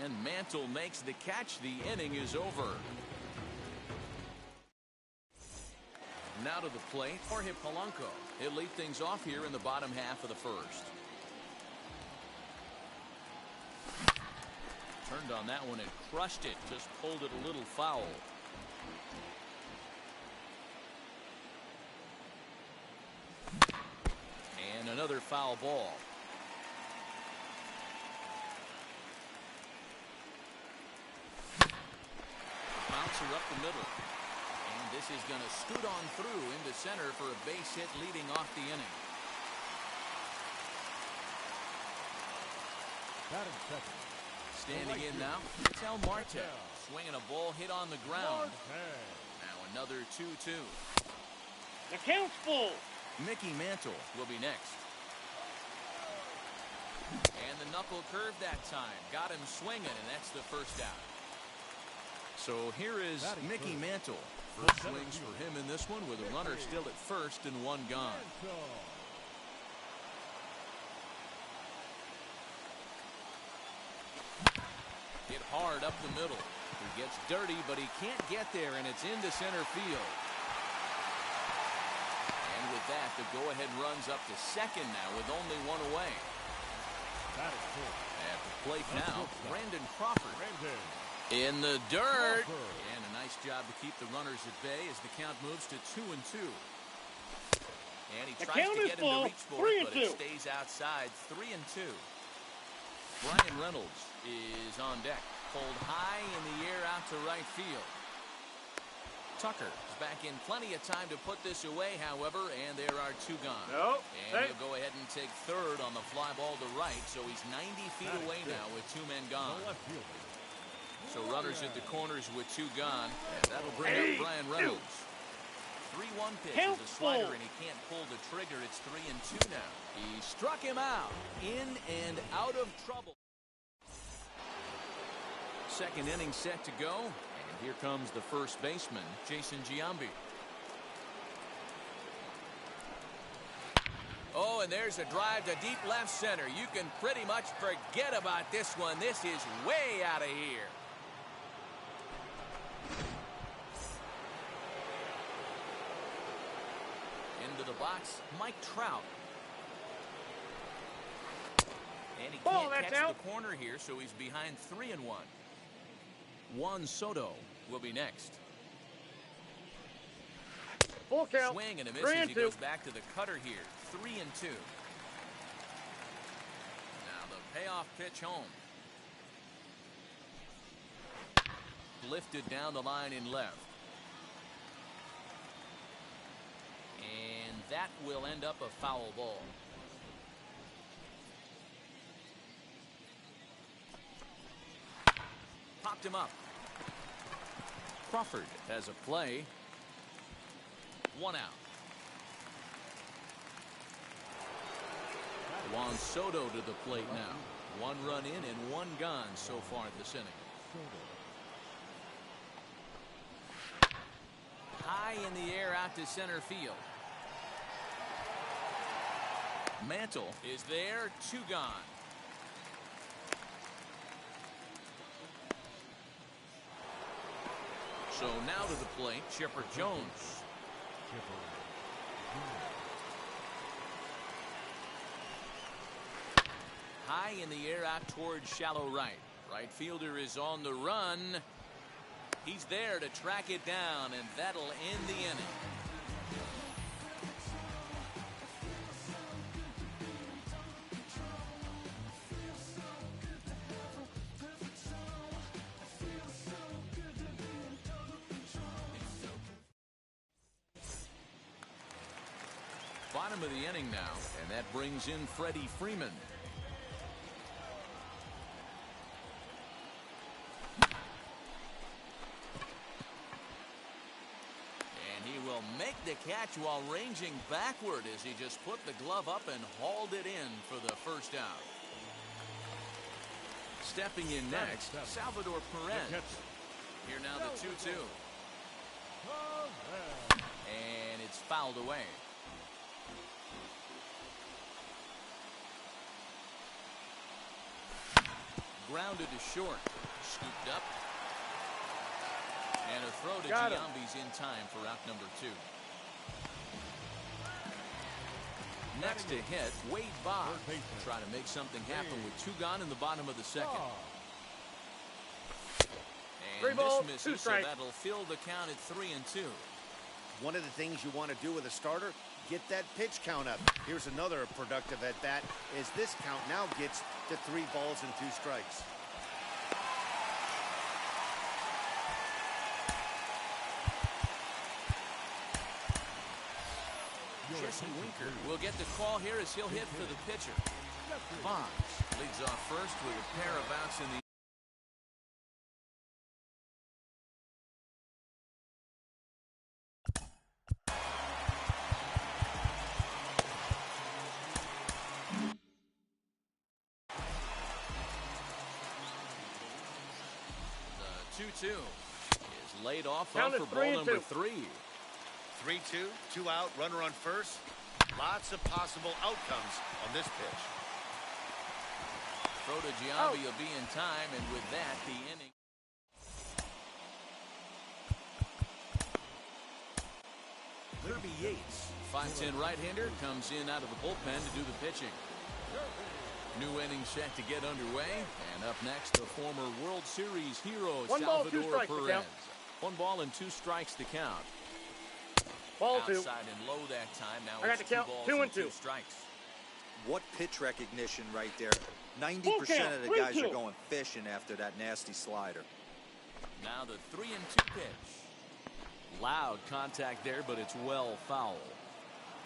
A: And Mantle makes the catch. The inning is over. Now to the plate, Jorge Polanco. He'll lead things off here in the bottom half of the first. Turned on that one and crushed it. Just pulled it a little foul. And another foul ball. Bouncer up the middle. And this is going to scoot on through into center for a base hit leading off the inning. Standing in now, Tel Marte. Swinging a ball hit on the ground. Now another 2-2.
B: The count's full.
A: Mickey Mantle will be next. And the knuckle curve that time. Got him swinging, and that's the first out. So here is Mickey Mantle. First swings for him in this one with a runner still at first and one gone. Hit hard up the middle. He gets dirty, but he can't get there, and it's into center field. And with that, the go-ahead runs up to second now with only one away. At the plate now, Brandon Crawford. In the dirt. And a nice job to keep the runners at bay as the count moves to 2-2. And he tries to get him to reach for it, but it stays outside. 3-2. Brian Reynolds is on deck. Pulled high in the air out to right field. Tucker is back in plenty of time to put this away, however, and there are two gone.
B: Nope.
A: And he'll go ahead and take third on the fly ball to right, so he's 90 feet away now with two men gone. So runners at the corners with two gone, and that'll bring up Brian Reynolds. 3-1 pitch
B: Count
A: is a slider,
B: full.
A: and he can't pull the trigger. It's 3-2 now.
D: He struck him out. In and out of trouble.
A: Second inning set to go. And here comes the first baseman, Jason Giambi. Oh, and there's a drive to deep left center. You can pretty much forget about this one. This is way out of here. Into the box, Mike Trout. And he
B: Ball,
A: can't
B: that's
A: catch
B: out.
A: the corner here, so he's behind 3-1. Juan Soto will be next.
B: Full count.
A: Swing and a miss
B: 3-2.
A: as he goes back to the cutter here. 3-2. Now the payoff pitch home. Lifted down the line in left. And that will end up a foul ball. Popped him up. Crawford has a play. 1 out. Juan Soto to the plate now. 1 run in and 1 gone so far this inning. High in the air out to center field. Mantle is there. 2 gone. So now to the plate, Chipper Jones. High in the air out towards shallow right. Right fielder is on the run. He's there to track it down, and that'll end the inning. Bottom of the inning now, and that brings in Freddie Freeman. And he will make the catch while ranging backward as he just put the glove up and hauled it in for the first out. Stepping in next, Salvador Perez. Here now the 2-2. And it's fouled away. Grounded to short. Scooped up. And a throw to Giambi's in time for out number 2. Next to hit, Wade Boggs. Try to make something happen with 2 gone in the bottom of the second. And
B: 3 balls,
A: this
B: 2
A: misses, so
B: strikes.
A: that'll fill the count at 3-2.
E: One of the things you want to do with a starter, get that pitch count up. Here's another productive at bat as this count now gets to 3 balls and 2 strikes.
A: Jesse Winker will get the call here as he'll hit for the pitcher. Boggs leads off first with a pair of outs in the The 2-2 is laid off
B: Count
A: for
B: is
A: ball
B: 3-2.
A: number 3.
E: 3-2, 2 out, runner on first. Lots of possible outcomes on this pitch.
A: Throw to Giambi will be in time, and with that, the inning. Kirby Yates, 5'10" right-hander, comes in out of the bullpen to do the pitching. New inning set to get underway, and up next, the former World Series hero,
B: 1 ball, 2
A: Salvador
B: strikes to
A: Perez.
B: count.
A: 1 ball and 2 strikes to count.
B: Ball 2.
A: Outside and low that time. Now
B: I got
A: it's
B: to count
A: 2 balls
B: 2
A: and
B: and 2.
A: 2 strikes.
C: What pitch recognition right there. 90%
B: count,
C: of the guys
B: 3-2.
C: are going fishing after that nasty slider.
A: Now the 3-2 pitch. Loud contact there, but it's well foul.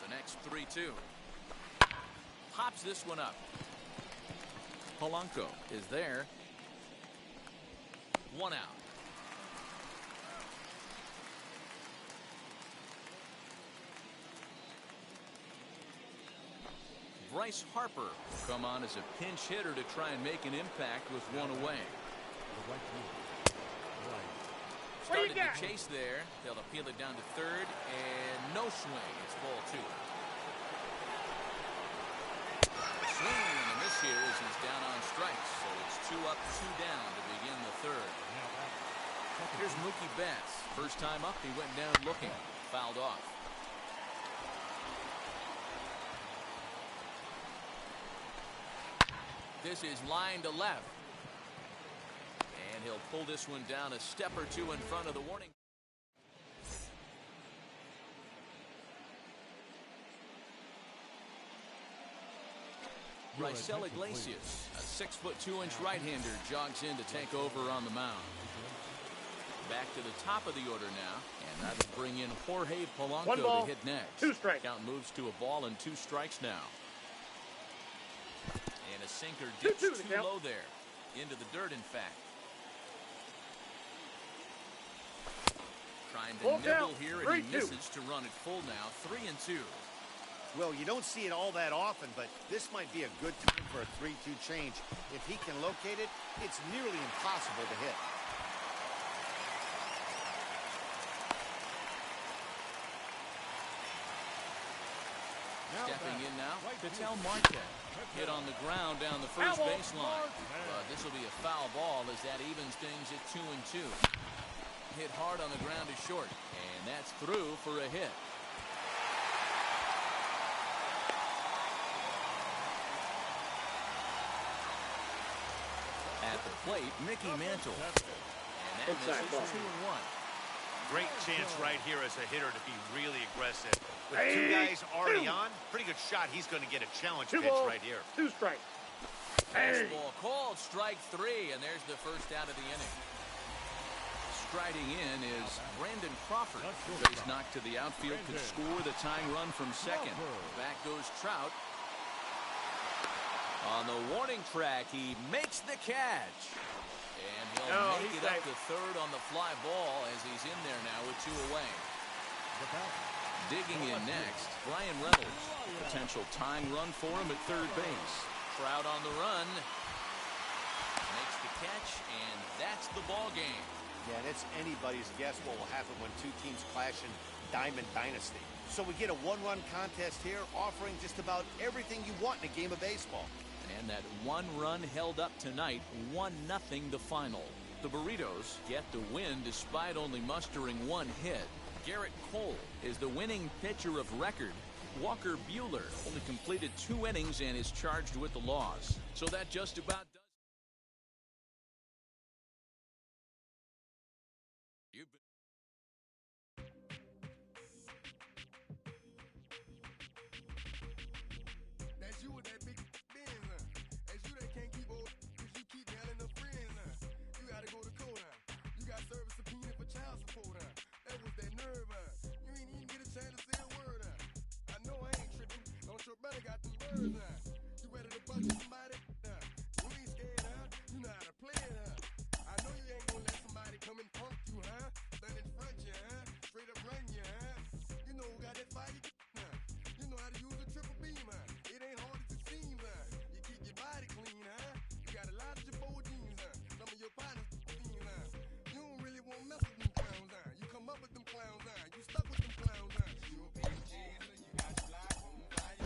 A: The next 3-2. Pops this one up. Polanco is there. 1 out. Bryce Harper will come on as a pinch hitter to try and make an impact with one away. Started the chase there. They'll appeal it down to third, and no swing. It's ball 2. Swing and a miss here as he's down on strikes. So it's 2 up, 2 down to begin the third. Here's Mookie Betts. First time up, he went down looking. Fouled off. This is line to left. And he'll pull this one down a step or 2 in front of the warning. Raisel Iglesias, a 6'2" right-hander, jogs in to take over on the mound. Back to the top of the order now, and that'll bring in Jorge Polanco to hit next.
B: 2 strikes.
A: Count moves to a ball and 2 strikes now. And a sinker dips too low there. Into the dirt, in fact. Trying to nibble here, and he misses to run it full now. 3-2.
E: Well, you don't see it all that often, but this might be a good time for a 3-2 change. If he can locate it, it's nearly impossible to hit.
A: Stepping in now, Ketel Marte. Hit on the ground down the first baseline. But this will be a foul ball as that evens things at 2-2. Hit hard on the ground to short, and that's through for a hit. At the plate, Mickey Mantle. And that misses 2-1.
E: Great chance right here as a hitter to be really aggressive. With 2 guys already on, pretty good shot. He's going to get a challenge pitch right here.
B: 2 strikes.
A: Fastball called, strike 3, and there's the first out of the inning. Striding in is Brandon Crawford. Base knock to the outfield could score the tying run from second. Back goes Trout. On the warning track, he makes the catch. And he'll make it up to third on the fly ball as he's in there now with 2 away. Digging in next, Brian Reynolds. Potential tying run for him at third base. Trout on the run. Makes the catch, and that's the ball game.
E: Yeah, and it's anybody's guess what will happen when 2 teams clash in Diamond Dynasty. So we get a 1-run contest here, offering just about everything you want in a game of baseball.
A: And that 1 run held up tonight, 1-0 the final. The Burritos get the win despite only mustering 1 hit. Garrett Cole is the winning pitcher of record. Walker Buehler only completed 2 innings and is charged with the loss. So that just about does.
G: That's you with that big Benz, That's you that can't keep old, cause you keep handling the friends, You gotta go to court, You got service subpoena for child support, That was that nerve, You ain't even get a chance to say a word, I know I ain't tripping, don't your brother got them birds, You ready to bust somebody, You ain't scared, You know how to play it, I know you ain't gonna let somebody come and punk you, Stand in front you, Straight up run you, You know who got that fire, You know how to use a triple beam, It ain't hard as it seems, You keep your body clean, You got a lot of your bold jeans, Some of your partners, You don't really want to mess with them clowns, You come up with them clowns, You stuck with them clowns, You a big cheeser, you got your life on fire,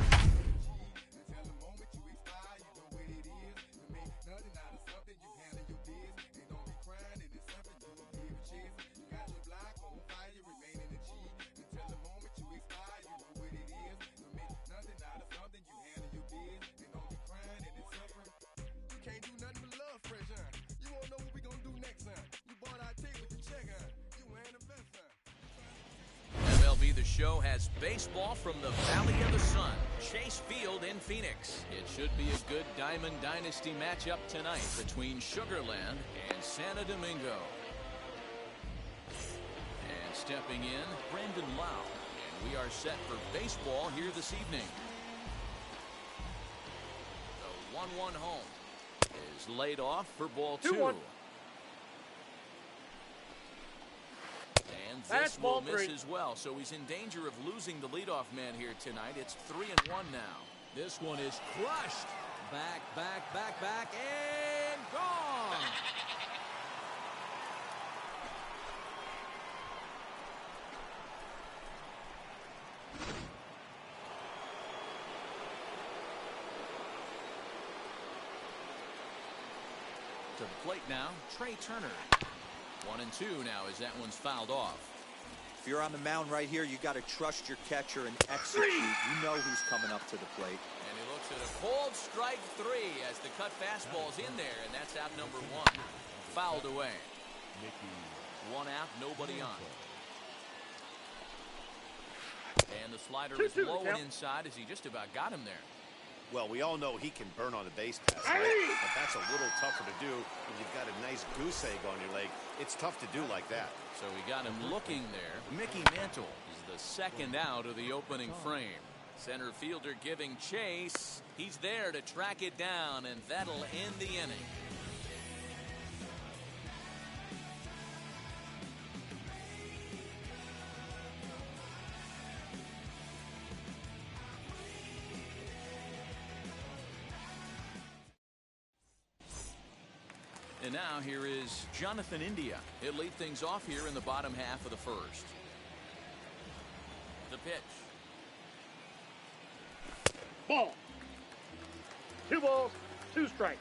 G: Until the moment you expire, you know what it is. To make nothing out of something, you handle your biz. And don't be crying, it is something you a big chaser. You got your block on fire, remain in the G. Until the moment you expire, you know what it is. To make nothing out of something, you handle your biz. And don't be crying, it is suffering. You can't do nothing but love fresh, You won't know what we gonna do next, You bought our tape with the check, You wearing the vest,
A: MLB The Show has baseball from the Valley of the Sun, Chase Field in Phoenix. It should be a good Diamond Dynasty matchup tonight between Sugarland and Santo Domingo. And stepping in, Brandon Lau. And we are set for baseball here this evening. The 1-1 home is laid off for ball 2.
B: 2-1.
A: And this
B: That's
A: will
B: ball
A: miss
B: 3.
A: as well, so he's in danger of losing the leadoff man here tonight. It's 3-1 now.
D: This one is crushed. Back, and gone.
A: To the plate now, Trey Turner. 1-2 now as that one's fouled off.
C: If you're on the mound right here, you got to trust your catcher and execute. You know who's coming up to the plate.
A: And he looks at a cold strike 3 as the cut fastball's in there, and that's out number 1. Fouled away. 1 out, nobody on. And the slider is low and inside as he just about got him there.
E: Well, we all know he can burn on a base pass, right? But that's a little tougher to do when you've got a nice goose egg on your leg. It's tough to do like that.
A: So we got him looking there. Mickey Mantle is the second out of the opening frame. Center fielder giving chase. He's there to track it down, and that'll end the inning. And now here is Jonathan India. He'll lead things off here in the bottom half of the first. The pitch.
B: Ball. 2 balls, 2 strikes.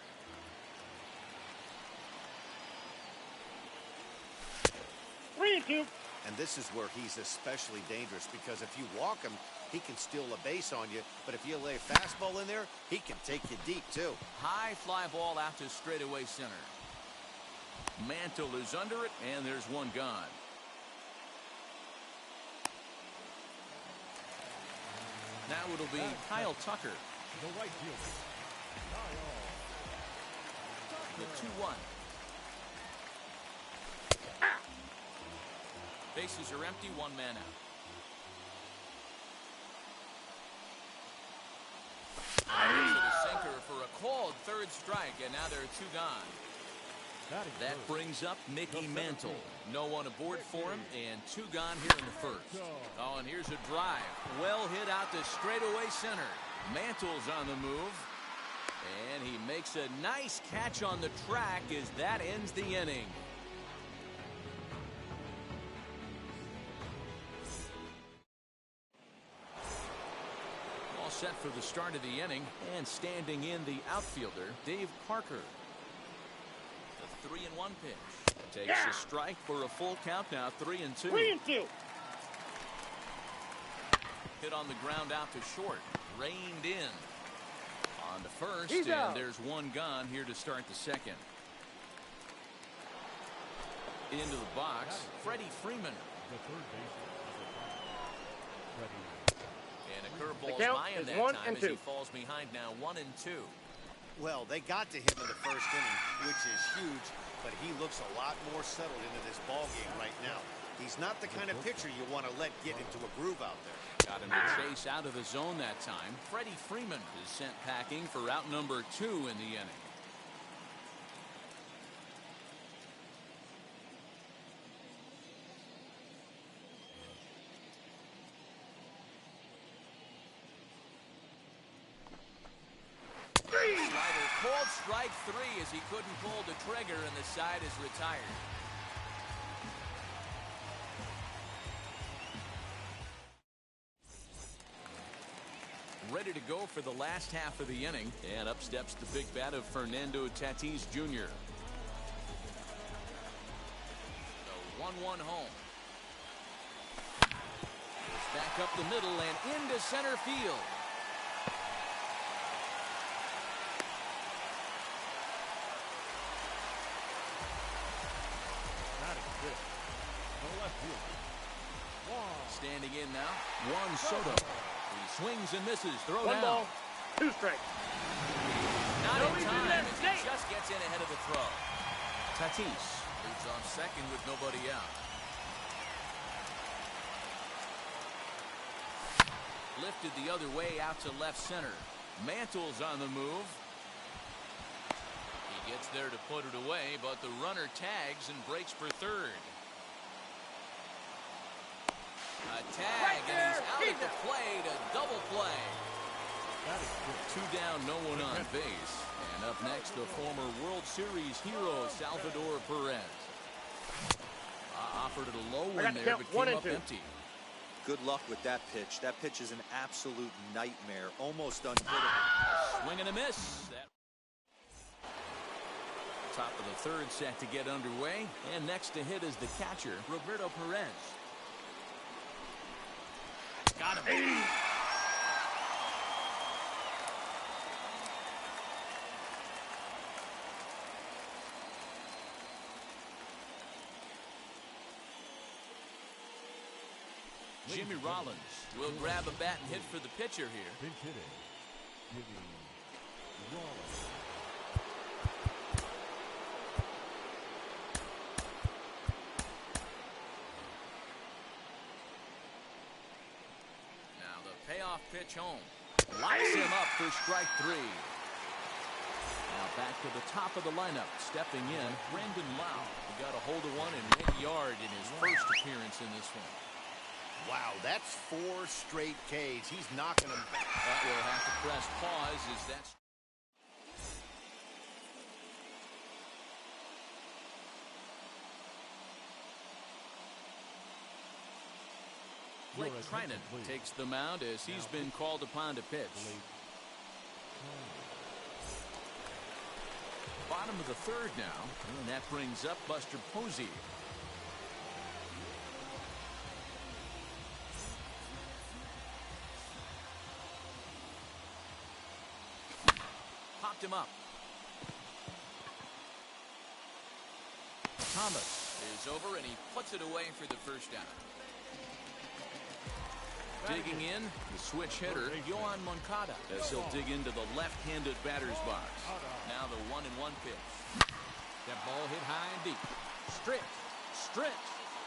B: Three and 2.
E: And this is where he's especially dangerous because if you walk him, he can steal a base on you. But if you lay a fastball in there, he can take you deep, too.
A: High fly ball out to straightaway center. Mantle is under it, and there's one gone. Now it'll be Kyle Tucker.
D: The right fielder.
A: The 2-1. Bases are empty, 1 man out. Into the sinker for a called 3rd strike, and now there are 2 gone. That brings up Mickey Mantle. No one aboard for him, and 2 gone here in the first. Oh, and here's a drive. Well hit out to straightaway center. Mantle's on the move, and he makes a nice catch on the track as that ends the inning. All set for the start of the inning, and standing in the outfielder, Dave Parker. 3-1 pitch. Takes a strike for a full count now. 3-2.
B: 3-2.
A: Hit on the ground out to short. Reined in. On the first,
B: He's
A: and
B: out.
A: there's 1 gone here to start the second. Into the box, Freddie Freeman.
D: The third baseman.
A: And a curveball
B: count
A: by him
B: is
A: that
B: 1
A: time
B: and
A: as he
B: 2.
A: falls behind now. 1-2.
E: Well, they got to him in the first inning, which is huge, but he looks a lot more settled into this ball game right now. He's not the kind of pitcher you want to let get into a groove out there.
A: Got him to chase out of the zone that time. Freddie Freeman is sent packing for out number 2 in the inning. Slider called strike 3 as he couldn't pull the trigger, and the side is retired. Ready to go for the last half of the inning, and up steps the big bat of Fernando Tatis Jr. The 1-1 home. Back up the middle and into center field. Standing in now, Juan Soto. He swings and misses. Throw
B: 1
A: down.
B: ball, 2 strikes.
A: Not
B: No
A: in
B: reason
A: time
B: to
A: as he
B: escape.
A: just gets in ahead of the throw. Tatis leads on second with nobody out. Lifted the other way out to left center. Mantle's on the move. He gets there to put it away, but the runner tags and breaks for third. A tag,
B: Right
A: and he's
B: there.
A: out at the plate. A double play. Two down, no one on base. And up next, the former World Series hero, Salvador Perez. Offered it a low one there, but came up empty.
C: Good luck with that pitch. That pitch is an absolute nightmare. Almost unhittable.
A: Swing and a miss. Top of the third set to get underway. And next to hit is the catcher, Roberto Perez. Got him. Jimmy Rollins will grab a bat and hit for the pitcher here.
D: Pinch hitting, Jimmy Rollins.
A: Now the payoff pitch home. Locks him up for strike three. Now back to the top of the lineup. Stepping in, Brendan Lau. He got a hold of one and hit yard in his first appearance in this one.
E: Wow, that's 4 straight Ks. He's knocking them back.
A: That will have to press pause as that's... Blake Trinan takes the mound as he's been called upon to pitch. Bottom of the third now, and that brings up Buster Posey. Popped him up. Thomas is over and he puts it away for the first down. Digging in, the switch hitter, Yohan Moncada, as he'll dig into the left-handed batter's box. Now the 1-1 pitch.
D: That ball hit high and deep. Stretch.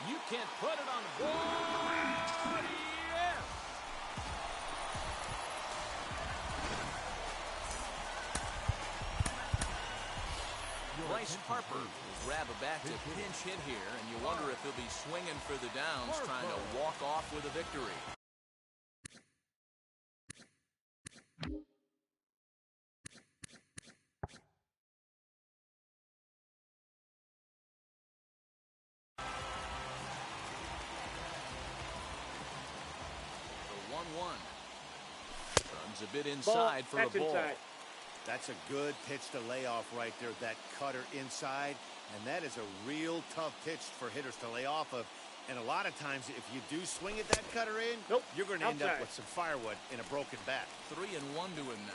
D: You can't put it on the board. Yes!
A: Bryce Harper will grab a bat to pinch hit here, and you wonder if he'll be swinging for the downs, trying to walk off with a victory. The 1-1. Runs a bit inside for a ball.
E: That's a good pitch to lay off right there, that cutter inside. And that is a real tough pitch for hitters to lay off of. And a lot of times, if you do swing at that cutter in, you're going to end up with some firewood in a broken bat.
A: 3-1 to him now.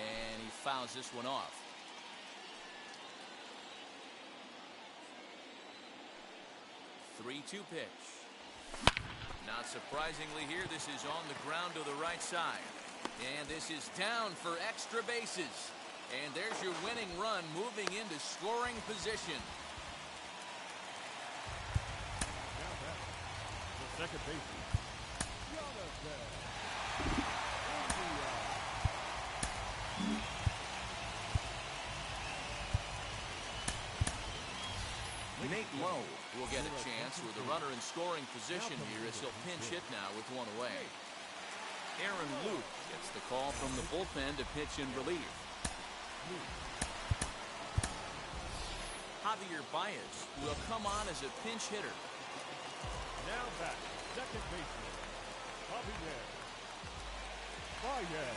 A: And he fouls this one off. Three-two pitch. Not surprisingly here, this is on the ground to the right side. And this is down for extra bases. And there's your winning run moving into scoring position.
D: The second baseman.
A: Nate Lowe will get a chance with a runner in scoring position here as he'll pinch hit now with one away. Aaron Luke gets the call from the bullpen to pitch in relief. Javier Baez will come on as a pinch hitter.
D: Now back, second baseman, Javier Baez.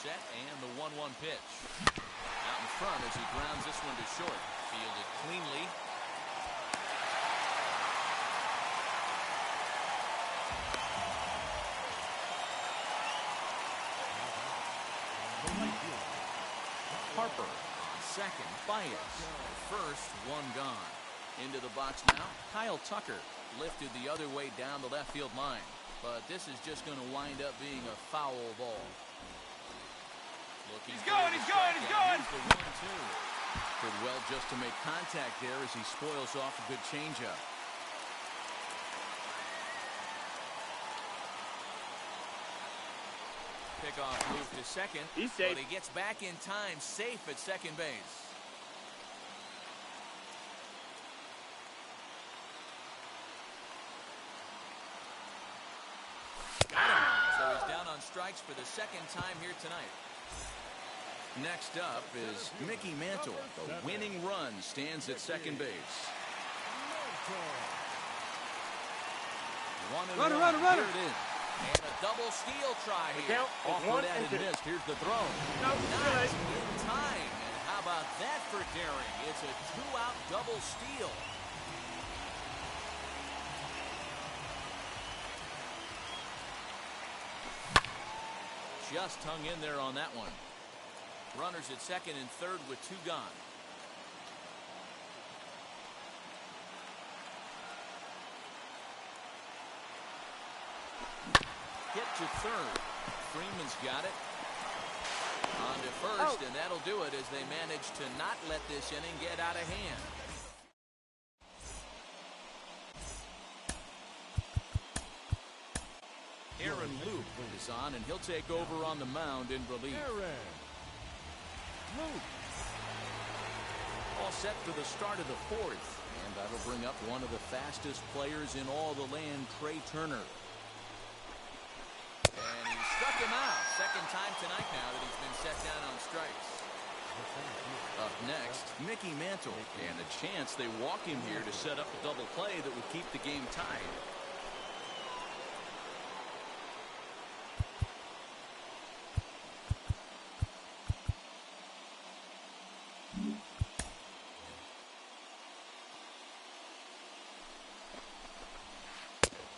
A: Set and the 1-1 pitch. Out in front as he grounds this one to short. Fielded cleanly. Harper on second. Baez. First, one gone. Into the box now. Kyle Tucker lifted the other way down the left field line. But this is just going to wind up being a foul ball. He's going! He's going! The 1-2. Could well just to make contact there as he spoils off a good changeup. Pickoff move to second.
B: He's safe.
A: But he gets back in time, safe at second base. strikes for the second time here tonight. Next up is Mickey Mantle. The winning run stands at second base. Runner. Here it is. And a double steal try here. Offered and missed. Here's the throw. Not in time. And how about that for daring? It's a two-out double steal. Just hung in there on that one. Runners at second and third with two gone. Hit to third. Freeman's got it. On to first, and that'll do it as they manage to not let this inning get out of hand. Aaron Luke is on, and he'll take over on the mound in relief. All set for the start of the fourth, and that'll bring up one of the fastest players in all the land, Trey Turner. And he struck him out. Second time tonight now that he's been set down on strikes. Up next, Mickey Mantle, and a chance they walk him here to set up a double play that would keep the game tied.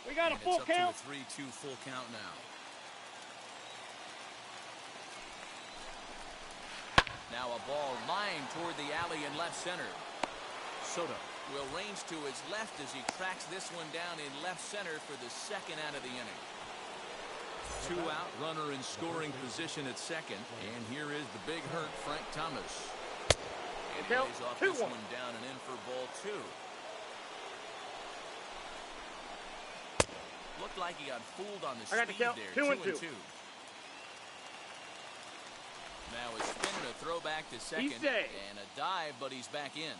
B: We got a full count.
A: It's up to the 3-2 full count now. Now a ball lined toward the alley in left center. Soto will range to his left as he tracks this one down in left center for the second out of the inning. Two out, runner in scoring position at second. And here is the big hurt, Frank Thomas. And he lays off this one down and in for ball two. Looked like he got fooled on the speed there. 2-2. Now a spin and a throw back to second. And a dive, but he's back in.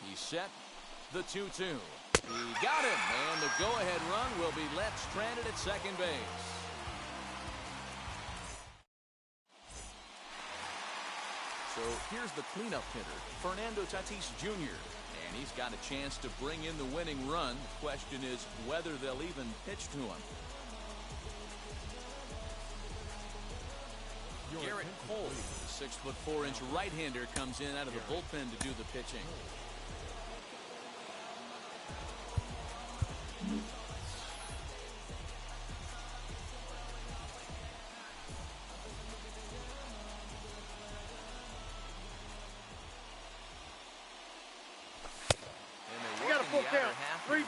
A: He's set. The 2-2. He got him. And the go-ahead run will be left stranded at second base. So here's the cleanup hitter, Fernando Tatis Jr. And he's got a chance to bring in the winning run. The question is whether they'll even pitch to him. Garrett Cole, the 6'4" right-hander, comes in out of the bullpen to do the pitching.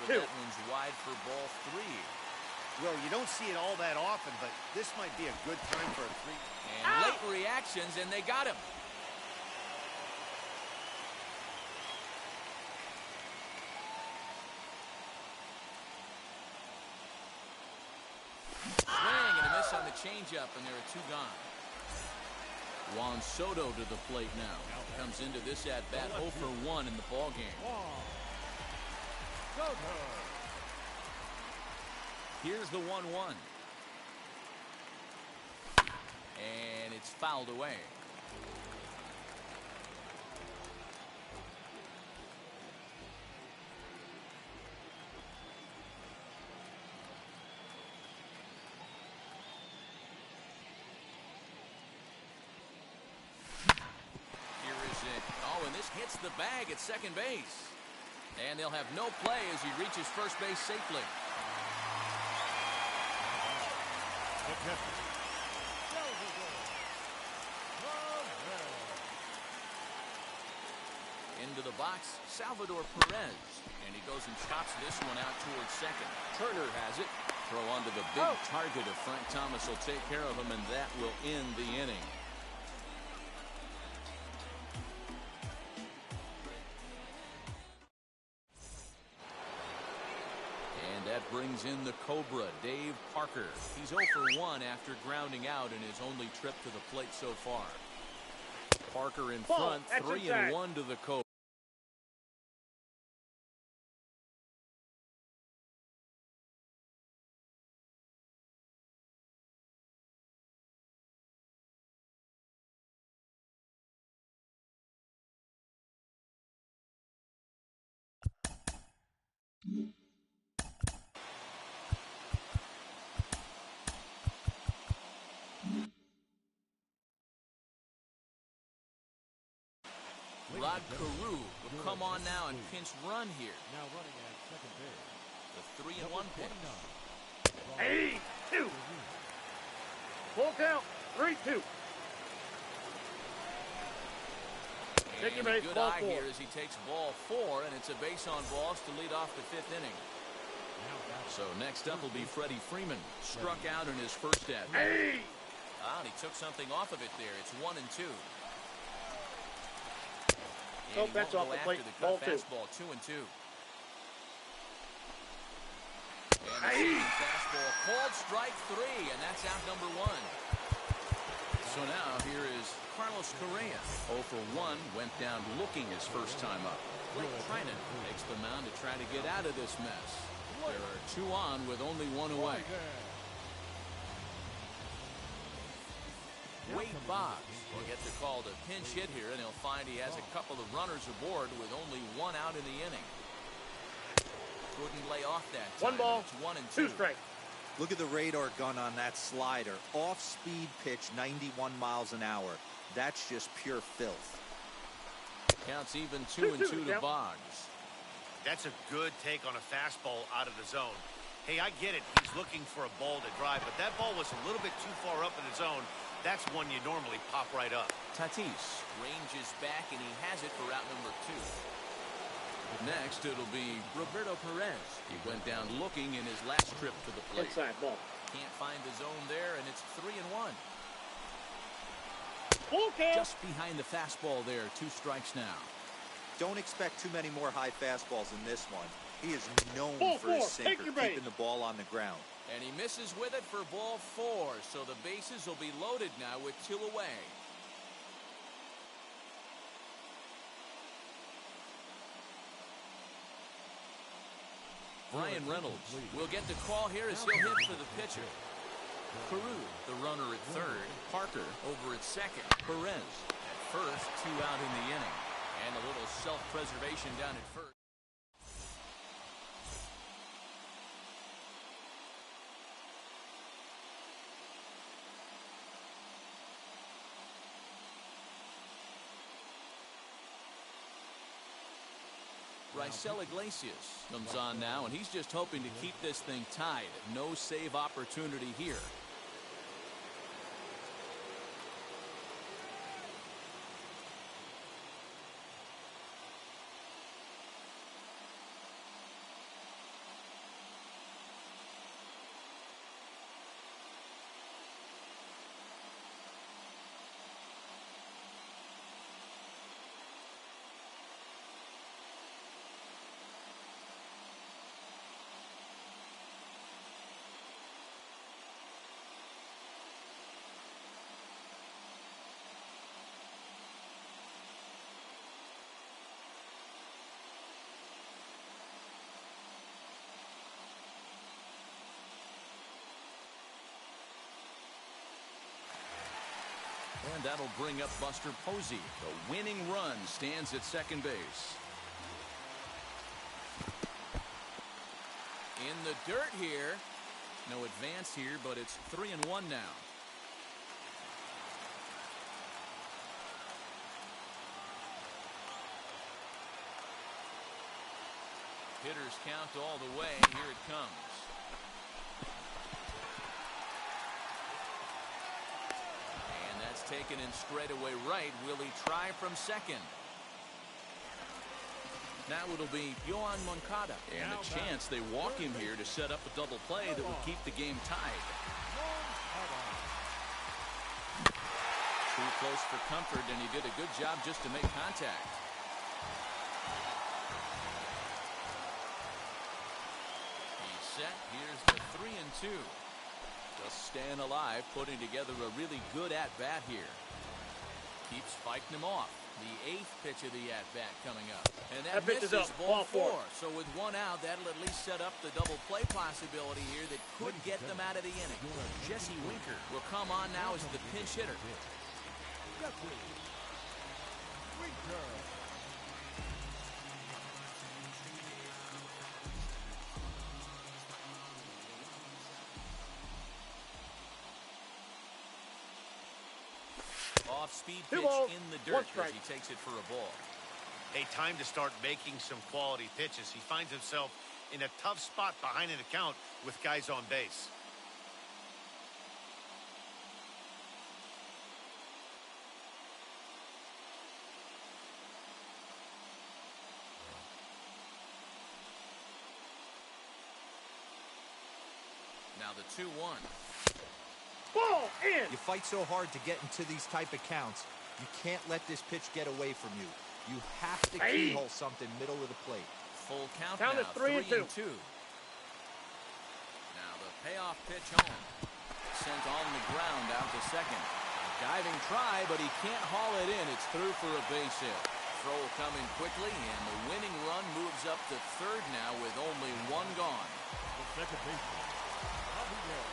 A: That one's wide for ball three.
E: Well, you don't see it all that often, but this might be a good time for a three.
A: And late reactions, and they got him. Swing and a miss on the changeup, and there are two gone. Juan Soto to the plate now. Comes into this at-bat 0 for 1 in the ballgame. Here's the 1-1. And it's fouled away. Here is it. Oh, and this hits the bag at second base. And they'll have no play as he reaches first base safely. Into the box, Salvador Perez. And he goes and chops this one out towards second. Turner has it. Throw onto the big target of Frank Thomas will take care of him, and that will end the inning. That brings in the Cobra, Dave Parker. He's 0 for 1 after grounding out in his only trip to the plate so far. Parker in front, 3-1 to the Cobra. Rod Carew will come on now and pinch run here.
D: Now running at second base.
A: The 3-1 pitch.
B: 2. Full count. 3-2. Take your
A: And a
B: base,
A: good
B: ball
A: eye
B: 4.
A: here as he takes ball 4, and it's a base on balls to lead off the 5th inning. So next up will be Freddie Freeman. Struck out in his first at bat.
B: Hey!
A: And he took something off of it there. It's 1-2.
B: So
A: And he
B: that's
A: won't
B: off
A: go
B: the plate.
A: after the
B: Ball
A: cut
B: 2.
A: fastball, 2-2. And the second fastball called strike 3, and that's out number 1. So now here is Carlos Correa. 0 for 1, went down looking his first time up. Blake Trinan takes the mound to try to get out of this mess. There are 2 on with only 1 away. Wade Boggs will get the call to pinch hit here, and he'll find he has a couple of runners aboard with only 1 out in the inning. Couldn't lay off that time.
B: 1 ball,
A: It's 1 and
B: 2
A: 2.
B: strikes.
C: Look at the radar gun on that slider. Off-speed pitch, 91 miles an hour. That's just pure filth.
A: Counts even 2-2 to
B: Count.
A: Boggs.
E: That's a good take on a fastball out of the zone. Hey, I get it. He's looking for a ball to drive, but that ball was a little bit too far up in the zone. That's one you normally pop right up.
A: Tatis ranges back, and he has it for route number 2. Next, it'll be Roberto Perez. He went down looking in his last trip to the plate.
B: Inside ball.
A: Can't find the zone there, and it's 3-1.
B: Full count.
A: Just behind the fastball there, 2 strikes now.
C: Don't expect too many more high fastballs in this one. He is known
B: Ball
C: for his
B: 4. Take
C: sinker,
B: your base.
C: keeping the ball on the ground.
A: And he misses with it for ball 4, so the bases will be loaded now with 2 away. Brian Reynolds will get the call here as he'll hit for the pitcher. Carew, the runner at third. Parker over at second. Perez at first, 2 out in the inning. And a little self-preservation down at first. Raisel Iglesias comes on now, and he's just hoping to keep this thing tied. No save opportunity here. And that'll bring up Buster Posey. The winning run stands at second base. In the dirt here. No advance here, but it's 3-1 now. Hitters count all the way. Here it comes. Taken in straightaway right. Will he try from second? Now it'll be Yohan Moncada. And a chance they walk him here to set up a double play that will keep the game tied. Too close for comfort, and he did a good job just to make contact. He's set. Here's the 3-2. Just staying alive, putting together a really good at-bat here. Keeps fighting him off. The 8th pitch of the at-bat coming up. And that
B: pitch is
A: misses
B: up.
A: ball
B: Ball 4.
A: 4. So with 1 out, that'll at least set up the double play possibility here that could get them out of the inning. Jesse Winker will come on now as the pinch hitter. Off-speed pitch
B: 2 balls,
A: in the
B: 1
A: dirt as
B: strike.
A: he takes it for a ball.
E: Hey, time to start making some quality pitches. He finds himself in a tough spot behind an account with guys on base.
A: Now the 2-1.
B: Ball in.
C: You fight so hard to get into these type of counts. You can't let this pitch get away from you. You have to keyhole something middle of the plate.
A: Full count
B: Count
A: now,
B: is 3 and 2.
A: Now the payoff pitch home. Sent on the ground out to second. A diving try, but he can't haul it in. It's through for a base hit. Throw coming quickly, and the winning run moves up to third now with only one gone.
D: The second baseman, Javier.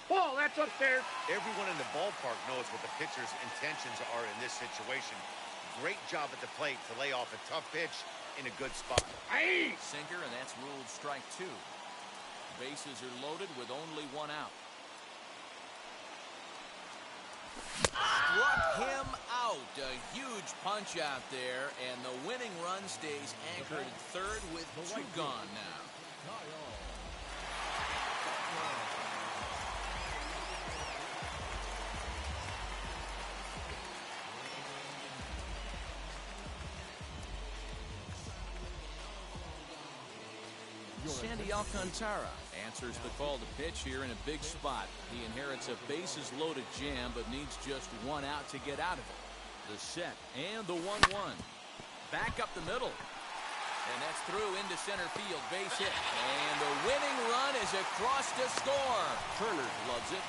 B: Ball, that's upstairs.
E: Everyone in the ballpark knows what the pitcher's intentions are in this situation. Great job at the plate to lay off a tough pitch in a good spot.
A: Sinker, and that's ruled strike 2. Bases are loaded with only one out. Struck him out. A huge punch out there, and the winning run stays anchored at third with 2 gone now. Sandy Alcantara answers the call to pitch here in a big spot. He inherits a bases-loaded jam, but needs just one out to get out of it. The set and the 1-1. Back up the middle. And that's through into center field. Base hit. And the winning run is across to score. Turner loves it.